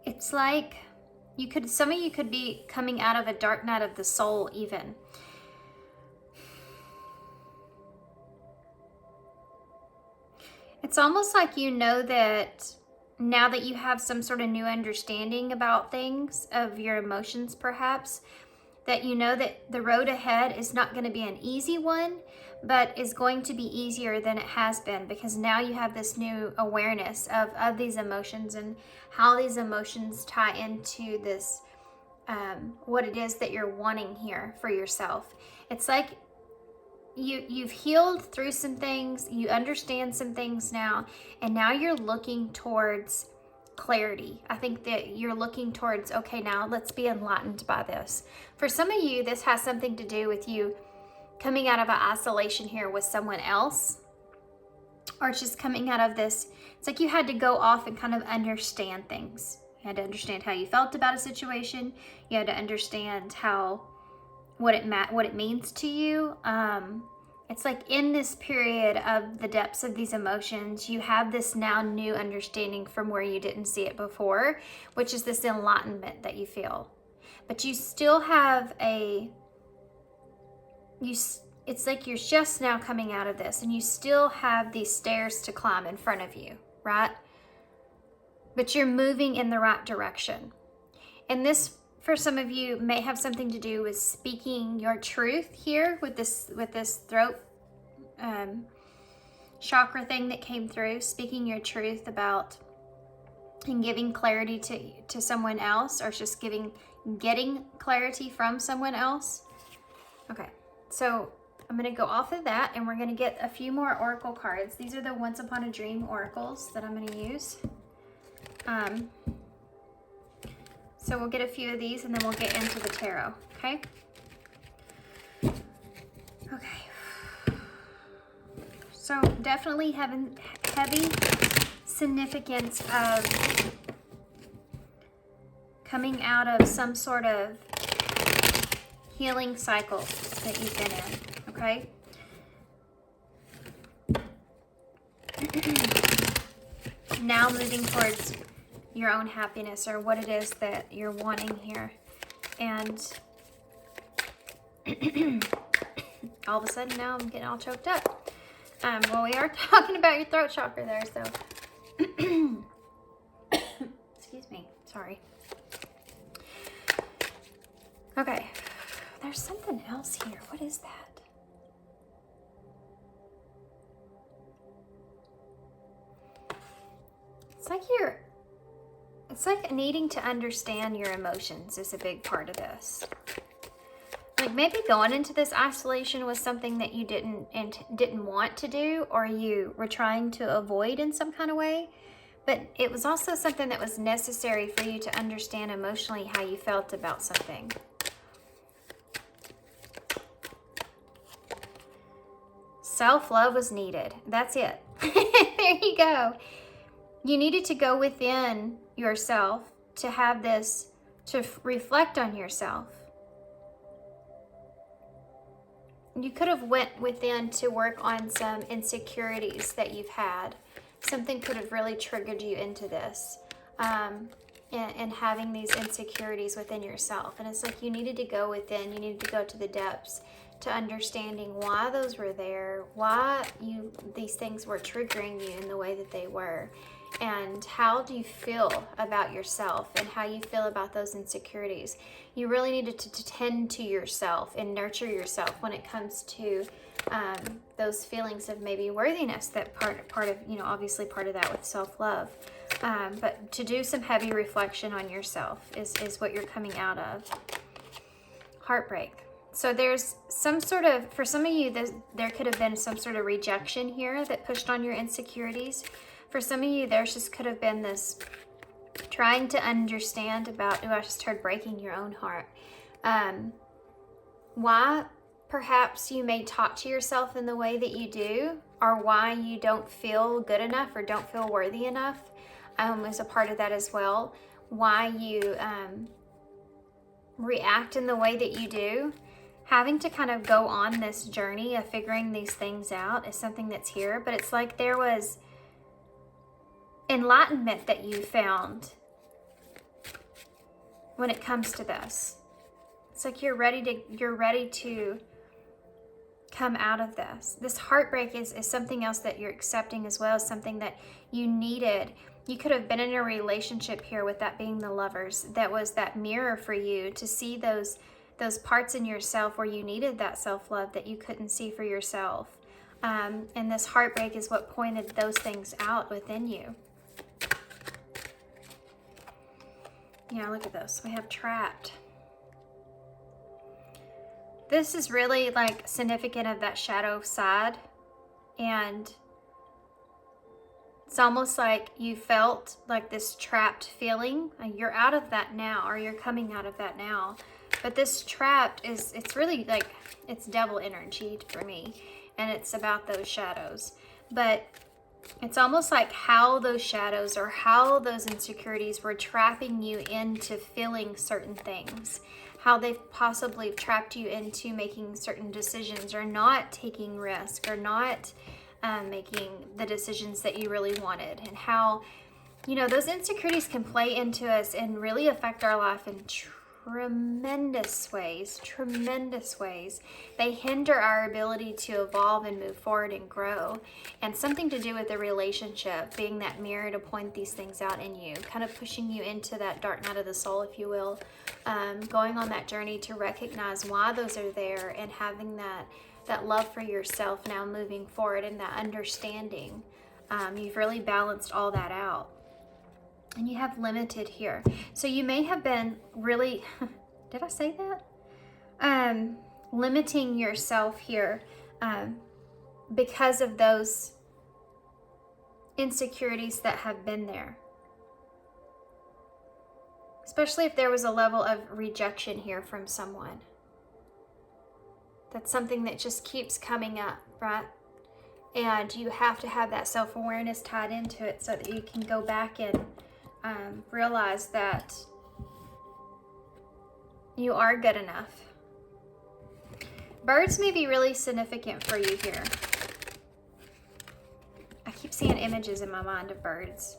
It's like some of you could be coming out of a dark night of the soul even. It's almost like you know that now that you have some sort of new understanding about things, of your emotions perhaps, that you know that the road ahead is not going to be an easy one, but is going to be easier than it has been, because now you have this new awareness of these emotions and how these emotions tie into this, what it is that you're wanting here for yourself. It's like you've healed through some things, you understand some things now, and now you're looking towards clarity. I think that you're looking towards, okay, now let's be enlightened by this. For some of you, this has something to do with you coming out of an isolation here with someone else, or it's just coming out of this. It's like you had to go off and kind of understand things. You had to understand how you felt about a situation. You had to understand what it means to you. It's like in this period of the depths of these emotions, you have this now new understanding from where you didn't see it before, which is this enlightenment that you feel. But you still have it's like you're just now coming out of this, and you still have these stairs to climb in front of you, right? But you're moving in the right direction. And this, for some of you, may have something to do with speaking your truth here with this throat chakra thing that came through, speaking your truth about and giving clarity to someone else, or just getting clarity from someone else. Okay, so I'm going to go off of that, and we're going to get a few more oracle cards. These are the Once Upon a Dream oracles that I'm going to use. So we'll get a few of these, and then we'll get into the tarot, okay? Okay. So definitely having heavy significance of coming out of some sort of healing cycle that you've been in, okay? Now moving towards your own happiness, or what it is that you're wanting here. And all of a sudden now I'm getting all choked up. Well, we are talking about your throat chakra there, so excuse me, sorry. Okay, there's something else here. What is that? It's like needing to understand your emotions is a big part of this. Like maybe going into this isolation was something that you didn't want to do, or you were trying to avoid in some kind of way, but it was also something that was necessary for you to understand emotionally how you felt about something. Self-love was needed. That's it. There you go. You needed to go within yourself to have this, to reflect on yourself. You could have went within to work on some insecurities that you've had. Something could have really triggered you into this, and having these insecurities within yourself. And it's like you needed to go within, you needed to go to the depths to understanding why those were there, why these things were triggering you in the way that they were, and how do you feel about yourself and how you feel about those insecurities. You really needed to tend to yourself and nurture yourself when it comes to those feelings of maybe worthiness, that part of, you know, obviously part of that with self-love. But to do some heavy reflection on yourself is what you're coming out of. Heartbreak. So there's some sort of, for some of you, there could have been some sort of rejection here that pushed on your insecurities. For some of you, there's just could have been this trying to understand about, I just heard breaking your own heart. Why perhaps you may talk to yourself in the way that you do, or why you don't feel good enough or don't feel worthy enough, is a part of that as well. Why you react in the way that you do. Having to kind of go on this journey of figuring these things out is something that's here, but it's like there was enlightenment that you found when it comes to this. It's like you're ready to come out of this. This heartbreak is something else that you're accepting as well, something that you needed. You could have been in a relationship here, with that being the lovers, that was that mirror for you to see those parts in yourself where you needed that self-love that you couldn't see for yourself. And this heartbreak is what pointed those things out within you. Yeah, look at this. We have trapped. This is really like significant of that shadow side. And it's almost like you felt like this trapped feeling. You're out of that now, or you're coming out of that now. But this trapped it's really like, it's devil energy for me. And it's about those shadows. But it's almost like how those shadows or how those insecurities were trapping you into feeling certain things. How they've possibly trapped you into making certain decisions, or not taking risk, or not making the decisions that you really wanted. And how, you know, those insecurities can play into us and really affect our life in tremendous ways. They hinder our ability to evolve and move forward and grow. And something to do with the relationship, being that mirror to point these things out in you, kind of pushing you into that dark night of the soul, if you will. Going on that journey to recognize why those are there, and having that love for yourself now moving forward, and that understanding. You've really balanced all that out. And you have limited here. So you may have been really, did I say that? Limiting yourself here because of those insecurities that have been there. Especially if there was a level of rejection here from someone. That's something that just keeps coming up, right? And you have to have that self-awareness tied into it so that you can go back and realize that You are good enough. Birds may be really significant for you here. I keep seeing images in my mind of birds.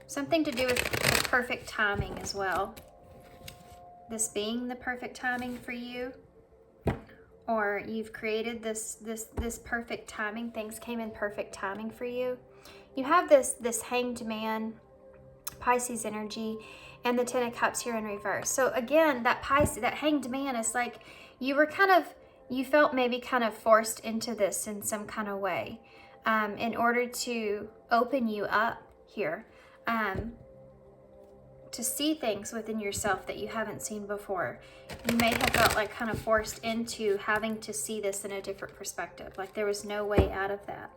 Something to do with the perfect timing as well. This being the perfect timing for you, or you've created this perfect timing. Things came in perfect timing for you. You have this Hanged Man, Pisces energy, and the Ten of Cups here in reverse. So again, that Hanged Man is like you felt maybe kind of forced into this in some kind of way, in order to open you up here, to see things within yourself that you haven't seen before. You may have felt like kind of forced into having to see this in a different perspective, like there was no way out of that.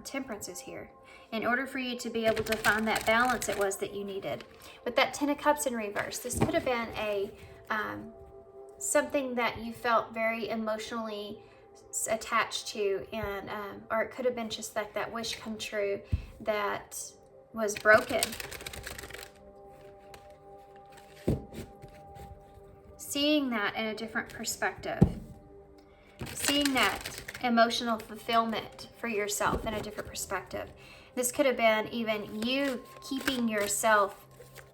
Temperance is here. In order for you to be able to find that balance it was that you needed. With that Ten of Cups in reverse, this could have been a something that you felt very emotionally attached to, and or it could have been just like that wish come true that was broken. Seeing that in a different perspective. Seeing that emotional fulfillment for yourself in a different perspective. This could have been even you keeping yourself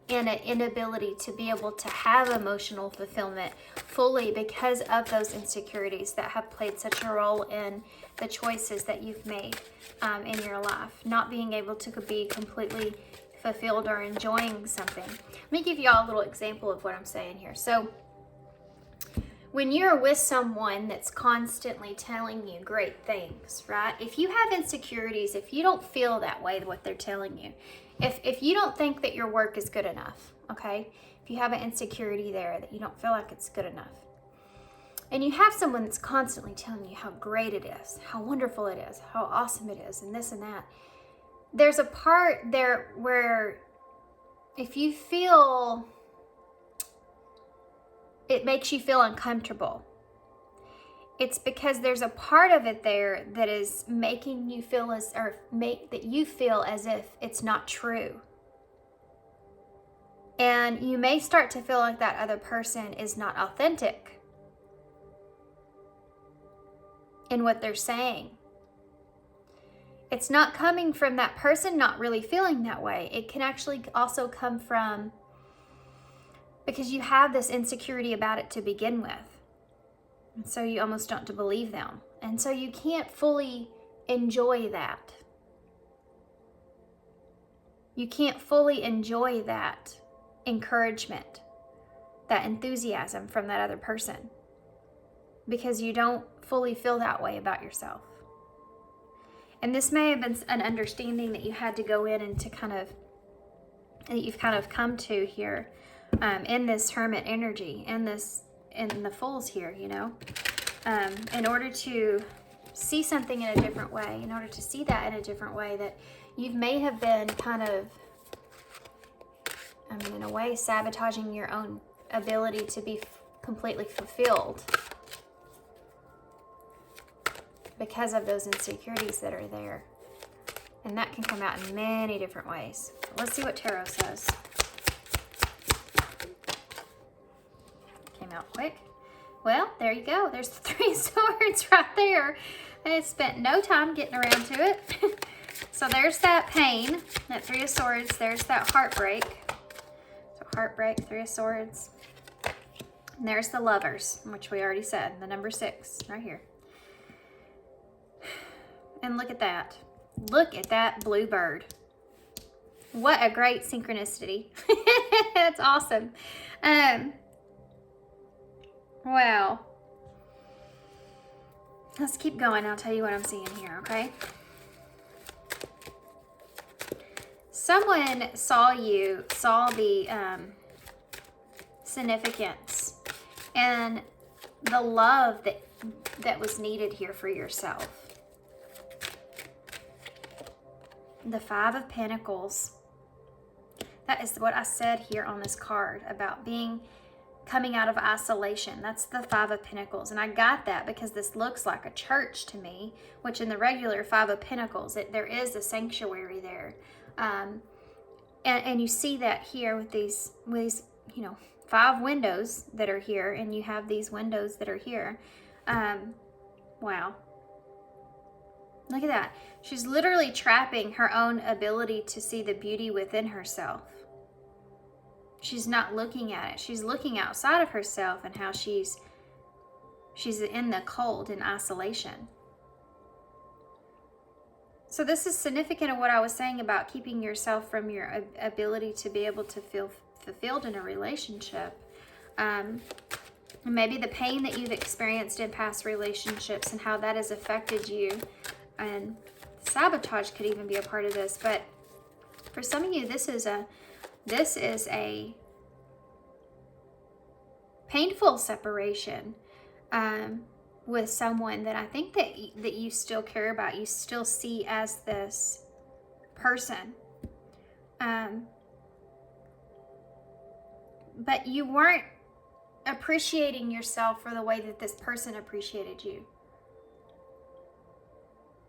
in an inability to be able to have emotional fulfillment fully because of those insecurities that have played such a role in the choices that you've made in your life. Not being able to be completely fulfilled or enjoying something. Let me give you all a little example of what I'm saying here. So when you're with someone that's constantly telling you great things, right? If you have insecurities, if you don't feel that way, what they're telling you, if you don't think that your work is good enough, okay? If you have an insecurity there that you don't feel like it's good enough, and you have someone that's constantly telling you how great it is, how wonderful it is, how awesome it is, and this and that, there's a part there where if you feel it makes you feel uncomfortable, it's because there's a part of it there that is making you feel that you feel as if it's not true. And you may start to feel like that other person is not authentic in what they're saying. It's not coming from that person not really feeling that way. It can actually also come from because you have this insecurity about it to begin with. And so you almost don't believe them. And so you can't fully enjoy that. You can't fully enjoy that encouragement, that enthusiasm from that other person, because you don't fully feel that way about yourself. And this may have been an understanding that you had to go in and that you've kind of come to here. In this Hermit energy, in the Fools here, you know, in order to see something in a different way, in order to see that in a different way, that you may have been kind of, in a way, sabotaging your own ability to be completely fulfilled because of those insecurities that are there. And that can come out in many different ways. Let's see what Tarot says. Out quick. Well, there you go. There's the Three of Swords right there. I spent no time getting around to it. So there's that pain, that Three of Swords. There's that heartbreak. So heartbreak, Three of Swords. And there's the Lovers, which we already said, the number 6 right here. And look at that. Look at that blue bird. What a great synchronicity. That's awesome. Wow. Let's keep going. I'll tell you what I'm seeing here, okay? Someone saw the significance and the love that was needed here for yourself. The Five of Pentacles. That is what I said here on this card about coming out of isolation. That's the Five of Pentacles. And I got that because this looks like a church to me, which in the regular Five of Pentacles, there is a sanctuary there. And you see that here with these, you know, 5 windows that are here, and you have these windows that are here. Wow. Look at that. She's literally trapping her own ability to see the beauty within herself. She's not looking at it. She's looking outside of herself and how she's in the cold, in isolation. So this is significant of what I was saying about keeping yourself from your ability to be able to feel fulfilled in a relationship. Maybe the pain that you've experienced in past relationships and how that has affected you. And sabotage could even be a part of this. But for some of you, this is a painful separation with someone that I think that you still care about, you still see as this person. But you weren't appreciating yourself for the way that this person appreciated you.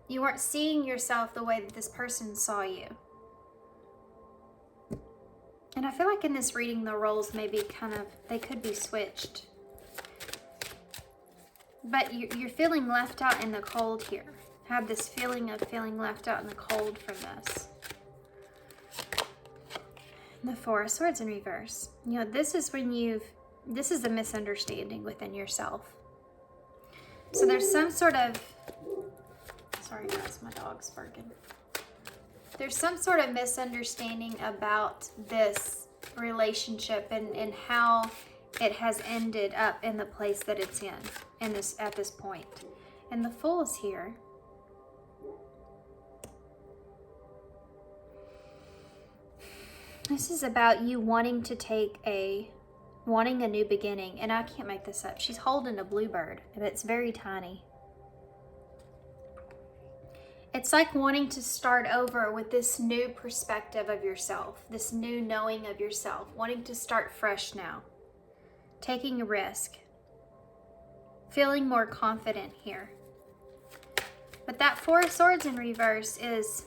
You weren't seeing yourself the way that this person saw you. And I feel like in this reading, the roles may be they could be switched. But you're feeling left out in the cold here. Have this feeling of feeling left out in the cold from this. The Four of Swords in reverse. You know, this is a misunderstanding within yourself. So there's some sort of, sorry guys, my dog's barking. There's some sort of misunderstanding about this relationship and how it has ended up in the place that it's at this point. And the Fool is here. This is about you wanting a new beginning. And I can't make this up. She's holding a bluebird, and it's very tiny. It's like wanting to start over with this new perspective of yourself, this new knowing of yourself, wanting to start fresh now, taking a risk, feeling more confident here. But that Four of Swords in reverse is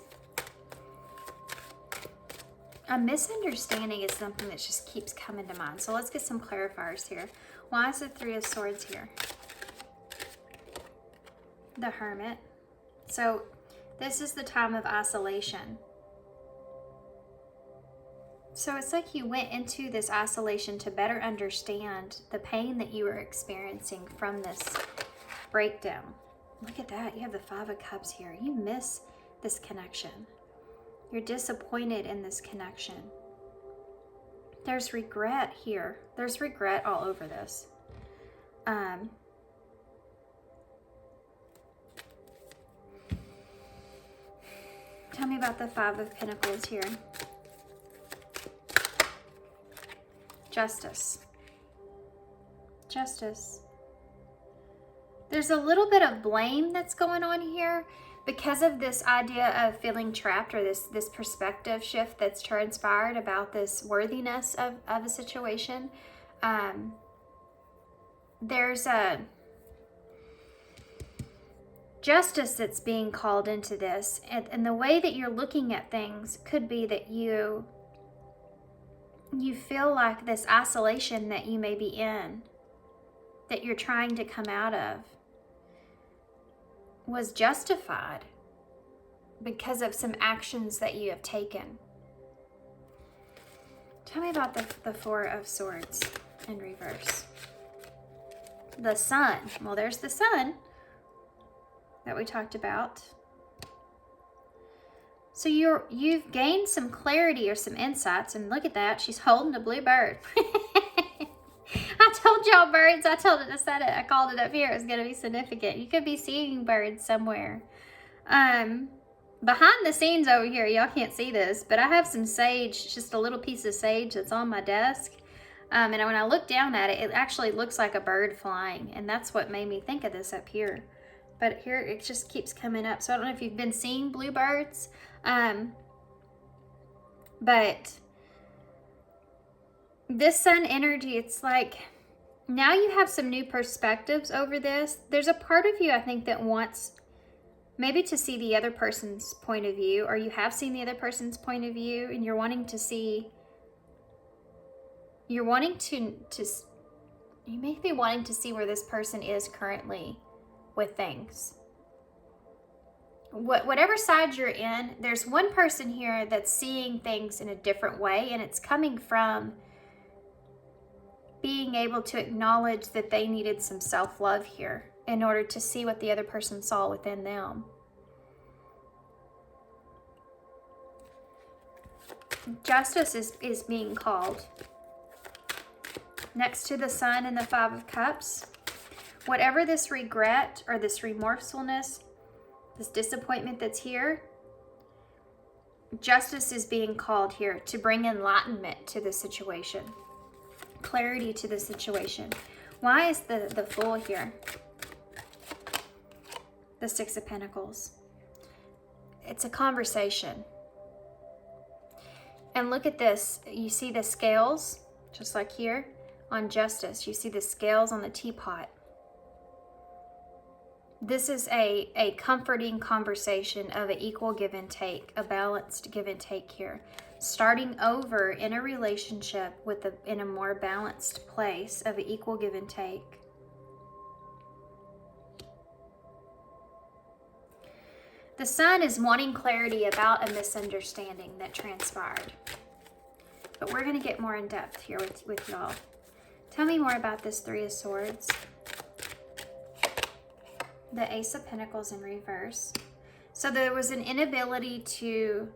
a misunderstanding, is something that just keeps coming to mind. So let's get some clarifiers here. Why is the Three of Swords here? The Hermit. So this is the time of isolation. So it's like you went into this isolation to better understand the pain that you were experiencing from this breakdown. Look at that. You have the Five of Cups here. You miss this connection. You're disappointed in this connection. There's regret here. There's regret all over this. Tell me about the Five of Pentacles here. Justice. Justice. There's a little bit of blame that's going on here because of this idea of feeling trapped, or this perspective shift that's transpired about this worthiness of a situation. There's a justice that's being called into this, and the way that you're looking at things could be that you feel like this isolation that you may be in, that you're trying to come out of, was justified because of some actions that you have taken. Tell me about the Four of Swords in reverse. The Sun. Well, there's the Sun that we talked about. So you've gained some clarity or some insights, and look at that, she's holding a blue bird. I told y'all birds, I called it up here, it was going to be significant. You could be seeing birds somewhere. Behind the scenes over here, y'all can't see this, but I have some sage, just a little piece of sage that's on my desk. And when I look down at it, it actually looks like a bird flying, and that's what made me think of this up here. But here it just keeps coming up. So I don't know if you've been seeing bluebirds. But this Sun energy, it's like now you have some new perspectives over this. There's a part of you, I think, that wants maybe to see the other person's point of view, or you have seen the other person's point of view, and you're wanting to see, you may be wanting to see where this person is currently with things. Whatever side you're in, there's one person here that's seeing things in a different way, and it's coming from being able to acknowledge that they needed some self-love here in order to see what the other person saw within them. Justice is being called. Next to the Sun and the Five of Cups, whatever this regret or this remorsefulness, this disappointment that's here, justice is being called here to bring enlightenment to the situation, clarity to the situation. Why is the Fool here? The Six of Pentacles. It's a conversation. And look at this. You see the scales, just like here on justice. You see the scales on the teapot. This is a comforting conversation of an equal give and take, a balanced give and take here. Starting over in a relationship in a more balanced place of an equal give and take. The Sun is wanting clarity about a misunderstanding that transpired. But we're going to get more in depth here with y'all. Tell me more about this Three of Swords. The Ace of Pentacles in reverse. So there was an inability to,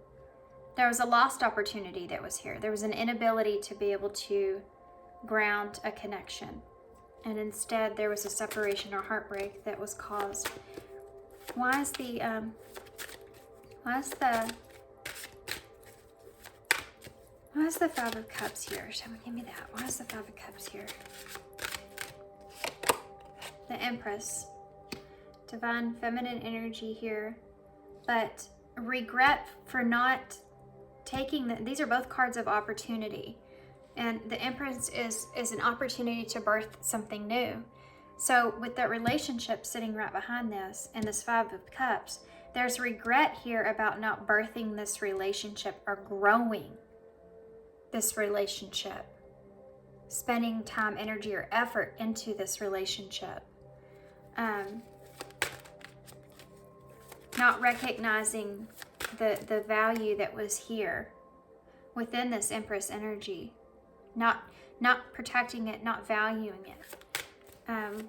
there was a lost opportunity that was here. There was an inability to be able to ground a connection. And instead there was a separation or heartbreak that was caused. Why is the Five of Cups here? Someone give me that. Why is the Five of Cups here? The Empress. Divine feminine energy here, but regret for not taking these are both cards of opportunity, and the Empress is an opportunity to birth something new. So with that relationship sitting right behind this and this Five of Cups, there's regret here about not birthing this relationship or growing this relationship, spending time, energy, or effort into this relationship. Not recognizing the value that was here within this Empress energy, not protecting it, not valuing it.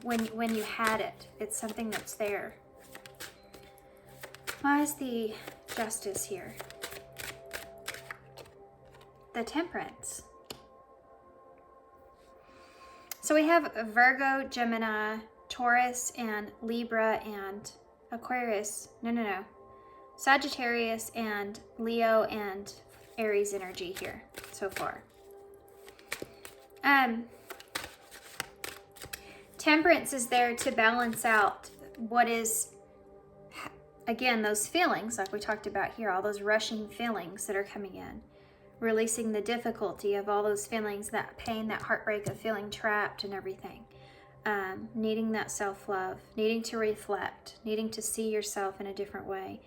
When you had it, it's something that's there. Why is the Justice here? The Temperance. So we have Virgo, Gemini, Taurus, and Libra, and Aquarius, no, Sagittarius and Leo and Aries energy here so far. Temperance is there to balance out what is, again, those feelings like we talked about here, all those rushing feelings that are coming in, releasing the difficulty of all those feelings, that pain, that heartbreak of feeling trapped and everything. Needing that self-love, needing to reflect, needing to see yourself in a different way.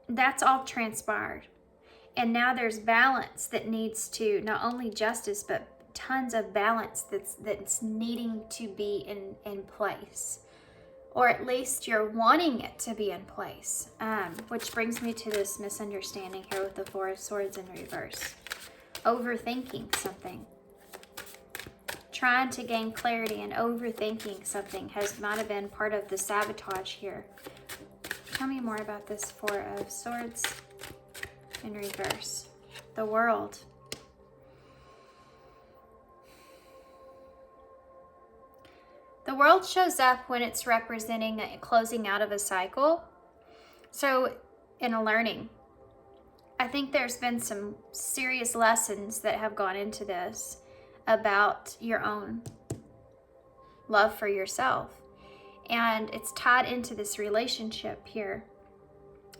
That's all transpired. And now there's balance that needs to, not only justice, but tons of balance that's needing to be in place. Or at least you're wanting it to be in place. Which brings me to this misunderstanding here with the Four of Swords in reverse. Overthinking something. Trying to gain clarity and overthinking something might have been part of the sabotage here. Tell me more about this Four of Swords in reverse. The World. The World shows up when it's representing a closing out of a cycle. So in a learning, I think there's been some serious lessons that have gone into this about your own love for yourself. And it's tied into this relationship here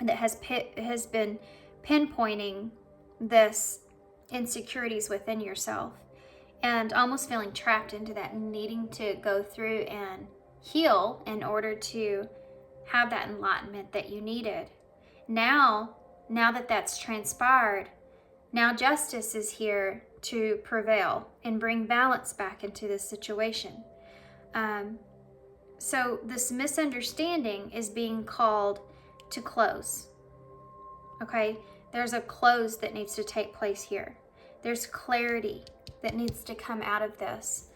that has been pinpointing this insecurities within yourself and almost feeling trapped into that and needing to go through and heal in order to have that enlightenment that you needed. Now that that's transpired, now justice is here to prevail and bring balance back into this situation. So this misunderstanding is being called to close. Okay, there's a close that needs to take place here. There's clarity that needs to come out of this.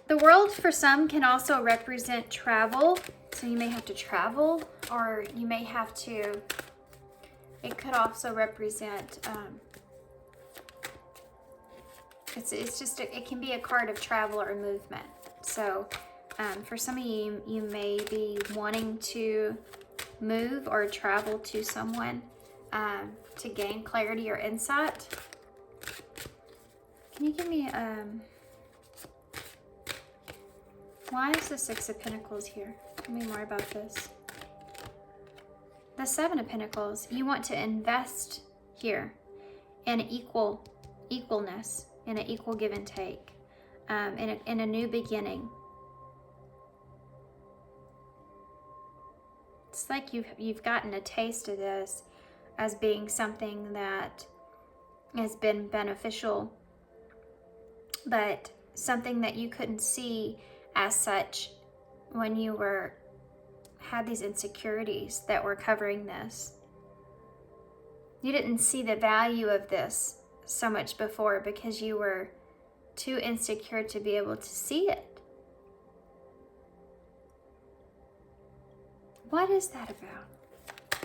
The world for some can also represent travel. So you may have to travel, or you may have to, it could also represent, it's just, it can be a card of travel or movement. So for some of you, you may be wanting to move or travel to someone to gain clarity or insight. Can you give me, why is the Six of Pentacles here? Tell me more about this. The Seven of Pentacles, you want to invest here in equalness, in an equal give and take, in a new beginning. It's like you've gotten a taste of this as being something that has been beneficial, but something that you couldn't see as such when you had these insecurities that were covering this. You didn't see the value of this so much before because you were too insecure to be able to see it. What is that about?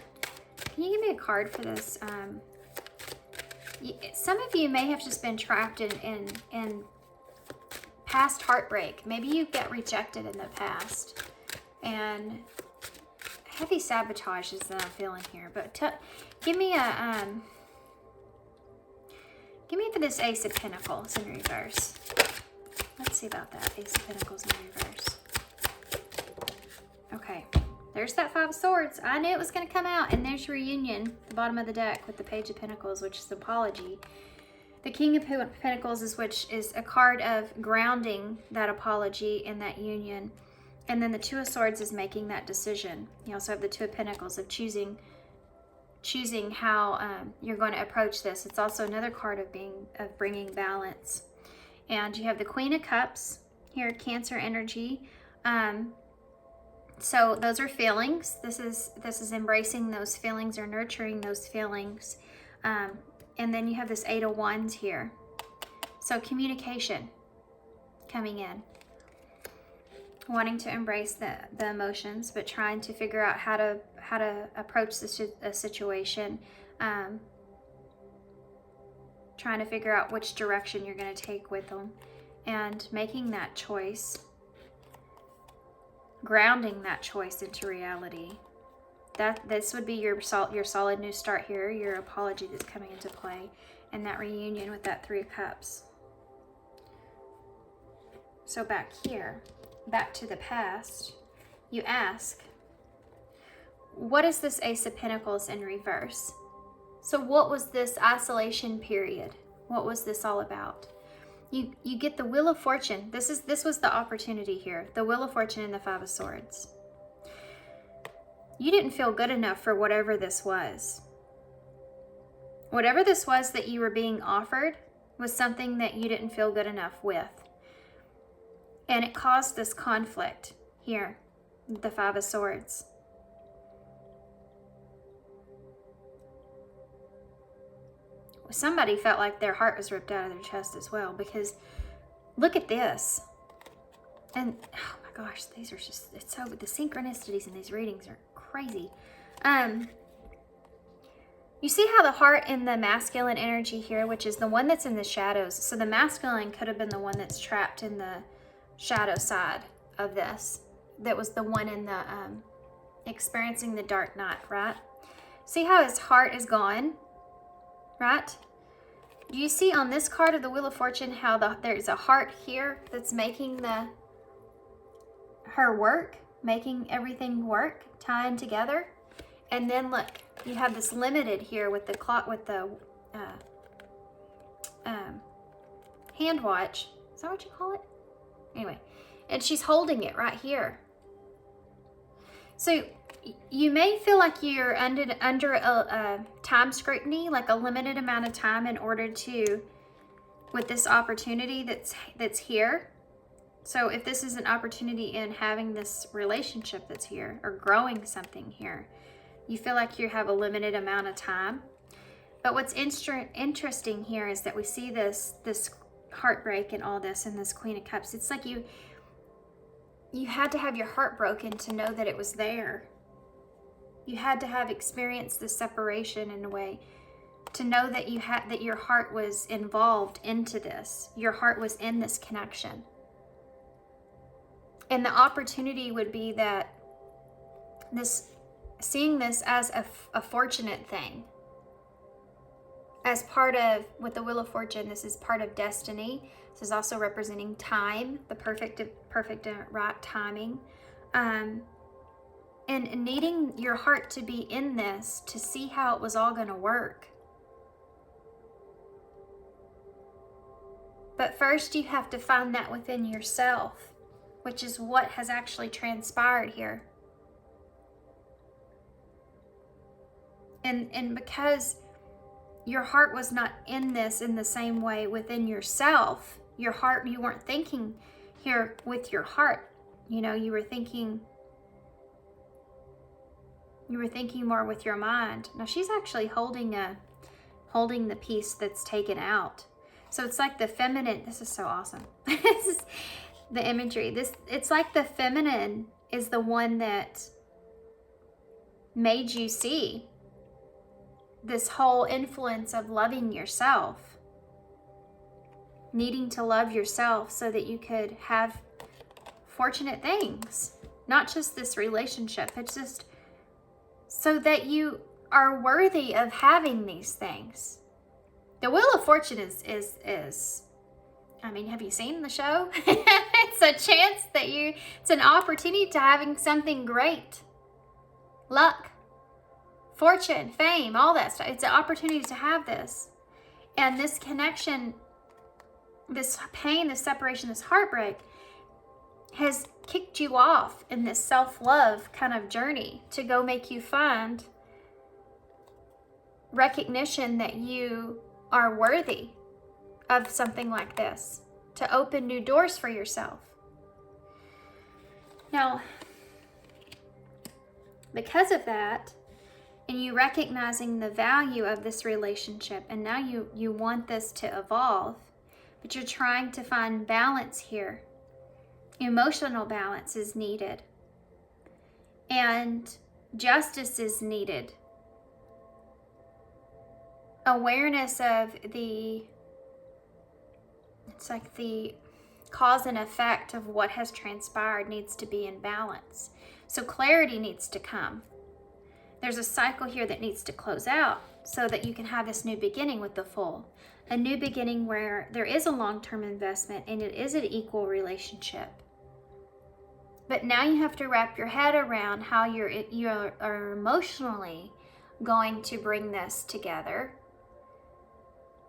Can you give me a card for this? Some of you may have just been trapped in past heartbreak. Maybe you get rejected in the past, and heavy sabotage is that I'm feeling here. But give me for this Ace of Pentacles in reverse. Let's see about that Ace of Pentacles in reverse. Okay, there's that Five of Swords. I knew it was going to come out, and there's reunion, the bottom of the deck with the Page of Pentacles, which is apology. The King of Pentacles which is a card of grounding that apology and that union. And then the Two of Swords is making that decision. You also have the Two of Pentacles of choosing how you're going to approach this. It's also another card of bringing balance. And you have the Queen of Cups here, Cancer energy. So those are feelings. This is embracing those feelings or nurturing those feelings. And then you have this Eight of Wands here. So communication coming in. Wanting to embrace the emotions, but trying to figure out how to approach a situation. Trying to figure out which direction you're going to take with them. And making that choice. Grounding that choice into reality. This would be your solid new start here, your apology that's coming into play, and that reunion with that Three of Cups. So back here, back to the past, you ask, what is this Ace of Pentacles in reverse? So what was this isolation period? What was this all about? You get the Wheel of Fortune. This was the opportunity here, the Wheel of Fortune and the Five of Swords. You didn't feel good enough for whatever this was. Whatever this was that you were being offered was something that you didn't feel good enough with. And it caused this conflict here, the Five of Swords. Somebody felt like their heart was ripped out of their chest as well, because look at this. And oh my gosh, these are just, it's so, the synchronicities in these readings are crazy. You see how the heart in the masculine energy here, which is the one that's in the shadows. So the masculine could have been the one that's trapped in the shadow side of this. That was the one in the experiencing the dark night, right? See how his heart is gone, right? Do you see on this card of the Wheel of Fortune how there's a heart here that's making her work, making everything work, tying together? And then look, you have this limited here with the clock, with the hand watch. Is that what you call it? Anyway, And she's holding it right here. So you may feel like you're under a time scrutiny, like a limited amount of time in order to, with this opportunity that's here. So if this is an opportunity in having this relationship that's here or growing something here, you feel like you have a limited amount of time. But what's interesting here is that we see this heartbreak and all this, and this Queen of Cups. It's like you had to have your heart broken to know that it was there. You had to have experienced the separation in a way to know that that your heart was involved into this. Your heart was in this connection. And the opportunity would be that seeing this as a fortunate thing. As part of, with the Wheel of Fortune, this is part of destiny. This is also representing time, the perfect right timing. And needing your heart to be in this to see how it was all going to work. But first you have to find that within yourself, which is what has actually transpired here. And because your heart was not in this in the same way within yourself, you weren't thinking here with your heart. You know, you were thinking more with your mind. Now she's actually holding the piece that's taken out. So it's like the feminine. This is so awesome. This is the imagery. It's like the feminine is the one that made you see this whole influence of loving yourself, needing to love yourself so that you could have fortunate things, not just this relationship. It's just so that you are worthy of having these things. The Wheel of Fortune is I mean, have you seen the show? It's a chance that it's an opportunity to having something great. Luck, fortune, fame, all that stuff. It's an opportunity to have this. And this connection, this pain, this separation, this heartbreak has kicked you off in this self-love kind of journey to go make you find recognition that you are worthy of something like this, to open new doors for yourself. Now, because of that, and you recognizing the value of this relationship, and now you want this to evolve, but you're trying to find balance here. Emotional balance is needed, and justice is needed. Awareness of it's like the cause and effect of what has transpired needs to be in balance. So clarity needs to come. There's a cycle here that needs to close out so that you can have this new beginning with the Fool. A new beginning where there is a long-term investment and it is an equal relationship. But now you have to wrap your head around how you are emotionally going to bring this together.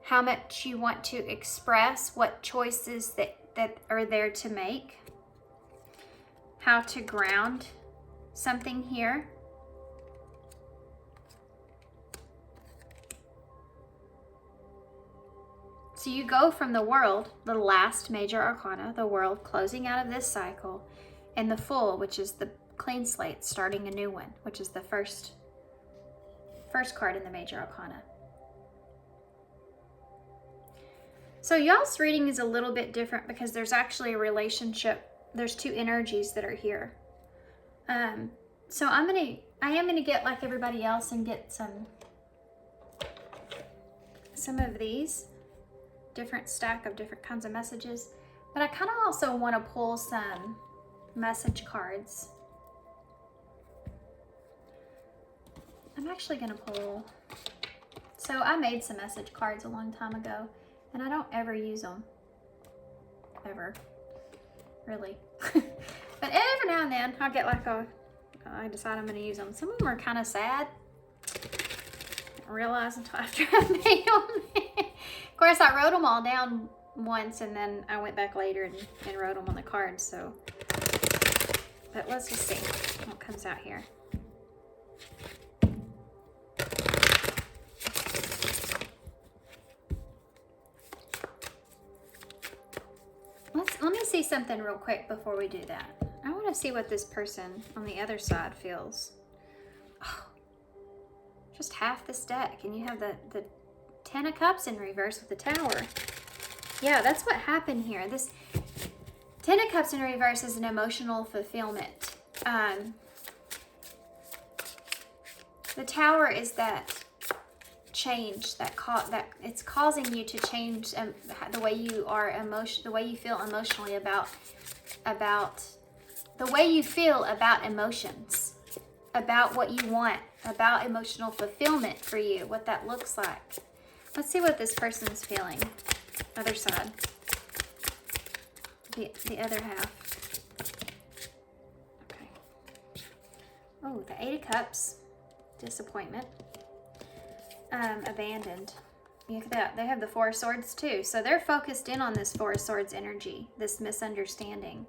How much you want to express, what choices that are there to make. How to ground something here. So you go from the World, the last major arcana, the World closing out of this cycle, and the Fool, which is the clean slate, starting a new one, which is the first card in the major arcana. So y'all's reading is a little bit different because there's actually a relationship. There's two energies that are here. So I am gonna get like everybody else and get some of these different stack of different kinds of messages, but I kind of also want to pull some message cards. I'm actually gonna pull. So I made some message cards a long time ago, and I don't ever use them. Ever. Really. But every now and then I'll get like I decide I'm going to use them. Some of them are kind of sad. I didn't realize until after I made them. Of course, I wrote them all down once, and then I went back later and wrote them on the cards. So But let's just see what comes out here. Let me see something real quick before we do that. I want to see what this person on the other side feels. Oh, just half this deck, and you have the Ten of Cups in reverse with the Tower. Yeah, that's what happened here. This Ten of Cups in reverse is an emotional fulfillment. The Tower is that change that it's causing you to change the way you are the way you feel emotionally about the way you feel about emotions, about what you want, about emotional fulfillment for you, what that looks like. Let's see what this person's feeling. Other side, the other half. Okay. Oh, the Eight of Cups, disappointment. Abandoned. Look at that. They have the Four of Swords too. So they're focused in on this Four of Swords energy, this misunderstanding.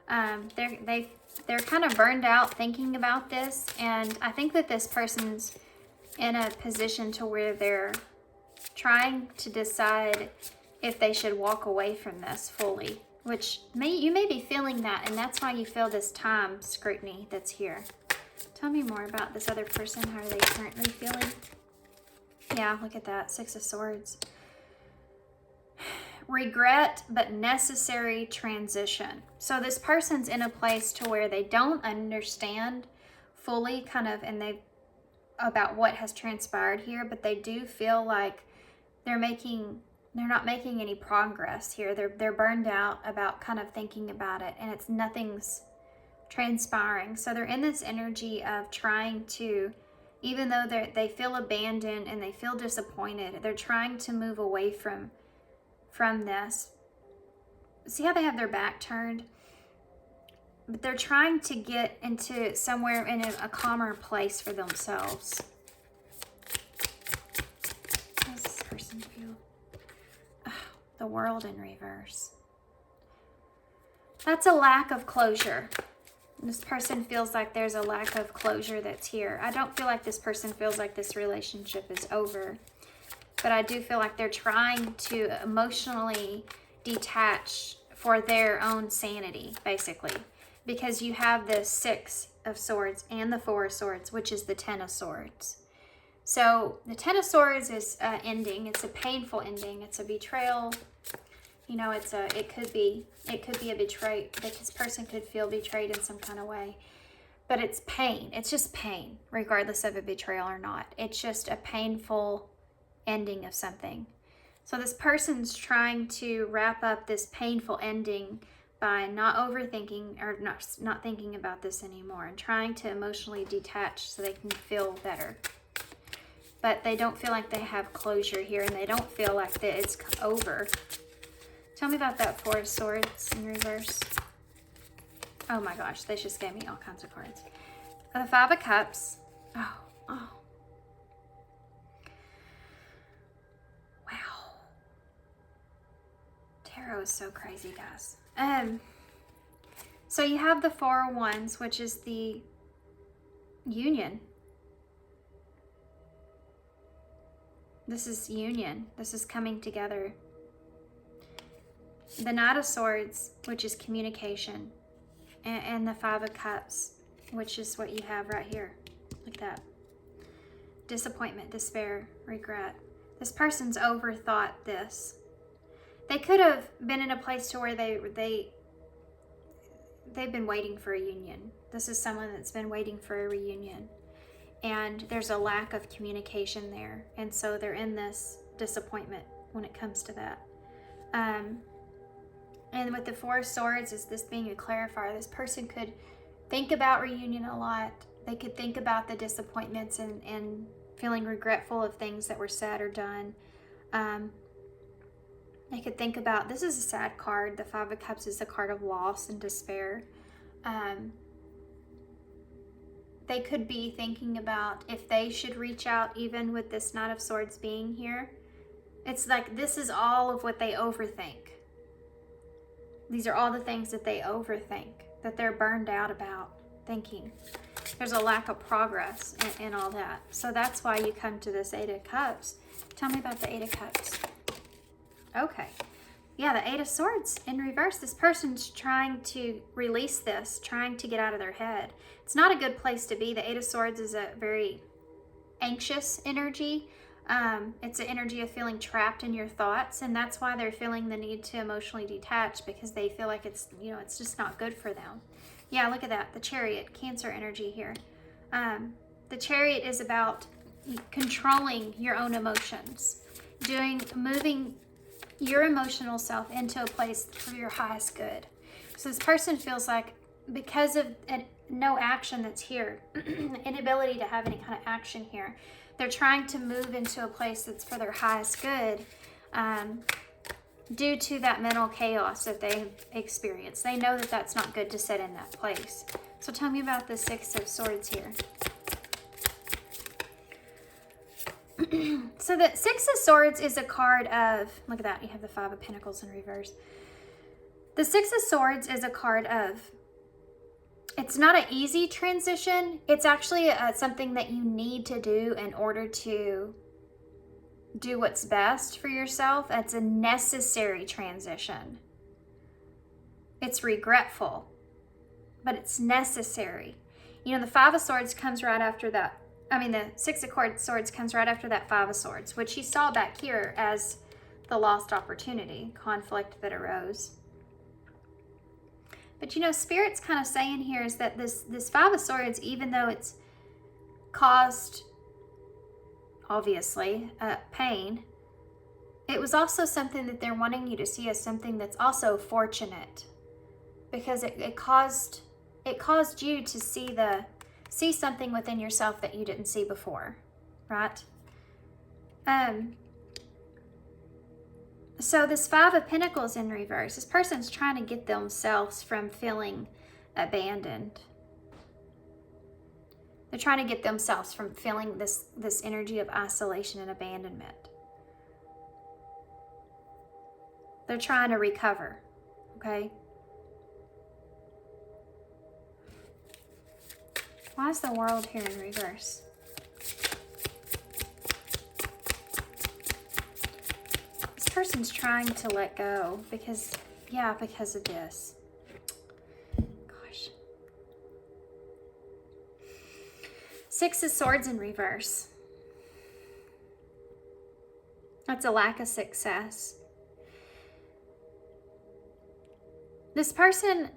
They're kind of burned out thinking about this, and I think that this person's in a position to where they're trying to decide if they should walk away from this fully, which you may be feeling that, and that's why you feel this time scrutiny that's here. Tell me more about this other person. How are they currently feeling? Yeah, look at that. Six of Swords. Regret, but necessary transition. So this person's in a place to where they don't understand fully about what has transpired here, but they do feel like they're not making any progress here. They're burned out about kind of thinking about it, and nothing's transpiring. So they're in this energy of trying to, even though they feel abandoned and they feel disappointed, they're trying to move away from this. See how they have their back turned? But they're trying to get into somewhere in a calmer place for themselves. How does this person feel? Oh, the World in reverse. That's a lack of closure. This person feels like there's a lack of closure that's here. I don't feel like this person feels like this relationship is over, but I do feel like they're trying to emotionally detach for their own sanity, basically, because you have the Six of Swords and the Four of Swords, which is the Ten of Swords. So the Ten of Swords is ending. It's a painful ending. It's a betrayal. You know, it could be a betrayal. This person could feel betrayed in some kind of way, but it's pain. It's just pain, regardless of a betrayal or not. It's just a painful ending of something. So this person's trying to wrap up this painful ending by not overthinking or not thinking about this anymore, and trying to emotionally detach so they can feel better. But they don't feel like they have closure here, and they don't feel like that it's over. Tell me about that Four of Swords in reverse. Oh my gosh, they just gave me all kinds of cards. The Five of Cups. Oh. Wow. Tarot is so crazy, guys. So you have the Four of Wands, which is the union. This is union. This is coming together. The Knight of Swords, which is communication, and the Five of Cups, which is what you have right here. Like that. Disappointment, despair, regret. This person's overthought this. They could have been in a place to where they've been waiting for a union. This is someone that's been waiting for a reunion, and there's a lack of communication there, and so they're in this disappointment when it comes to that. And with the Four of Swords, is this being a clarifier? This person could think about reunion a lot. They could think about the disappointments and feeling regretful of things that were said or done. They could think about, this is a sad card. The Five of Cups is a card of loss and despair. They could be thinking about if they should reach out, even with this Knight of Swords being here. It's like this is all of what they overthink. These are all the things that they overthink. that they're burned out about thinking. There's a lack of progress in all that. So that's why you come to this Eight of Cups. Tell me about the Eight of Cups. Okay. Yeah, the Eight of Swords in reverse. This person's trying to release this, trying to get out of their head. It's not a good place to be. The Eight of Swords is a very anxious energy. It's an energy of feeling trapped in your thoughts, and that's why they're feeling the need to emotionally detach, because they feel like it's, you know, it's just not good for them. Yeah, look at that. The Chariot, Cancer energy here. The Chariot is about controlling your own emotions, moving your emotional self into a place for your highest good. So this person feels like, because of no action that's here, inability to have any kind of action here, they're trying to move into a place that's for their highest good, due to that mental chaos that they experience. They know that that's not good to sit in that place. So tell me about the Six of Swords here. So the Six of Swords is a card of, look at that, you have the Five of Pentacles in reverse. The Six of Swords is a card of, it's not an easy transition. It's actually something that you need to do in order to do what's best for yourself. It's a necessary transition. It's regretful, but it's necessary. You know, the Five of Swords comes right after that. I mean, the Six of Swords comes right after that Five of Swords, which you saw back here as the lost opportunity, conflict that arose. But you know, Spirit's kind of saying here is that this Five of Swords, even though it's caused, obviously, pain, it was also something that they're wanting you to see as something that's also fortunate, because it caused you to see something within yourself that you didn't see before, right? So this Five of Pentacles in reverse, this person's trying to get themselves from feeling abandoned. They're trying to get themselves from feeling this energy of isolation and abandonment. They're trying to recover, okay? Why is the World here in reverse? This person's trying to let go because of this. Gosh. Six of Swords in reverse. That's a lack of success. This person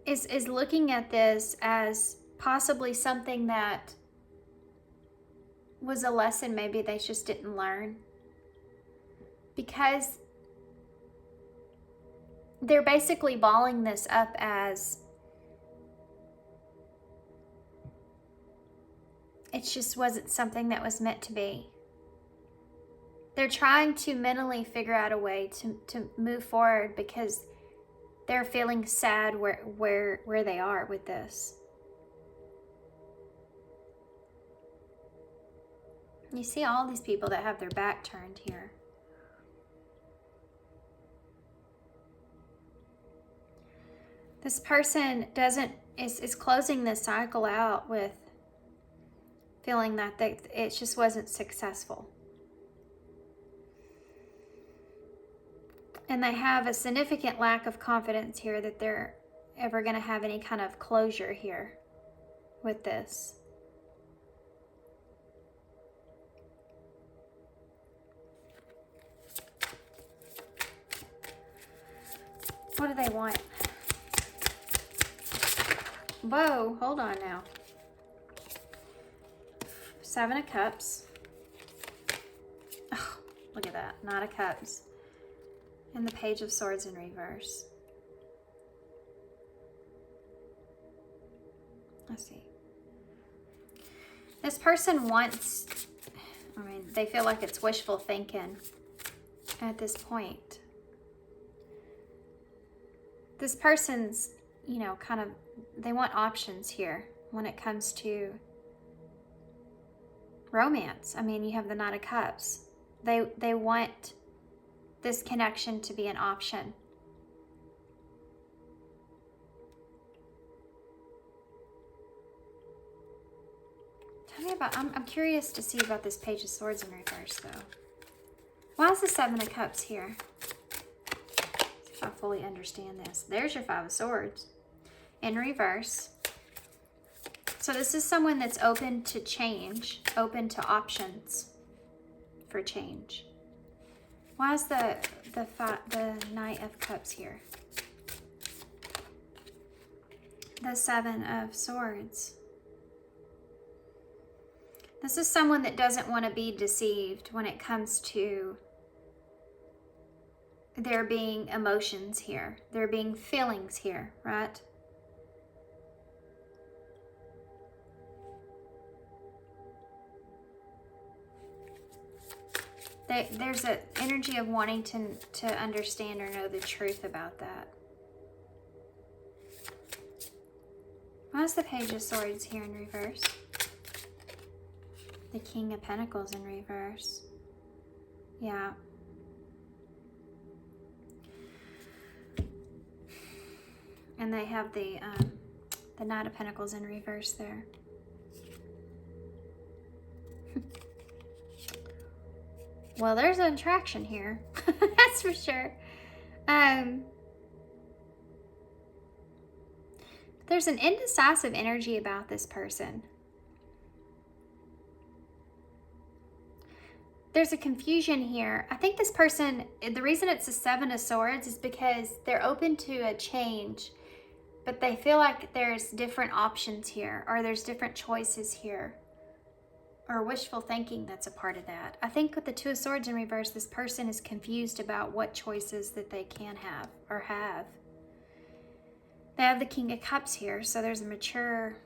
is looking at this as possibly something that was a lesson maybe they just didn't learn, because they're basically balling this up as it just wasn't something that was meant to be. They're trying to mentally figure out a way to move forward because they're feeling sad where they are with this. You see all these people that have their back turned here. This person is closing this cycle out with feeling that it just wasn't successful. And they have a significant lack of confidence here that they're ever going to have any kind of closure here with this. What do they want? Whoa, hold on now. Seven of Cups. Oh, look at that. Nine of Cups. And the Page of Swords in reverse. Let's see. This person wants, they feel like it's wishful thinking at this point. This person's, they want options here when it comes to romance. You have the Knight of Cups. They want this connection to be an option. I'm curious to see about this Page of Swords in reverse, though. Why is the Seven of Cups here? See if I fully understand this. There's your Five of Swords in reverse. So this is someone that's open to change, open to options for change. Why is the Knight of Cups here? The Seven of Swords. This is someone that doesn't want to be deceived when it comes to there being emotions here, there being feelings here, right? There's an energy of wanting to understand or know the truth about that. Why is the Page of Swords here in reverse? The King of Pentacles in reverse. Yeah. And they have the Knight of Pentacles in reverse there. Well, there's an attraction here. That's for sure. There's an indecisive energy about this person. There's a confusion here. I think this person, the reason it's a Seven of Swords is because they're open to a change, but they feel like there's different options here, or there's different choices here, or wishful thinking that's a part of that. I think with the Two of Swords in reverse, this person is confused about what choices that they can have or have. They have the King of Cups here, so there's a mature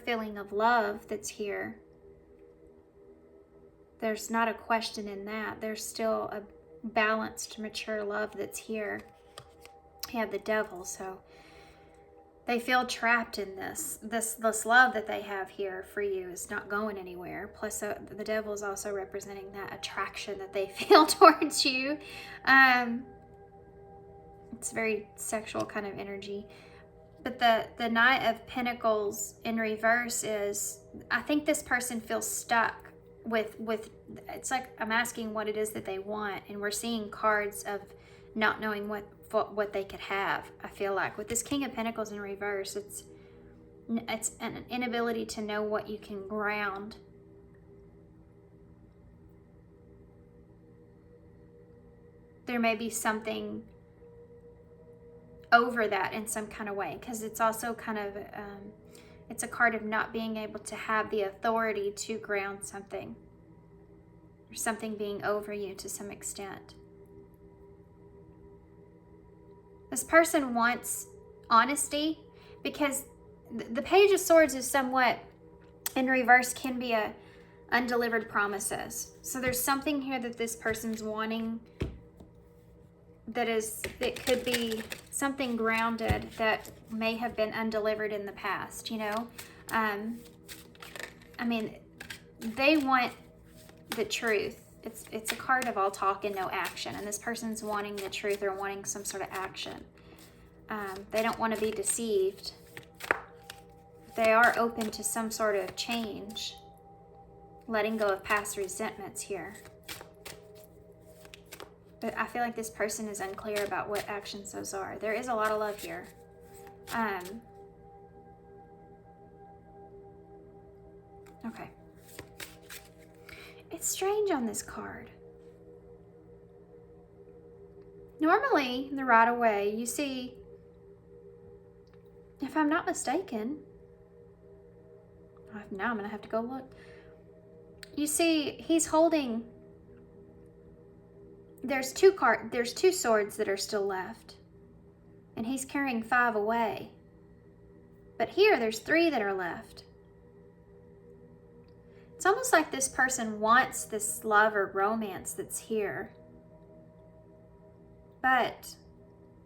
feeling of love that's here. There's not a question in that. There's still a balanced, mature love that's here. You have the Devil, so they feel trapped in this love that they have here for you is not going anywhere. Plus, the Devil is also representing that attraction that they feel towards you. It's very sexual kind of energy. But the Knight of Pentacles in reverse is, I think this person feels stuck with it's like I'm asking what it is that they want, and we're seeing cards of not knowing what they could have. I feel like with this King of Pentacles in reverse, it's an inability to know what you can ground. There may be something over that in some kind of way, because it's also kind of it's a card of not being able to have the authority to ground something, or something being over you to some extent. This person wants honesty, because the Page of Swords is somewhat in reverse, can be a undelivered promises. So there's something here that this person's wanting that could be something grounded that may have been undelivered in the past, you know? I mean, they want the truth. It's a card of all talk and no action, and this person's wanting the truth or wanting some sort of action. They don't want to be deceived. They are open to some sort of change, letting go of past resentments here. But I feel like this person is unclear about what actions those are. There is a lot of love here. Okay. It's strange on this card. Normally, the right away, you see, if I'm not mistaken, now I'm going to have to go look. You see, he's holding, there's two swords that are still left, and he's carrying 5 away. But here, there's 3 that are left. It's almost like this person wants this love or romance that's here. But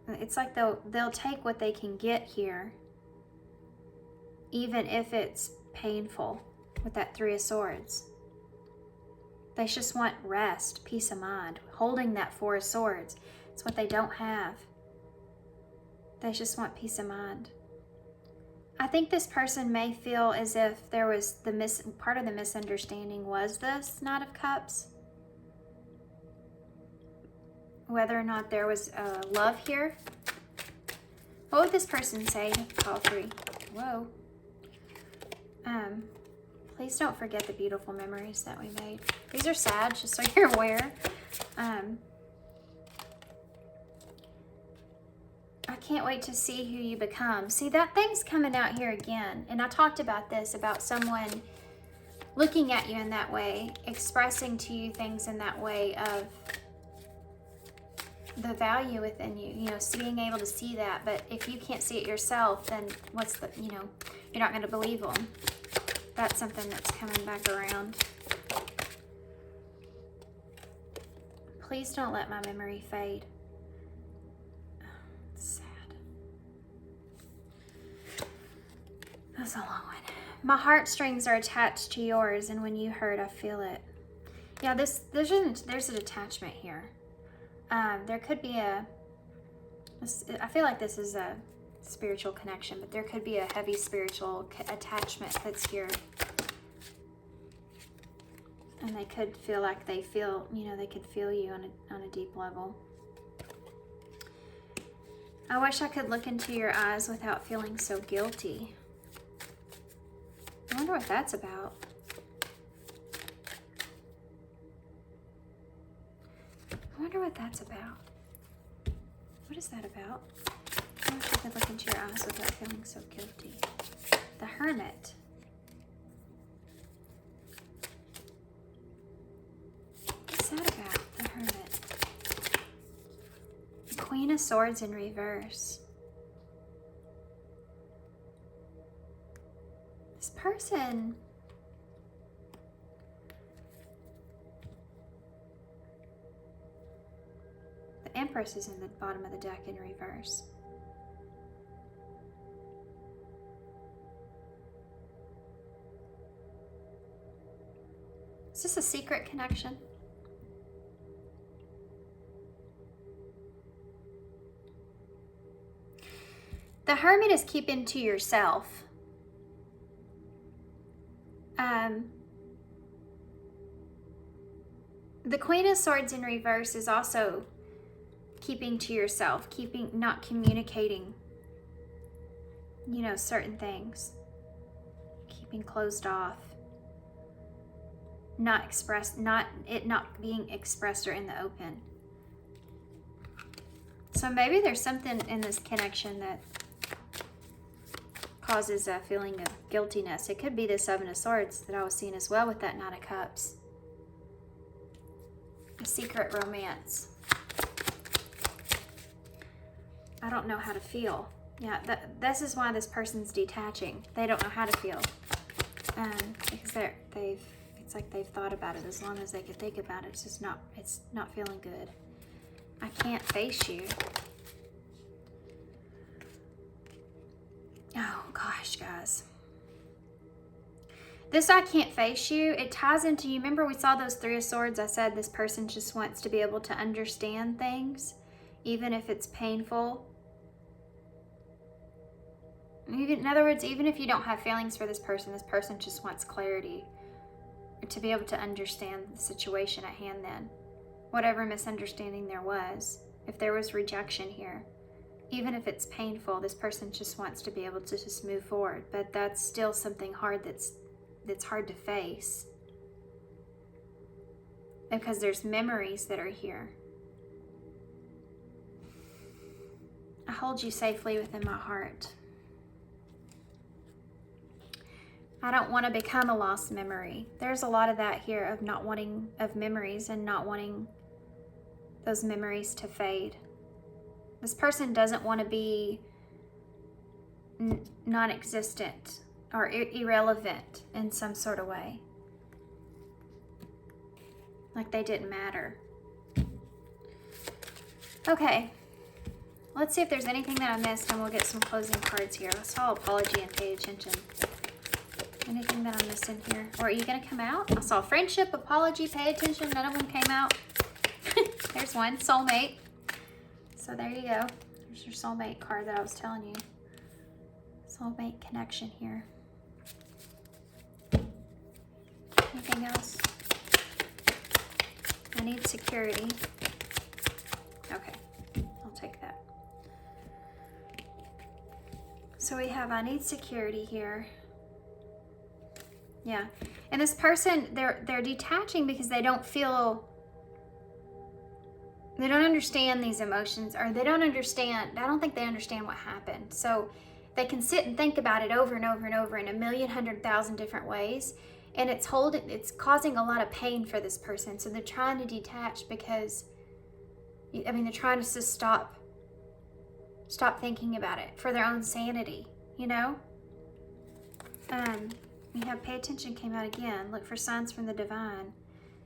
it's like they'll take what they can get here, even if it's painful, with that 3 of Swords. They just want rest, peace of mind. Holding that 4 of Swords, it's what they don't have. They just want peace of mind. I think this person may feel as if there was part of the misunderstanding was this Knight of Cups. Whether or not there was love here. What would this person say? Call 3. Whoa. Please don't forget the beautiful memories that we made. These are sad, just so you're aware. I can't wait to see who you become. See, that thing's coming out here again. And I talked about this, about someone looking at you in that way, expressing to you things in that way of the value within you, you know, being able to see that. But if you can't see it yourself, then what's the, you know, you're not going to believe them. That's something that's coming back around. Please don't let my memory fade. Oh, it's sad. That's a long one. My heartstrings are attached to yours, and when you hurt, I feel it. Yeah, there's an attachment here. There could be I feel like this is a spiritual connection, but there could be a heavy spiritual attachment that's here. And they could feel like they could feel you on a deep level. I wish I could look into your eyes without feeling so guilty. I wonder what that's about. I wonder what that's about. What is that about? I wish I could look into your eyes without feeling so guilty. The Hermit. What's that about? The Hermit. The Queen of Swords in reverse. This person... Empress is in the bottom of the deck in reverse. Is this a secret connection? The Hermit is keeping to yourself. The Queen of Swords in reverse is also keeping to yourself, not communicating, you know, certain things, keeping closed off, not being expressed or in the open. So maybe there's something in this connection that causes a feeling of guiltiness. It could be the Seven of Swords that I was seeing as well with that Knight of Cups. A secret romance. I don't know how to feel. Yeah, this is why this person's detaching. They don't know how to feel. Because it's like they've thought about it as long as they could think about it. It's not feeling good. I can't face you. Oh gosh, guys. This I can't face you, it ties into, you remember we saw those Three of Swords? I said this person just wants to be able to understand things, even if it's painful. In other words, even if you don't have feelings for this person just wants clarity, or to be able to understand the situation at hand then. Whatever misunderstanding there was, if there was rejection here, even if it's painful, this person just wants to be able to just move forward. But that's still something hard that's hard to face. Because there's memories that are here. I hold you safely within my heart. I don't want to become a lost memory. There's a lot of that here of not wanting, of memories and not wanting those memories to fade. This person doesn't want to be non-existent or irrelevant in some sort of way. Like they didn't matter. Okay. Let's see if there's anything that I missed and we'll get some closing cards here. I saw apology and pay attention. Anything that I'm missing here? Or are you going to come out? I saw friendship, apology, pay attention. None of them came out. There's one. Soulmate. So there you go. There's your soulmate card that I was telling you. Soulmate connection here. Anything else? I need security. Okay, I'll take that. So we have, I need security here. Yeah, and this person, they're detaching because they don't understand these emotions, or they don't understand, I don't think they understand what happened. So they can sit and think about it over and over and over in 1,100,000 different ways. And it's causing a lot of pain for this person. So they're trying to detach because, I mean, they're trying to just stop thinking about it for their own sanity, you know? We have pay attention came out again. Look for signs from the divine.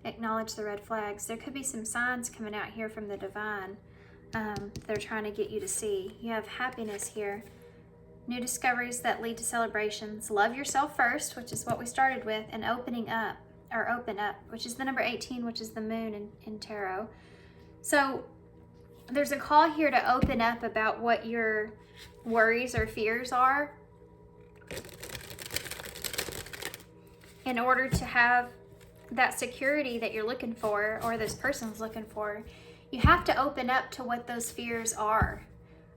Acknowledge the red flags. There could be some signs coming out here from the divine. They're trying to get you to see. You have happiness here. New discoveries that lead to celebrations. Love yourself first, which is what we started with, and open up, which is the number 18, which is the moon in tarot. So there's a call here to open up about what your worries or fears are in order to have that security that you're looking for, or this person's looking for. You have to open up to what those fears are.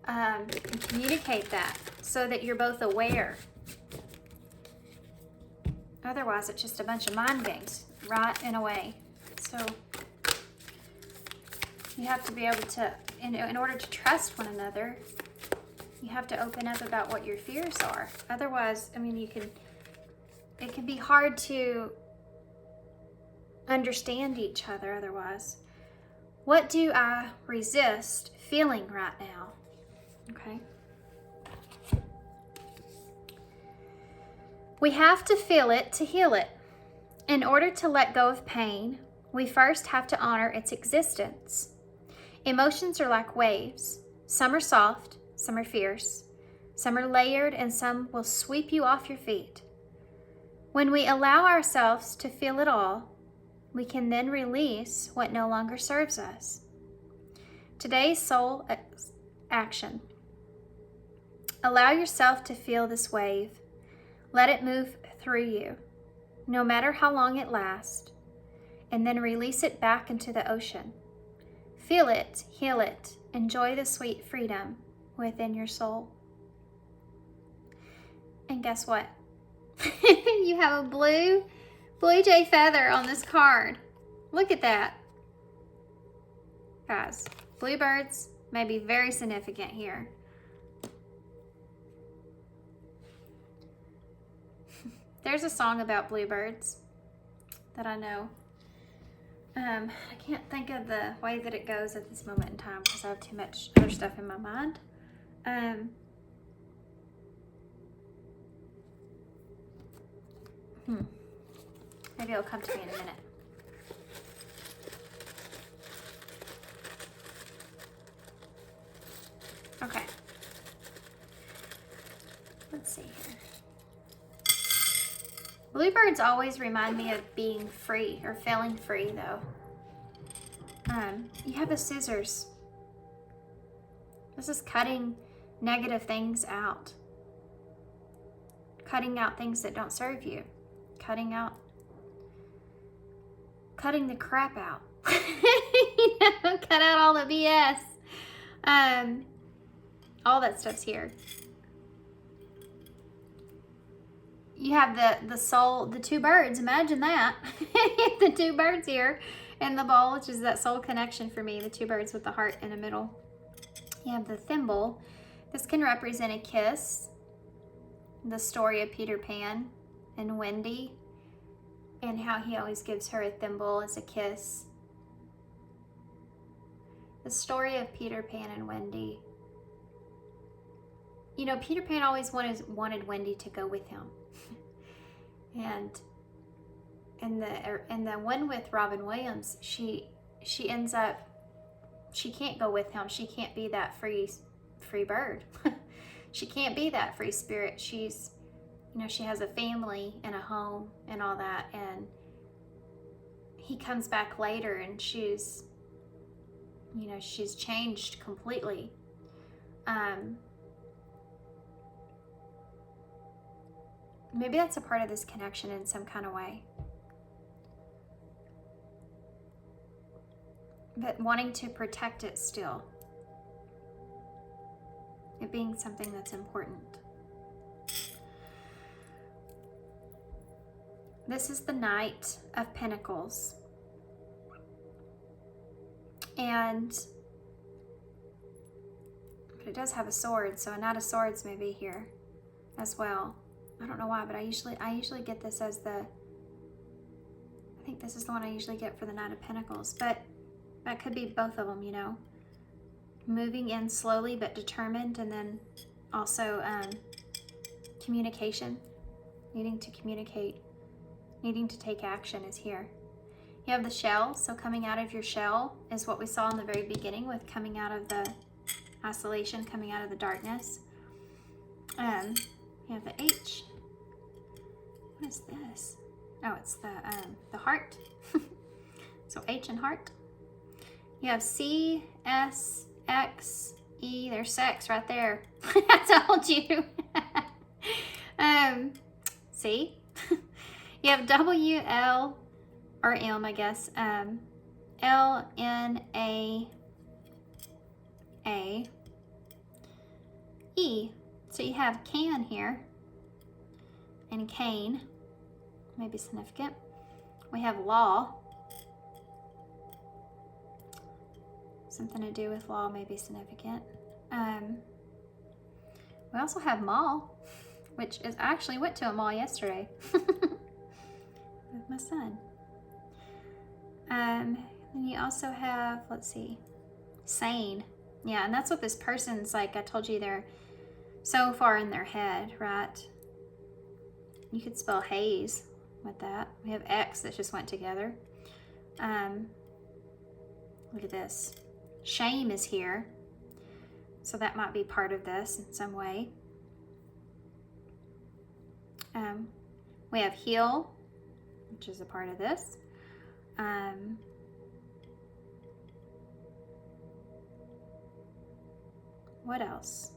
And communicate that so that you're both aware. Otherwise, it's just a bunch of mind games, right, in a way. So you have to be able to, in order to trust one another, you have to open up about what your fears are. Otherwise, I mean, it can be hard to understand each other otherwise. What do I resist feeling right now? Okay. We have to feel it to heal it. In order to let go of pain, we first have to honor its existence. Emotions are like waves. Some are soft, some are fierce, some are layered, and some will sweep you off your feet. When we allow ourselves to feel it all, we can then release what no longer serves us. Today's soul action. Allow yourself to feel this wave. Let it move through you, no matter how long it lasts, and then release it back into the ocean. Feel it, heal it, enjoy the sweet freedom within your soul. And guess what? You have a blue jay feather on this card. Look at that. Guys, bluebirds may be very significant here. There's a song about bluebirds that I know. I can't think of the way that it goes at this moment in time because I have too much other stuff in my mind. Maybe it'll come to me in a minute. Okay. Let's see here. Bluebirds always remind me of being free or feeling free, though. You have the scissors. This is cutting negative things out. Cutting out things that don't serve you. Cutting the crap out. You know, cut out all the BS. All that stuff's here. You have the soul, the two birds. Imagine that. The two birds here. And the ball, which is that soul connection for me. The two birds with the heart in the middle. You have the thimble. This can represent a kiss. The story of Peter Pan and Wendy. And how he always gives her a thimble as a kiss. The story of Peter Pan and Wendy. You know, Peter Pan always wanted Wendy to go with him. And the one with Robin Williams, she ends up, she can't go with him. She can't be that free bird. She can't be that free spirit. She's, you know, she has a family and a home and all that. And he comes back later and she's, you know, she's changed completely. Maybe that's a part of this connection in some kind of way. But wanting to protect it still. It being something that's important. This is the Knight of Pentacles. But it does have a sword, so a Knight of Swords may be here as well. I don't know why, but I usually get this as I think this is the one I usually get for the Knight of Pentacles, but that could be both of them, you know. Moving in slowly but determined, and then also communication, needing to communicate, needing to take action is here. You have the shell, so coming out of your shell is what we saw in the very beginning with coming out of the isolation, coming out of the darkness. You have the H. What is this? Oh, it's the heart. So H and heart. You have C, S, X, E. There's sex right there. I told you. C. You have W, L, or M, I guess. L, N, A, E. So you have can here, and cane, maybe significant. We have law. Something to do with law may be significant. We also have mall, which is, I actually went to a mall yesterday with my son. Then you also have, let's see, sane. Yeah, and that's what this person's like. I told you they're so far in their head, right? You could spell haze with that. We have X that just went together. Look at this. Shame is here. So that might be part of this in some way. We have heal, which is a part of this. What else?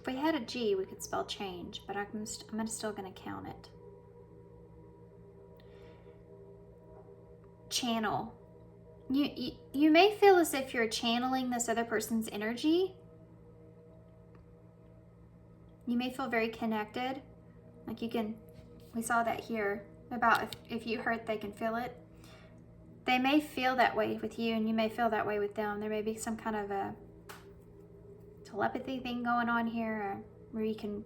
If we had a G, we could spell change, but I'm still going to count it. Channel. You may feel as if you're channeling this other person's energy. You may feel very connected. Like you can, we saw that here about if you hurt, they can feel it. They may feel that way with you, and you may feel that way with them. There may be some kind of a telepathy thing going on here, where you can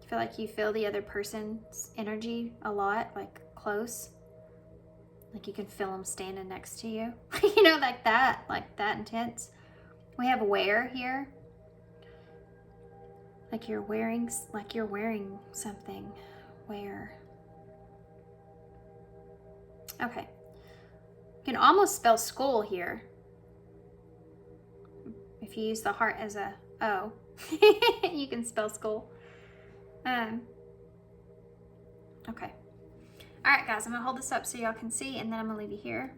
feel like you feel the other person's energy a lot, like close. Like you can feel them standing next to you. You know, like that intense. We have wear here. Like you're wearing something. Wear. Okay. You can almost spell school here. If you use the heart as a O, you can spell school. Okay. All right, guys, I'm gonna hold this up so y'all can see, and then I'm gonna leave you here.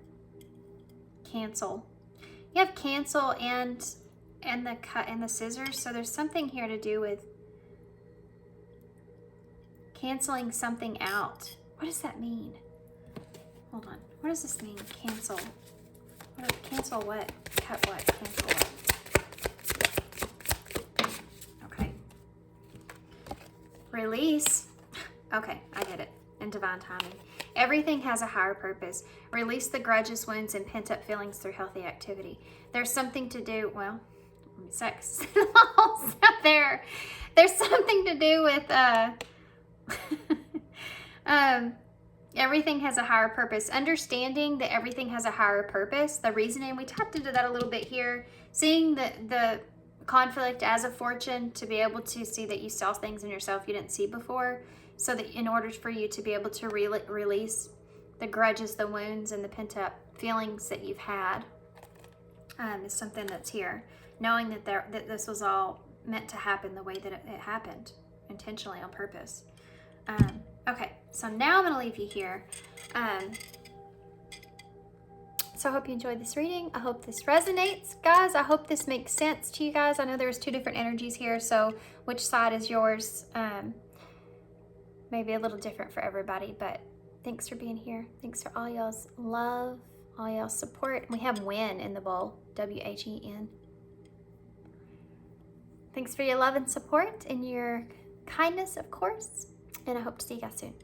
Cancel. You have cancel and the cut and the scissors, so there's something here to do with canceling something out. What does that mean? Hold on. What does this mean? Cancel. Cancel what? Cut what? Cancel what? Okay. Release. Okay, I get it. And divine timing. Everything has a higher purpose. Release the grudges, wounds, and pent-up feelings through healthy activity. There's something to do, well, sex out there. There's something to do with everything has a higher purpose. Understanding that everything has a higher purpose. The reasoning, we tapped into that a little bit here. Seeing the conflict as a fortune, to be able to see that you saw things in yourself you didn't see before. So that in order for you to be able to release the grudges, the wounds, and the pent-up feelings that you've had, is something that's here. Knowing that this was all meant to happen the way that it happened, intentionally, on purpose. Okay, so now I'm going to leave you here. So I hope you enjoyed this reading. I hope this resonates, guys. I hope this makes sense to you guys. I know there's 2 different energies here, so which side is yours? Maybe a little different for everybody, but thanks for being here. Thanks for all y'all's love, all y'all's support. We have WHEN in the bowl, W-H-E-N. Thanks for your love and support and your kindness, of course, and I hope to see you guys soon.